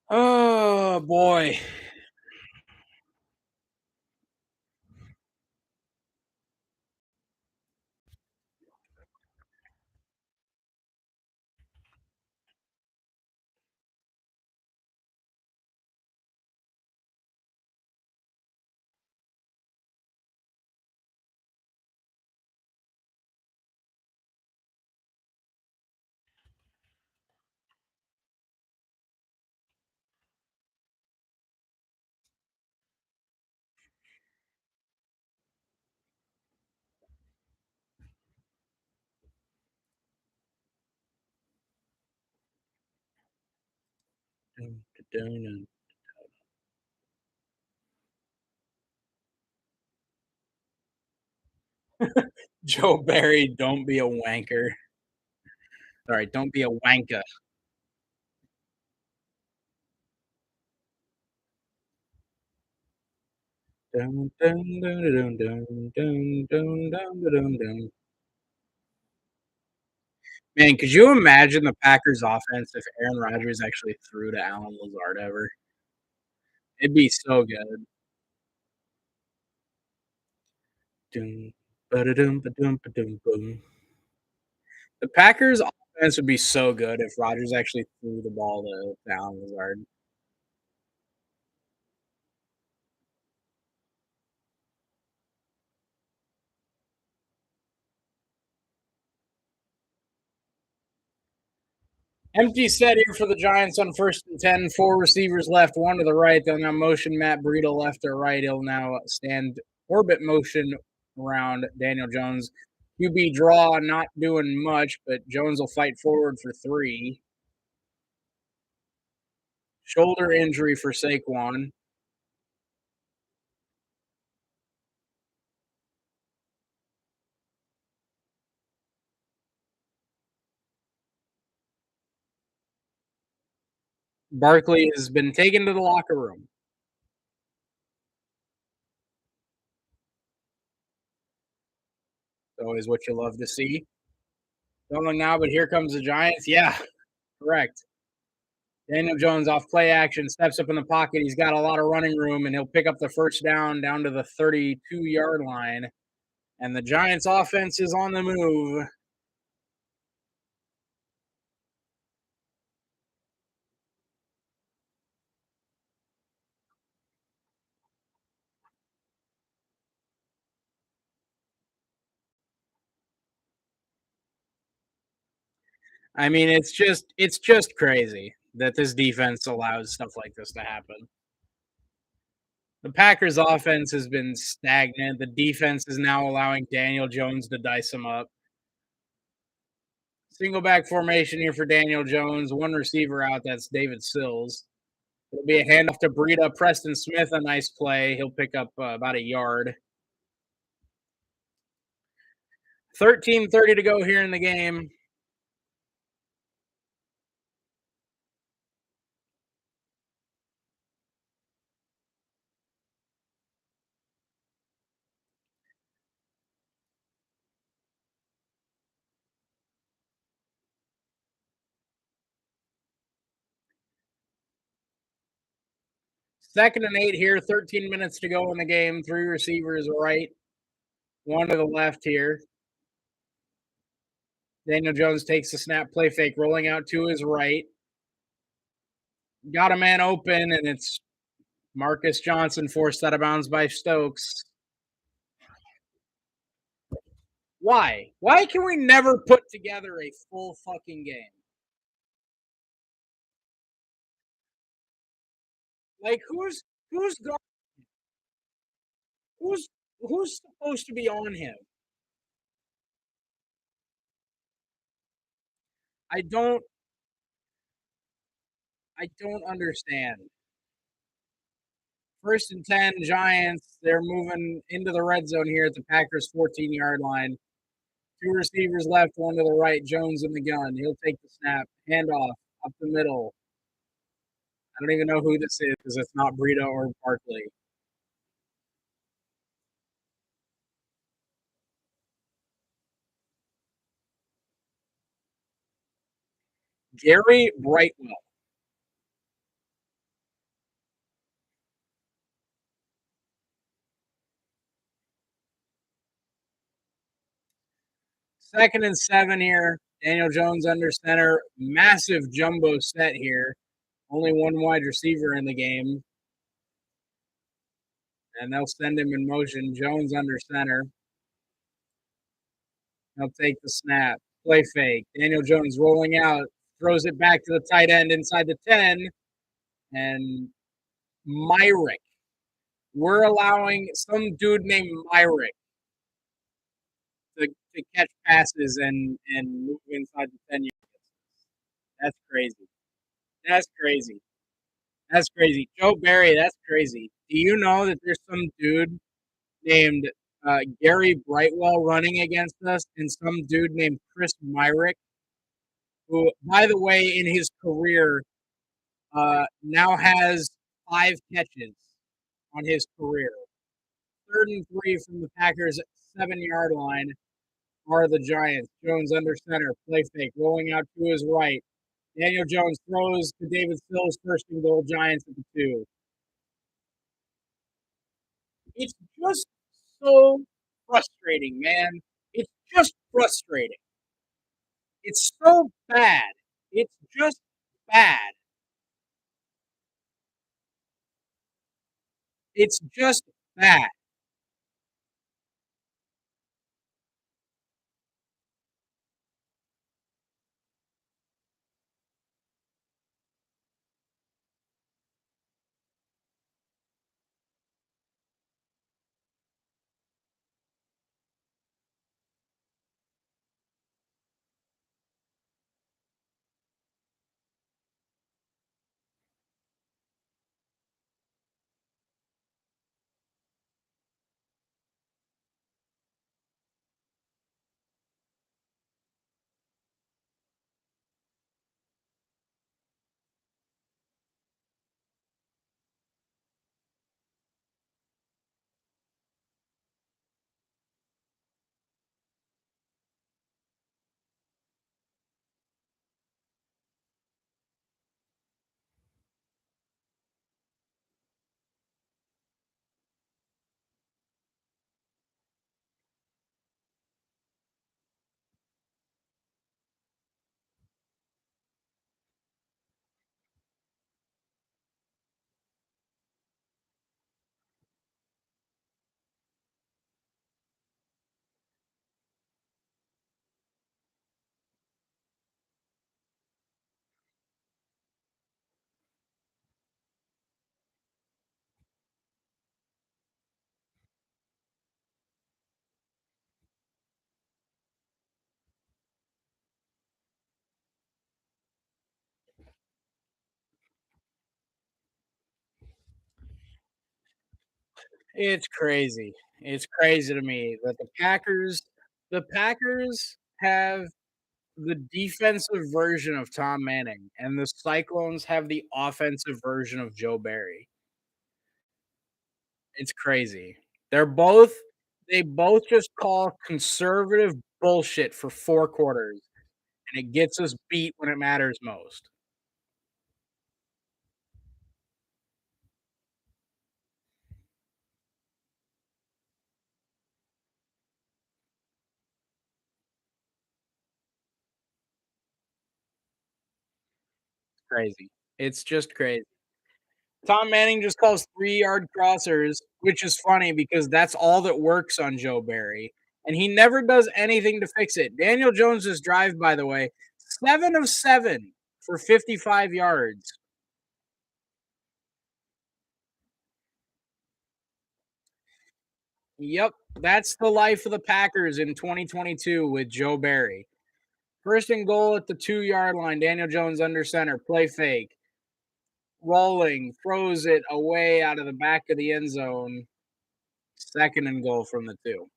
Oh boy. Dun, dun, dun. Joe Barry, don't be a wanker. All right, don't be a wanker. Dun, dun, dun, dun, dun, dun, dun, dun, dun, dun. Man, could you imagine the Packers offense if Aaron Rodgers actually threw to Alan Lazard ever? It'd be so good. Dun, ba-da-dum, ba-dum, ba-dum, boom. The Packers offense would be so good if Rodgers actually threw the ball to Alan Lazard. Empty set here for the Giants on 1st and 10. Four receivers left, one to the right. They'll now motion Matt Breida left or right. He'll now stand orbit motion around Daniel Jones. QB draw, not doing much, but Jones will fight forward for three. Shoulder injury for Saquon. Barkley has been taken to the locker room. Always what you love to see. Going now, but here comes the Giants. Yeah, correct. Daniel Jones off play action, steps up in the pocket. He's got a lot of running room, and he'll pick up the first down to the 32-yard line. And the Giants' offense is on the move. I mean, it's just crazy that this defense allows stuff like this to happen. The Packers' offense has been stagnant. The defense is now allowing Daniel Jones to dice them up. Single back formation here for Daniel Jones. One receiver out. That's David Sills. It'll be a handoff to Breida. Preston Smith, a nice play. He'll pick up about a yard. 13:30 to go here in the game. Second and 8 here. 13 minutes to go in the game. Three receivers right, one to the left here. Daniel Jones takes the snap, play fake, rolling out to his right. Got a man open, and it's Marcus Johnson forced out of bounds by Stokes. Why? Why can we never put together a full fucking game? Like who's go- who's who's supposed to be on him? I don't I don't understand. 1st and 10, Giants. They're moving into the red zone here at the Packers 14-yard line. Two receivers left, one to the right. Jones in the gun. He'll take the snap. Handoff up the middle. I don't even know who this is because it's not Breida or Barkley. Gary Brightwell. 2nd and 7 here. Daniel Jones under center. Massive jumbo set here. Only one wide receiver in the game. And they'll send him in motion. Jones under center. He'll take the snap. Play fake. Daniel Jones rolling out. Throws it back to the tight end inside the 10. And Myrick. We're allowing some dude named Myrick to catch passes and move inside the 10 yards. That's crazy. That's crazy. That's crazy. Joe Barry, that's crazy. Do you know that there's some dude named Gary Brightwell running against us and some dude named Chris Myrick, who, by the way, in his career, now has 5 catches on his career. 3rd and 3 from the Packers' 7-yard line are the Giants. Jones under center, play fake, rolling out to his right. Daniel Jones throws to David Sills, 1st and goal, Giants at the 2. It's just so frustrating, man. It's just frustrating. It's so bad. It's just bad. It's just bad. It's crazy. It's crazy to me that the Packers have the defensive version of Tom Manning, and the Cyclones have the offensive version of Joe Barry. It's crazy. They both just call conservative bullshit for 4 quarters, and it gets us beat when it matters most. Crazy. It's just crazy. Tom Manning just calls 3-yard crossers, which is funny because that's all that works on Joe Barry, and he never does anything to fix it. Daniel Jones's drive, by the way, 7 of 7 for 55 yards. Yep, that's the life of the Packers in 2022 with Joe Barry. First and goal at the 2-yard line. Daniel Jones under center, play fake, rolling, throws it away out of the back of the end zone. Second and goal from the 2.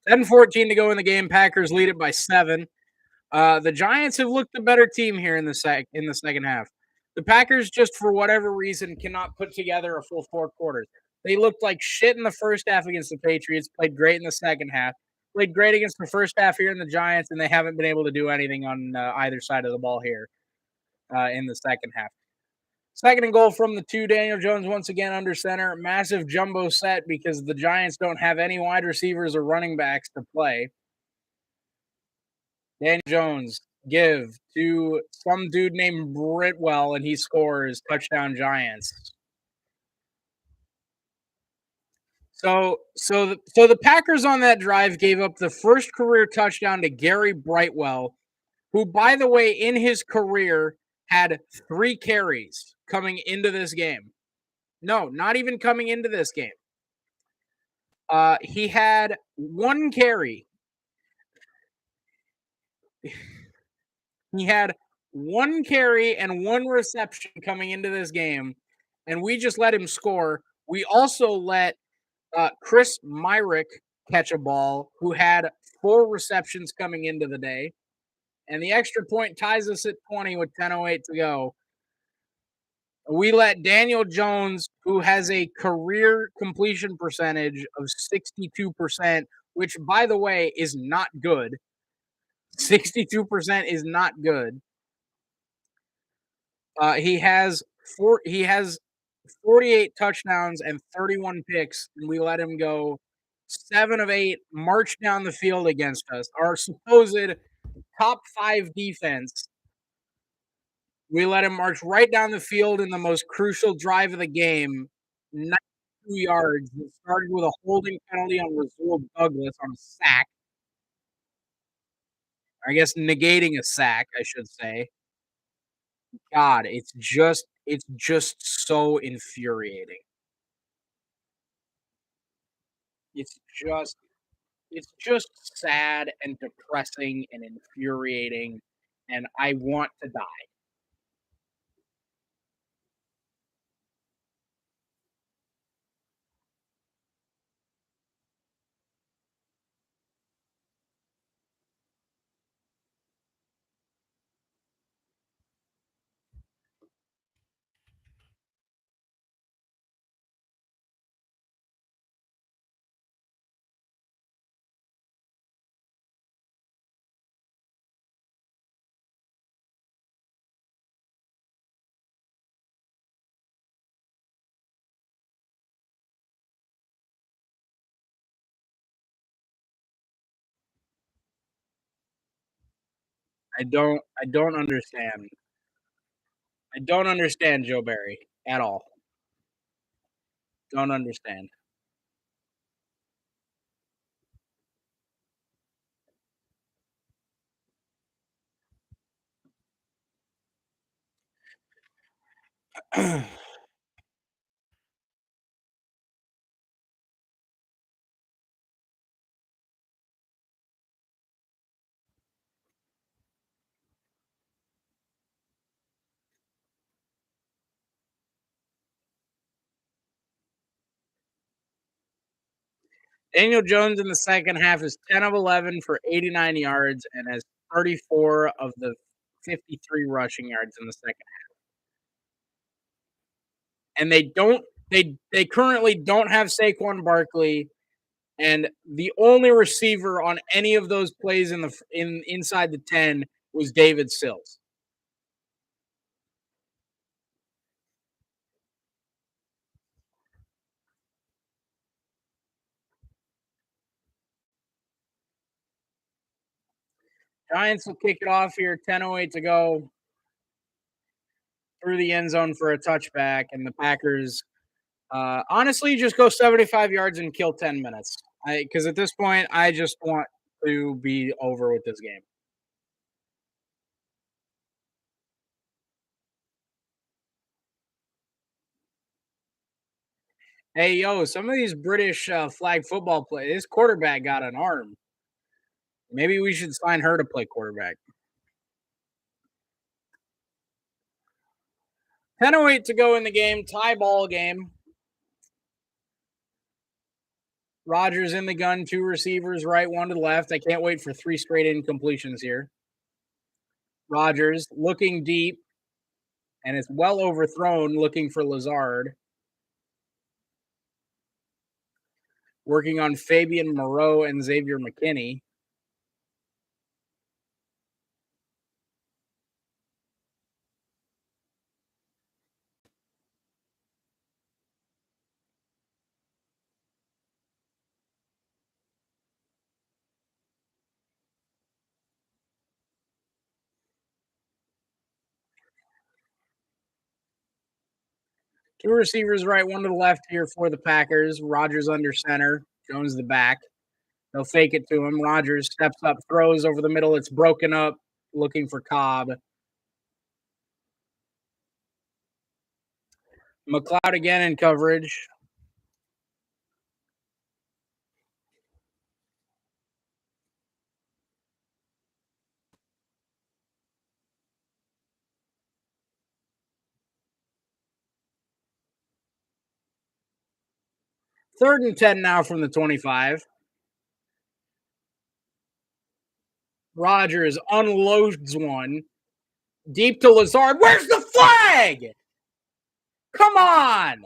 10:14 to go in the game. Packers lead it by 7. The Giants have looked a better team here in the second half. The Packers just for whatever reason cannot put together a full 4 quarters. They looked like shit in the first half against the Patriots, played great in the second half, played great against the first half here in the Giants, and they haven't been able to do anything on either side of the ball here in the second half. Second and goal from the 2. Daniel Jones once again under center. Massive jumbo set because the Giants don't have any wide receivers or running backs to play. Daniel Jones give to some dude named Britwell, and he scores touchdown Giants. So the Packers on that drive gave up the first career touchdown to Gary Brightwell, who, by the way, in his career had 3 carries coming into this game. No, not even coming into this game. He had 1 carry. He had 1 carry and 1 reception coming into this game, and we just let him score. We also let Chris Myrick catch a ball, who had 4 receptions coming into the day, and the extra point ties us at 20 with 10:08 to go. We let Daniel Jones, who has a career completion percentage of 62%, which, by the way, is not good. 62% is not good. He has 48 touchdowns and 31 picks, and we let him go 7 of 8, march down the field against us. Our supposed top 5 defense, we let him march right down the field in the most crucial drive of the game, 92 yards. It started with a holding penalty on Rasul Douglas on a sack. I guess negating a sack, I should say. God, it's just so infuriating. It's just it's just sad and depressing and infuriating, and I want to die. I don't understand. I don't understand Joe Barry at all. Don't understand. Daniel Jones in the second half is 10 of 11 for 89 yards and has 34 of the 53 rushing yards in the second. And they currently don't have Saquon Barkley, and the only receiver on any of those plays in inside the 10 was David Sills. Giants will kick it off here, 10:08 to go through the end zone for a touchback, and the Packers honestly just go 75 yards and kill 10 minutes. Because at this point, I just want to be over with this game. Hey, yo, some of these British flag football players, this quarterback got an arm. Maybe we should sign her to play quarterback. 10:08 to go in the game, tie ball game. Rodgers in the gun, two receivers, right, one to the left. I can't wait for three straight incompletions here. Rodgers looking deep, and it's well overthrown, looking for Lazard. Working on Fabian Moreau and Xavier McKinney. Two receivers right, one to the left here for the Packers. Rodgers under center, Jones the back. They'll fake it to him. Rodgers steps up, throws over the middle. It's broken up, looking for Cobb. McLeod again in coverage. Third and 10 now from the 25. Rodgers unloads one. Deep to Lazard. Where's the flag? Come on.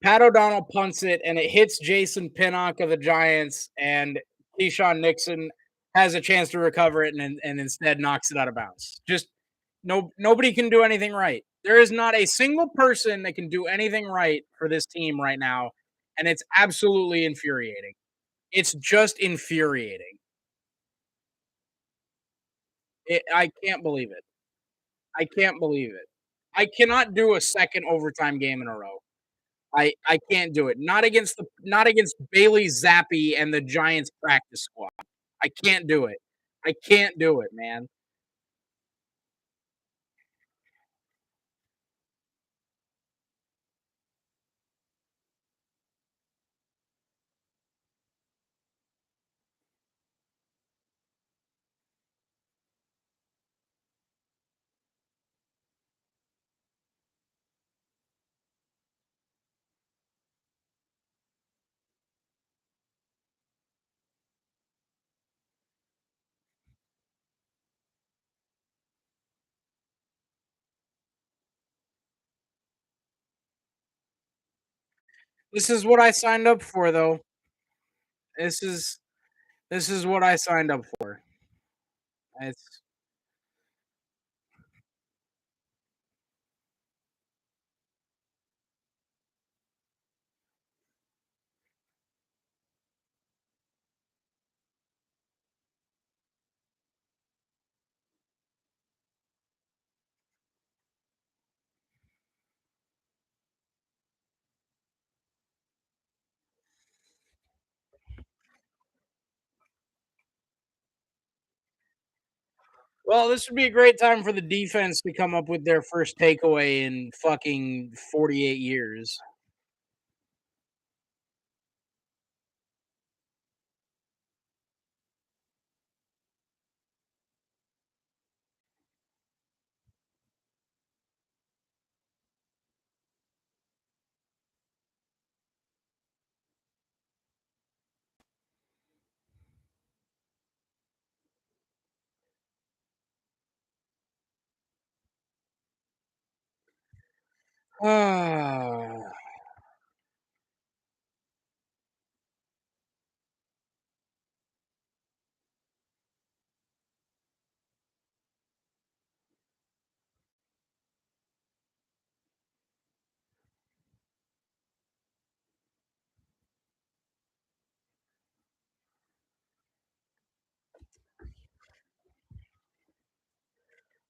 Pat O'Donnell punts it, and it hits Jason Pinnock of the Giants, and Keyshawn Nixon has a chance to recover it and instead knocks it out of bounds. Just nobody can do anything right. There is not a single person that can do anything right for this team right now, and it's absolutely infuriating. It's just infuriating. I can't believe it. I can't believe it. I cannot do a second overtime game in a row. I can't do it. Not against Bailey Zappi and the Giants practice squad. I can't do it. I can't do it, man. This is what I signed up for, though. This is this is what I signed up for. It's Well, this would be a great time for the defense to come up with their first takeaway in fucking 48 years. Ah.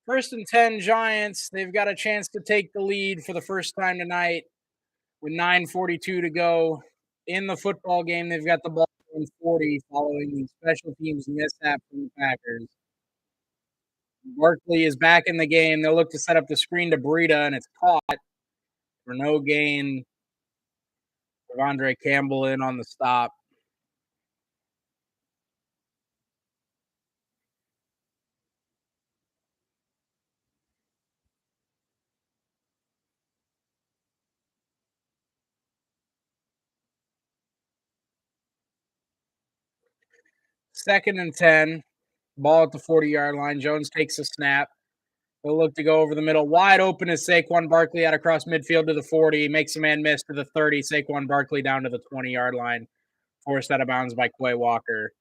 First and 10 Giants. They've got a chance to take the lead for the first time tonight with 9:42 to go in the football game. They've got the ball in 40 following the special teams mishap from the Packers. Barkley is back in the game. They'll look to set up the screen to Breida, and it's caught for no gain. Devondre Campbell in on the stop. Second and 10. Ball at the 40-yard line. Jones takes a snap. He'll look to go over the middle. Wide open is Saquon Barkley out across midfield to the 40. Makes a man miss to the 30. Saquon Barkley down to the 20-yard line. Forced out of bounds by Quay Walker.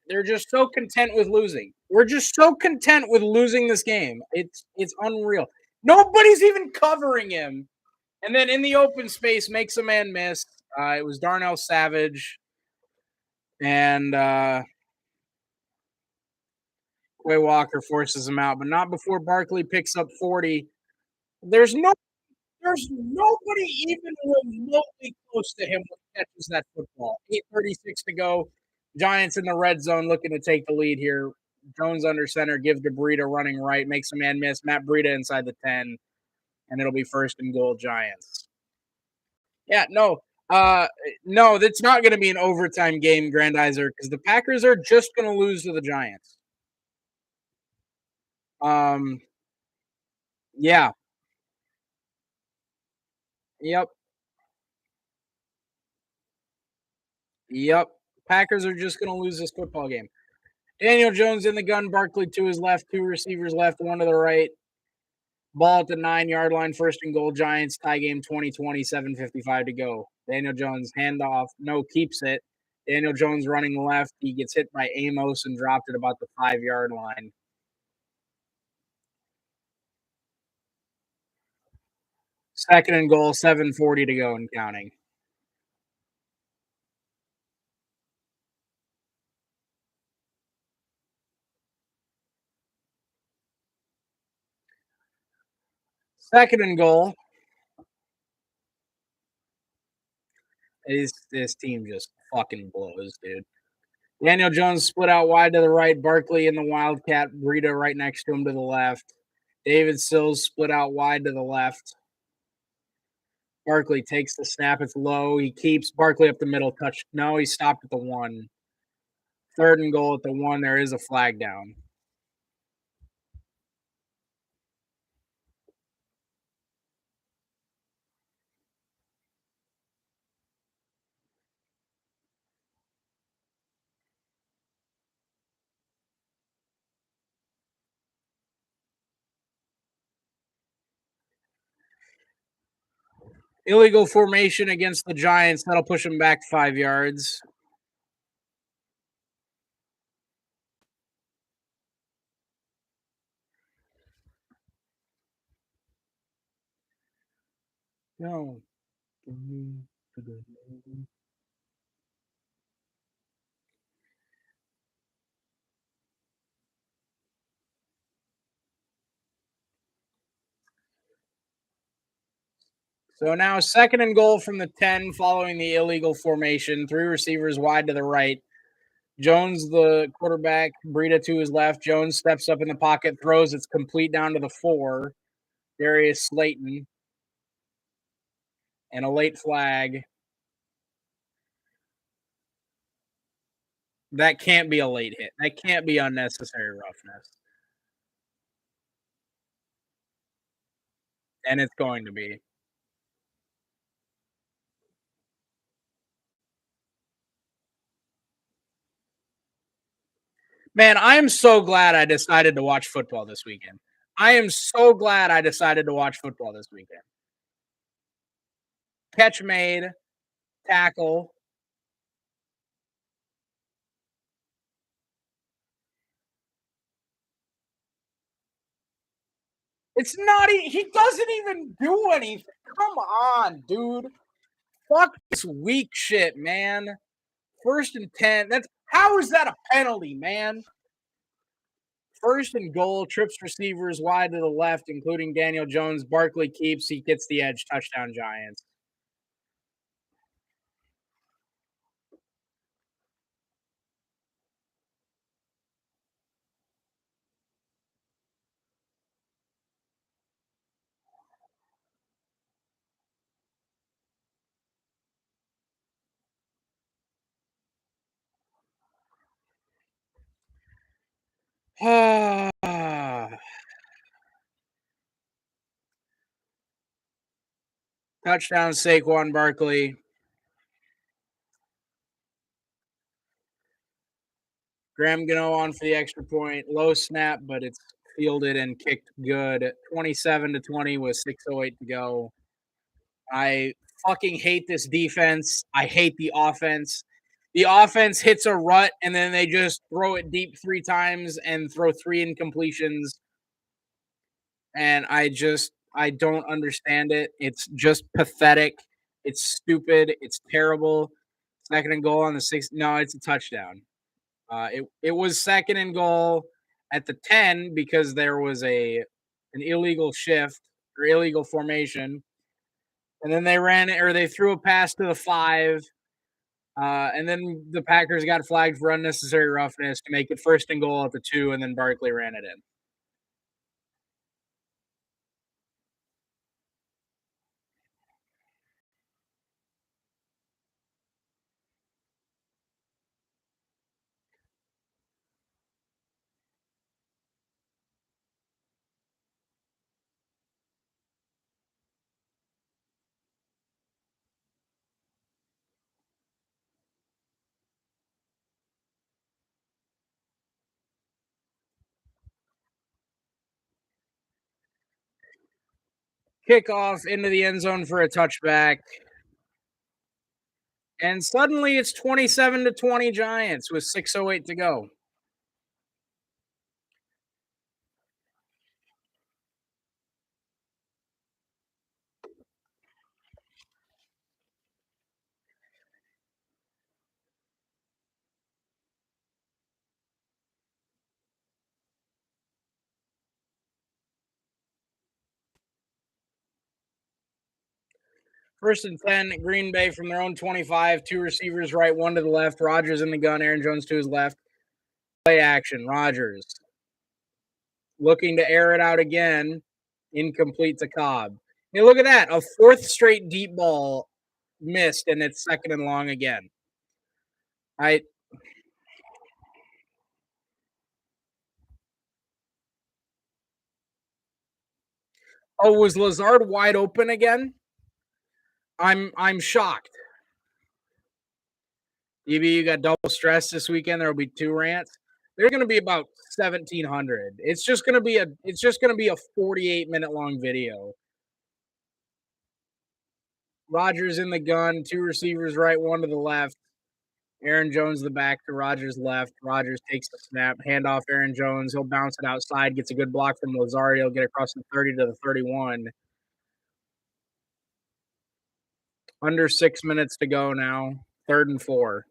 They're just so content with losing. We're just so content with losing this game. It's unreal. Nobody's even covering him. And then in the open space, makes a man miss. It was Darnell Savage. And Quay Walker forces him out, but not before Barkley picks up 40. There's no there's nobody even remotely close to him when he catches that football. 8:36 to go. Giants in the red zone looking to take the lead here. Jones under center, give to Breida running right, makes a man miss. Matt Breida inside the 10, and it'll be first and goal Giants. Yeah, no, that's not going to be an overtime game, Grandizer, because the Packers are just going to lose to the Giants. Um, yeah, yep, yep. Packers are just going to lose this football game. Daniel Jones in the gun, Barkley to his left, two receivers left, one to the right. Ball at the 9-yard line, first and goal, Giants, tie game 2020, 7:55 to go. Daniel Jones, handoff, no, keeps it. Daniel Jones running left. He gets hit by Amos and dropped at about the 5-yard line. Second and goal, 7:40 to go and counting. Second and goal. This team just fucking blows, dude. Daniel Jones split out wide to the right. Barkley in the Wildcat. Breida right next to him to the left. David Sills split out wide to the left. Barkley takes the snap. It's low. He keeps Barkley up the middle. Touch. No, he stopped at the 1. Third and goal at the 1. There is a flag down. Illegal formation against the Giants. That'll push them back 5 yards. No. So now second and goal from the 10 following the illegal formation. Three receivers wide to the right. Jones, the quarterback, Breida to his left. Jones steps up in the pocket, throws. It's complete down to the 4. Darius Slayton. And a late flag. That can't be a late hit. That can't be unnecessary roughness. And it's going to be. Man, I am so glad I decided to watch football this weekend. I am so glad I decided to watch football this weekend. Catch made, tackle. It's not he doesn't even do anything. Come on, dude. Fuck this weak shit, man. 1st and 10. That's how is that a penalty, man? 1st and goal, trips receivers wide to the left, including Daniel Jones. Barkley keeps, he gets the edge, touchdown Giants. Touchdown Saquon Barkley. Graham Gano on for the extra point. Low snap, but it's fielded and kicked good. 27-20 with 6:08 to go. I fucking hate this defense. I hate the offense. The offense hits a rut and then they just throw it deep 3 times and throw 3 incompletions. And I don't understand it. It's just pathetic. It's stupid. It's terrible. 2nd and goal on the 6th. No, it's a touchdown. It was 2nd and goal at the 10 because there was an illegal shift or illegal formation, and then they threw a pass to the 5, and then the Packers got flagged for unnecessary roughness to make it 1st and goal at the 2, and then Barkley ran it in. Kickoff into the end zone for a touchback, and suddenly it's 27-20 Giants with 6:08 to go. First and 10, Green Bay from their own 25. 2 receivers right, 1 to the left. Rodgers in the gun. Aaron Jones to his left. Play action. Rodgers looking to air it out again. Incomplete to Cobb. Hey, look at that. A 4th straight deep ball missed, and it's 2nd and long again. I Oh, was Lazard wide open again? I'm shocked. EB, you got double stress this weekend. There will be 2 rants. They're going to be about 1,700. It's just going to be a 48-minute long video. Rodgers in the gun, 2 receivers right, 1 to the left. Aaron Jones the back to Rodgers left. Rodgers takes the snap, handoff Aaron Jones. He'll bounce it outside, gets a good block from Lazard. He'll get across the 30 to the 31. Under 6 minutes to go now. 3rd and 4.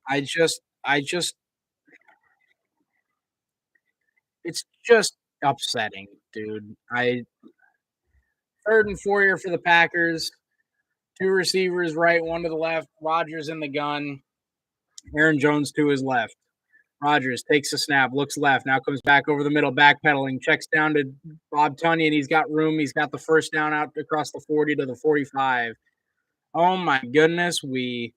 I just it's just upsetting, dude. 3rd and 4 here for the Packers. 2 receivers right, 1 to the left. Rodgers in the gun. Aaron Jones to his left. Rodgers takes a snap, looks left, now comes back over the middle, backpedaling, checks down to Bob Tunyon. He's got room. He's got the first down out across the 40 to the 45. Oh my goodness, we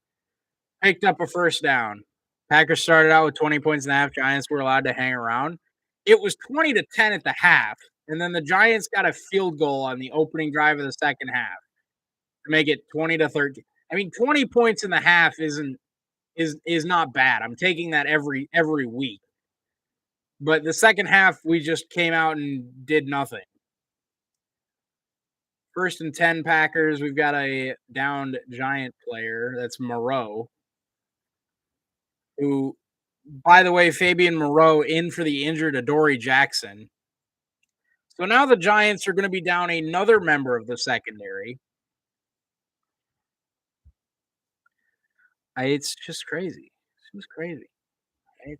picked up a first down. Packers started out with 20 points and a half. Giants were allowed to hang around. It was 20-10 at the half, and then the Giants got a field goal on the opening drive of the second half to make it 20-13. I mean, 20 points in the half is not bad. I'm taking that every week. But the second half, we just came out and did nothing. First and 10 Packers. We've got a downed Giant player. That's Moreau, who, by the way, Fabian Moreau in for the injured Adoree Jackson. So now the Giants are going to be down another member of the secondary. It's just crazy. It's just crazy. Right?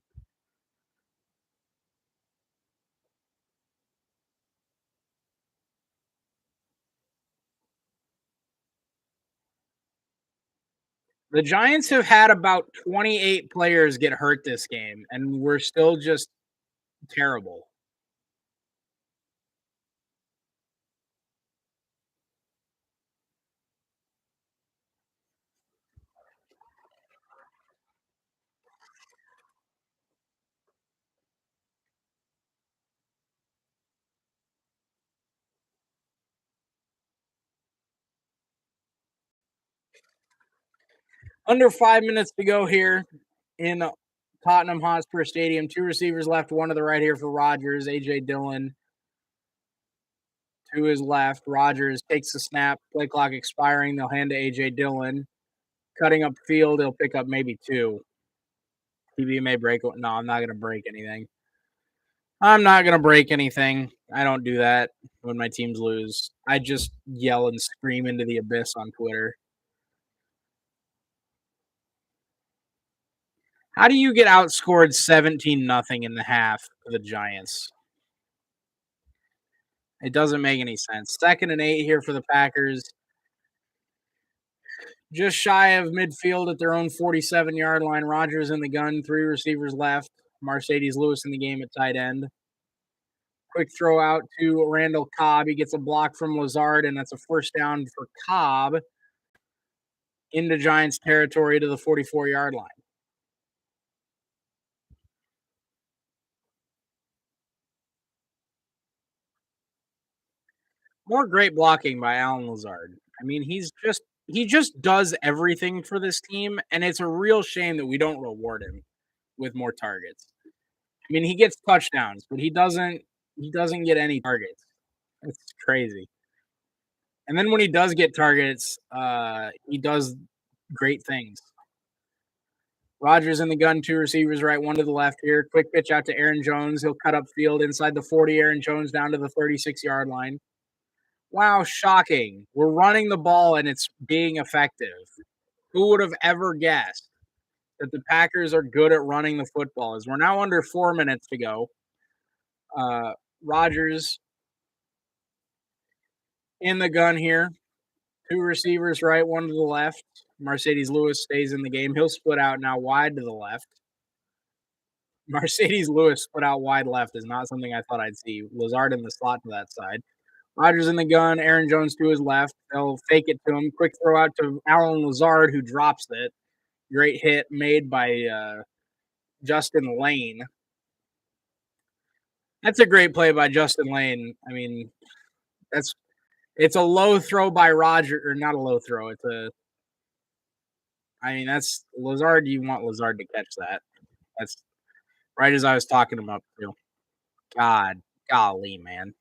The Giants have had about 28 players get hurt this game, and we're still just terrible. Under 5 minutes to go here in Tottenham Hotspur Stadium. Two receivers left, one to the right here for Rodgers. A.J. Dillon to his left. Rodgers takes the snap. Play clock expiring. They'll hand to A.J. Dillon. Cutting up field, he'll pick up maybe two. TV may break. No, I'm not going to break anything. I'm not going to break anything. I don't do that when my teams lose. I just yell and scream into the abyss on Twitter. How do you get outscored 17-0 in the half for the Giants? It doesn't make any sense. 2nd and 8 here for the Packers. Just shy of midfield at their own 47-yard line. Rodgers in the gun, 3 receivers left. Mercedes Lewis in the game at tight end. Quick throw out to Randall Cobb. He gets a block from Lazard, and that's a first down for Cobb into Giants territory to the 44-yard line. More great blocking by Allen Lazard. I mean, he just does everything for this team, and it's a real shame that we don't reward him with more targets. I mean, he gets touchdowns, but he doesn't get any targets. It's crazy. And then when he does get targets, he does great things. Rodgers in the gun, 2 receivers right, 1 to the left here. Quick pitch out to Aaron Jones. He'll cut up field inside the 40. Aaron Jones down to the 36-yard line. Wow, shocking. We're running the ball and it's being effective. Who would have ever guessed that the Packers are good at running the football? As we're now under 4 minutes to go. Rodgers in the gun here. 2 receivers right, 1 to the left. Mercedes Lewis stays in the game. He'll split out now wide to the left. Mercedes Lewis split out wide left is not something I thought I'd see. Lazard in the slot to that side. Rodgers in the gun. Aaron Jones to his left. They'll fake it to him. Quick throw out to Allen Lazard, who drops it. Great hit made by Justin Lane. That's a great play by Justin Lane. I mean, it's a low throw by Roger, or not a low throw. That's Lazard. You want Lazard to catch that. That's right as I was talking him up too. Golly, man.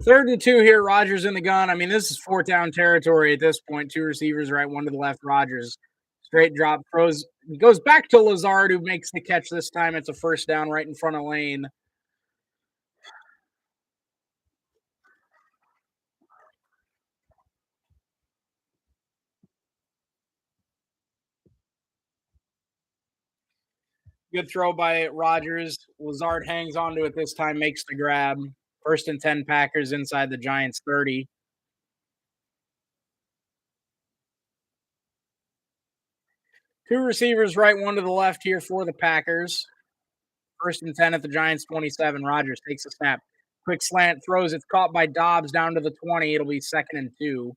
3rd and 2 here. Rodgers in the gun. I mean, this is 4th down territory at this point. 2 receivers right, 1 to the left. Rodgers straight drop throws. He goes back to Lazard, who makes the catch this time. It's a first down right in front of Lane. Good throw by Rodgers. Lazard hangs onto it this time, makes the grab. 1st and 10 Packers inside the Giants 30. Two receivers right, one to the left here for the Packers. First and 10 at the Giants 27. Rodgers takes a snap. Quick slant, throws. It's caught by Dobbs down to the 20. It'll be second and two.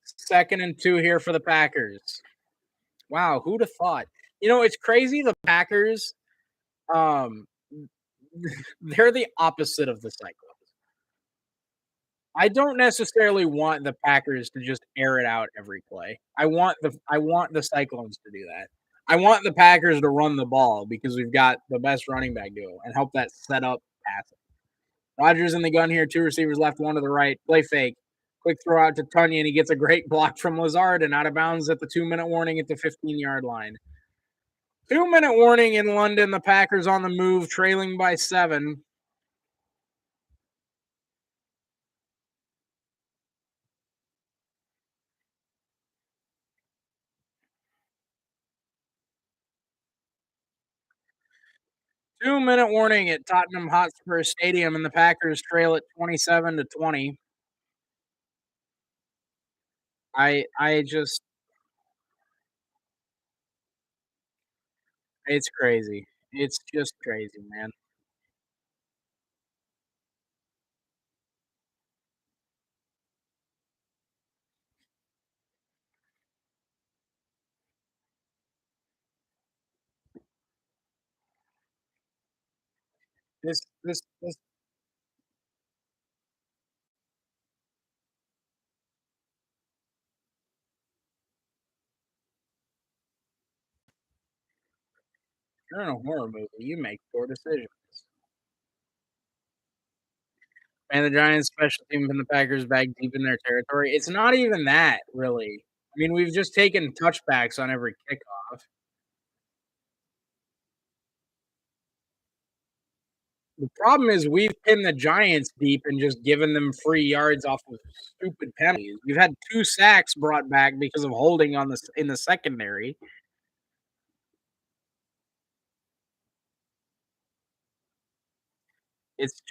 Second and two here for the Packers. Wow, who'd have thought? It's crazy. The Packers, um, they're the opposite of the Cyclones. I don't necessarily want the Packers to just air it out every play. I want the Cyclones to do that. I want the Packers to run the ball because we've got the best running back duo and help that set up passing. Rodgers in the gun here, two receivers left, one to the right. Play fake. Quick throw out to Tunyon. He gets a great block from Lazard and out of bounds at the 2-minute warning at the 15-yard line. 2-minute warning in London. The Packers on the move, trailing by 7. Two-minute warning at Tottenham Hotspur Stadium, and the Packers trail at 27-20. I just it's crazy. It's just crazy, man. This you're in a horror movie. You make poor decisions. And the Giants special teams and the Packers back deep in their territory. It's not even that, really. I mean, we've just taken touchbacks on every kickoff. The problem is we've pinned the Giants deep and just given them free yards off of stupid penalties. We've had 2 sacks brought back because of holding on in the secondary. It's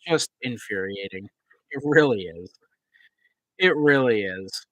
just infuriating. It really is. It really is.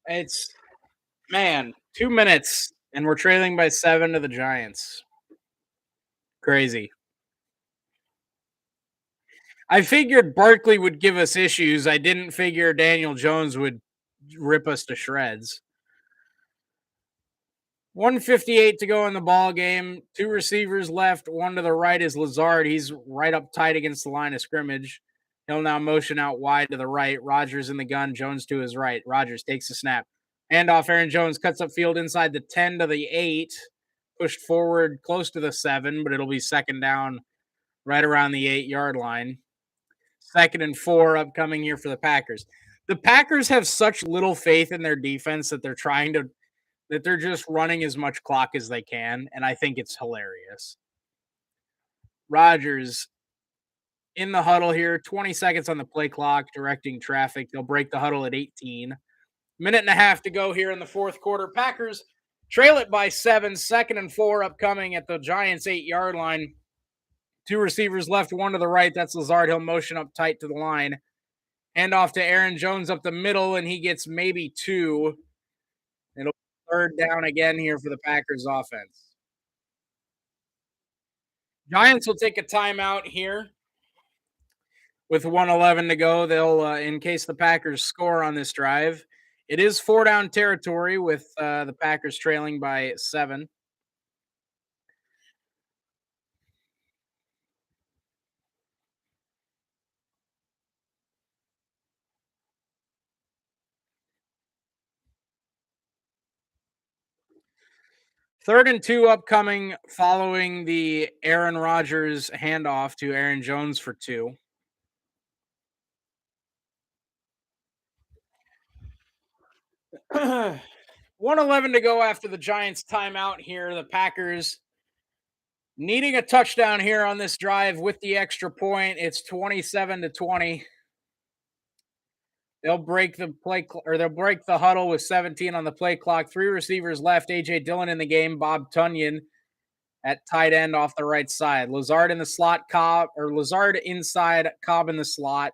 It's man, 2 minutes and we're trailing by 7 to the Giants. Crazy. I figured Barkley would give us issues. I didn't figure Daniel Jones would rip us to shreds. 158 to go in the ball game. Two receivers left. One to the right is Lazard. He's right up tight against the line of scrimmage. He'll now motion out wide to the right. Rogers in the gun. Jones to his right. Rogers takes a snap. Handoff. Aaron Jones cuts up field inside the 10 to the 8. Pushed forward close to the 7, but it'll be second down right around the 8-yard line. Second and 4 upcoming here for the Packers. The Packers have such little faith in their defense that they're just running as much clock as they can, and I think it's hilarious. Rodgers in the huddle here, 20 seconds on the play clock, directing traffic. They'll break the huddle at 18. Minute and a half to go here in the fourth quarter. Packers trail it by 7, second and 4 upcoming at the Giants 8-yard line. Two receivers left, one to the right. That's Lazard. He'll motion up tight to the line. Hand off to Aaron Jones up the middle, and he gets maybe 2. It'll be third down again here for the Packers offense. Giants will take a timeout here with 1:11 to go. They'll, in case the Packers score on this drive, it is 4 down territory with the Packers trailing by 7. Third and 2 upcoming following the Aaron Rodgers handoff to Aaron Jones for 2. One 111 to go after the Giants timeout here. The Packers needing a touchdown here on this drive with the extra point. It's 27-20. They'll break the they'll break the huddle with 17 on the play clock. 3 receivers left. AJ Dillon in the game. Bob Tunyon at tight end off the right side. Lazard in the slot. Lazard inside. Cobb in the slot.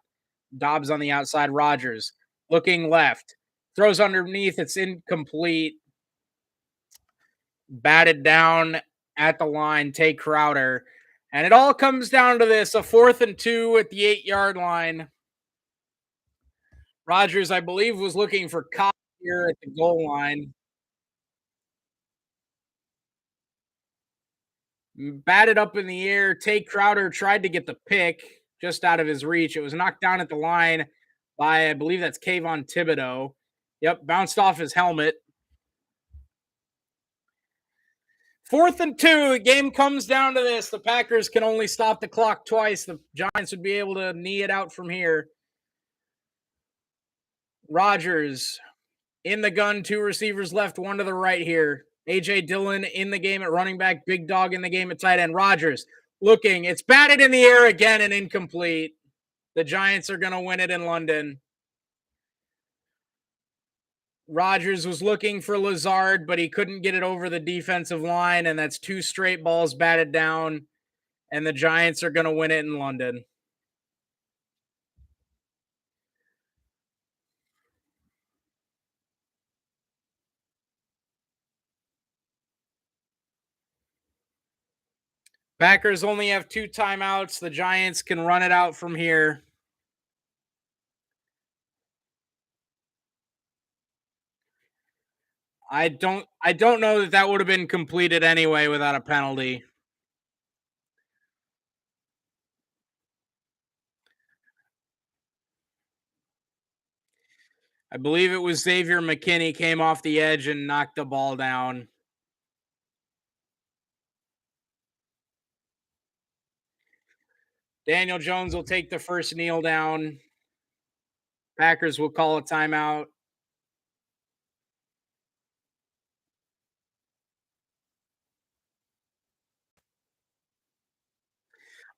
Dobbs on the outside. Rodgers looking left. Throws underneath. It's incomplete. Batted down at the line. Take Crowder. And it all comes down to this: a 4th and 2 at the 8-yard line. Rodgers, I believe, was looking for Cobb here at the goal line. Batted up in the air. Tate Crowder tried to get the pick just out of his reach. It was knocked down at the line by, I believe that's Kayvon Thibodeau. Yep, bounced off his helmet. 4th and 2. The game comes down to this. The Packers can only stop the clock twice. The Giants would be able to knee it out from here. Rodgers in the gun. 2 receivers left, 1 to the right here. AJ Dillon in the game at running back. Big Dog in the game at tight end. Rodgers looking. It's batted in the air again and incomplete. The Giants are going to win it in London. Rodgers was looking for Lazard, but he couldn't get it over the defensive line, and that's 2 straight balls batted down, and the Giants are going to win it in London. Packers only have 2 timeouts. The Giants can run it out from here. I don't know that would have been completed anyway without a penalty. I believe it was Xavier McKinney came off the edge and knocked the ball down. Daniel Jones will take the first kneel down. Packers will call a timeout.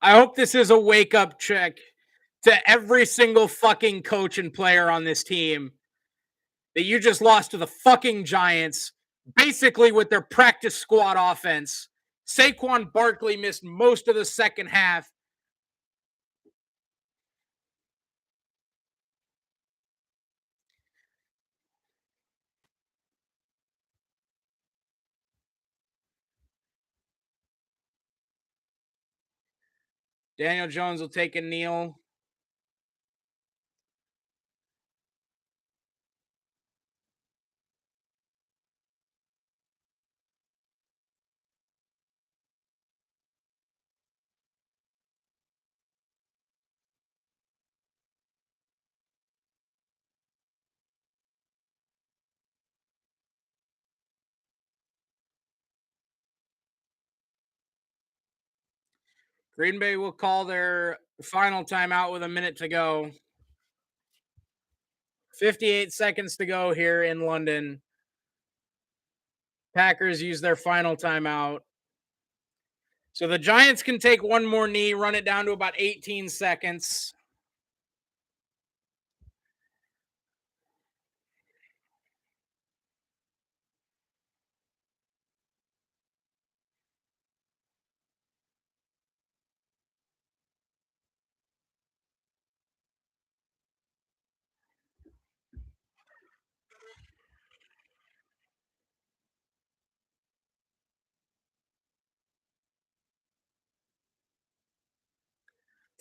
I hope this is a wake up check to every single fucking coach and player on this team that you just lost to the fucking Giants, basically with their practice squad offense. Saquon Barkley missed most of the second half. Daniel Jones will take a kneel. Green Bay will call their final timeout with a minute to go. 58 seconds to go here in London. Packers use their final timeout. So the Giants can take one more knee, run it down to about 18 seconds.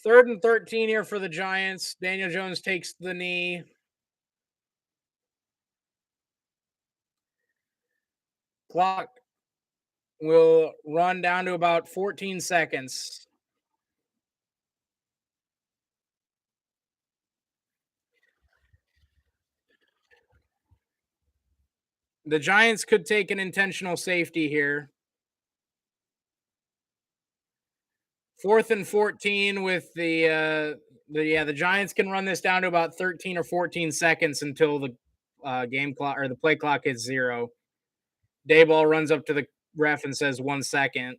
Third and 13 here for the Giants. Daniel Jones takes the knee. Clock will run down to about 14 seconds. The Giants could take an intentional safety here. 4th and 14 with the Giants can run this down to about 13 or 14 seconds until the game clock or the play clock hits 0. Dayball runs up to the ref and says 1 second.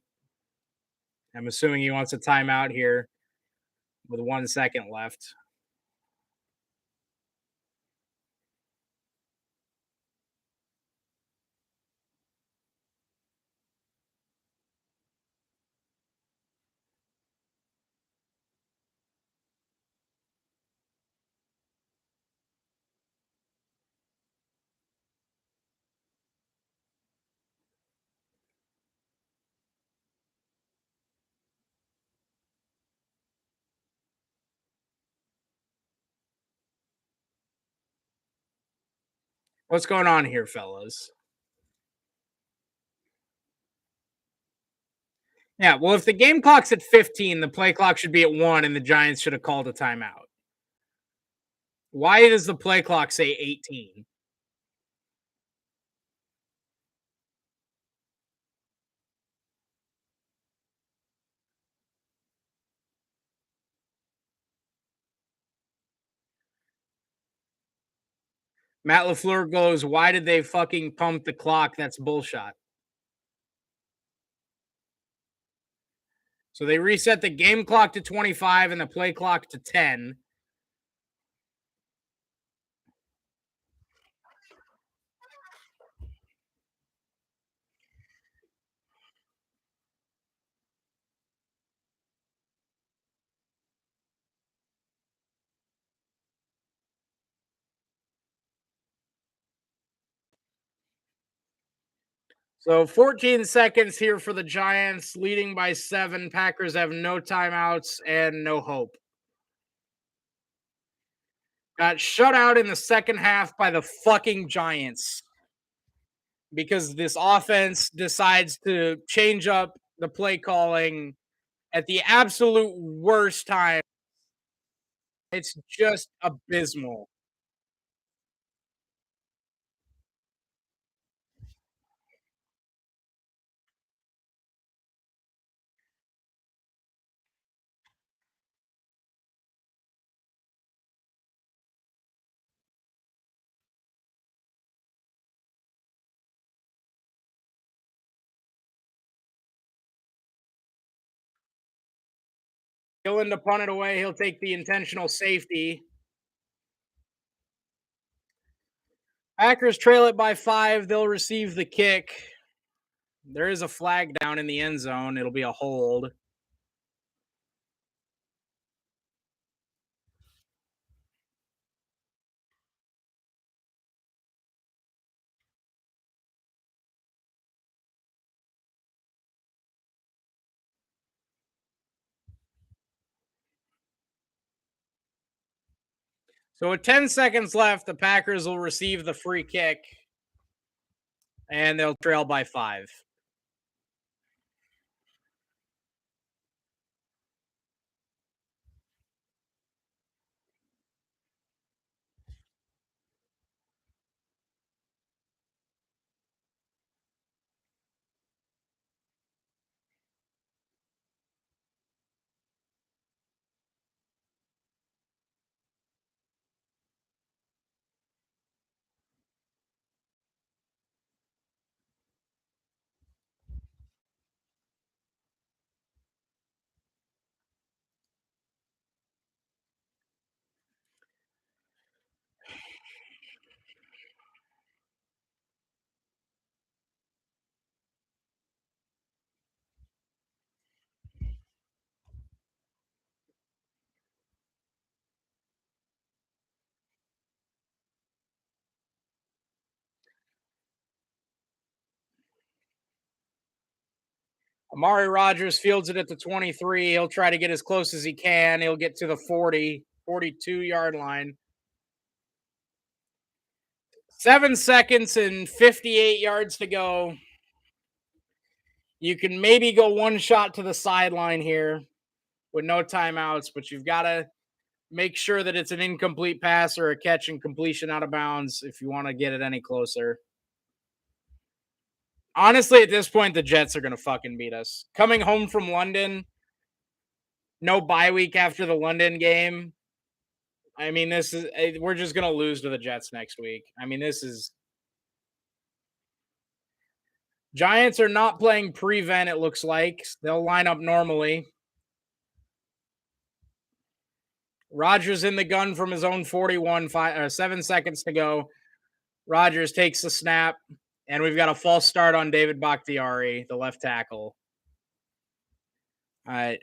I'm assuming he wants a timeout here with 1 second left. What's going on here, fellas? Yeah, well, if the game clock's at 15, the play clock should be at 1, and the Giants should have called a timeout. Why does the play clock say 18? Matt LaFleur goes, why did they fucking pump the clock? That's bullshit. So they reset the game clock to 25 and the play clock to 10. So 14 seconds here for the Giants, leading by 7. Packers have no timeouts and no hope. Got shut out in the second half by the fucking Giants because this offense decides to change up the play calling at the absolute worst time. It's just abysmal. He'll end up punt it away. He'll take the intentional safety. Packers trail it by 5. They'll receive the kick. There is a flag down in the end zone. It'll be a hold. So with 10 seconds left, the Packers will receive the free kick and they'll trail by 5. Amari Rogers fields it at the 23. He'll try to get as close as he can. He'll get to the 40, 42-yard line. 7 seconds and 58 yards to go. You can maybe go one shot to the sideline here with no timeouts, but you've got to make sure that it's an incomplete pass or a catch and completion out of bounds if you want to get it any closer. Honestly, at this point, the Jets are gonna fucking beat us. Coming home from London, no bye week after the London game. I mean, this is we're just gonna lose to the Jets next week. I mean, this is Giants are not playing prevent. It looks like they'll line up normally. Rogers in the gun from his own 41, 7 seconds to go. Rogers takes the snap, and we've got a false start on David Bakhtiari, the left tackle. All right.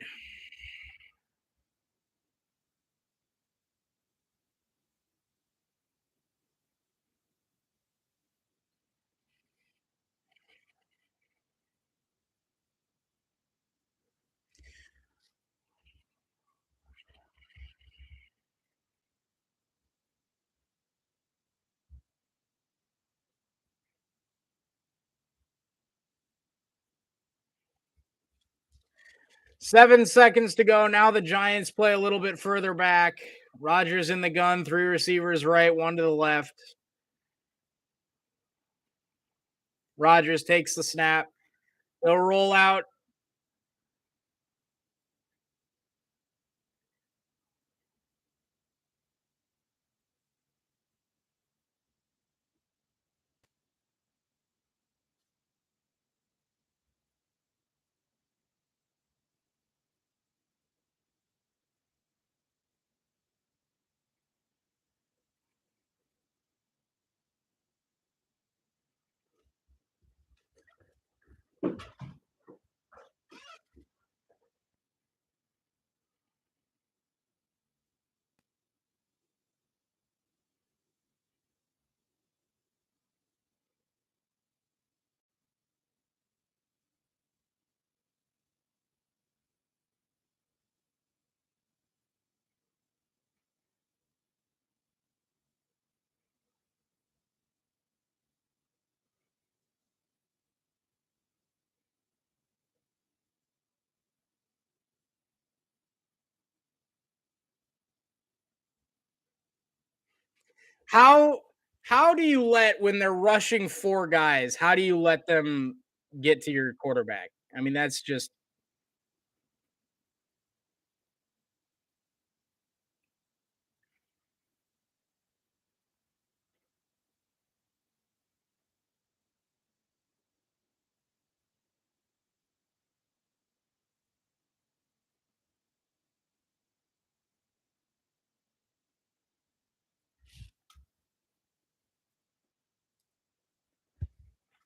7 seconds to go. Now the Giants play a little bit further back. Rogers in the gun, three receivers right, one to the left. Rogers takes the snap. They'll roll out. How how do you let when they're rushing four guys? How do you let them get to your quarterback? I mean, that's just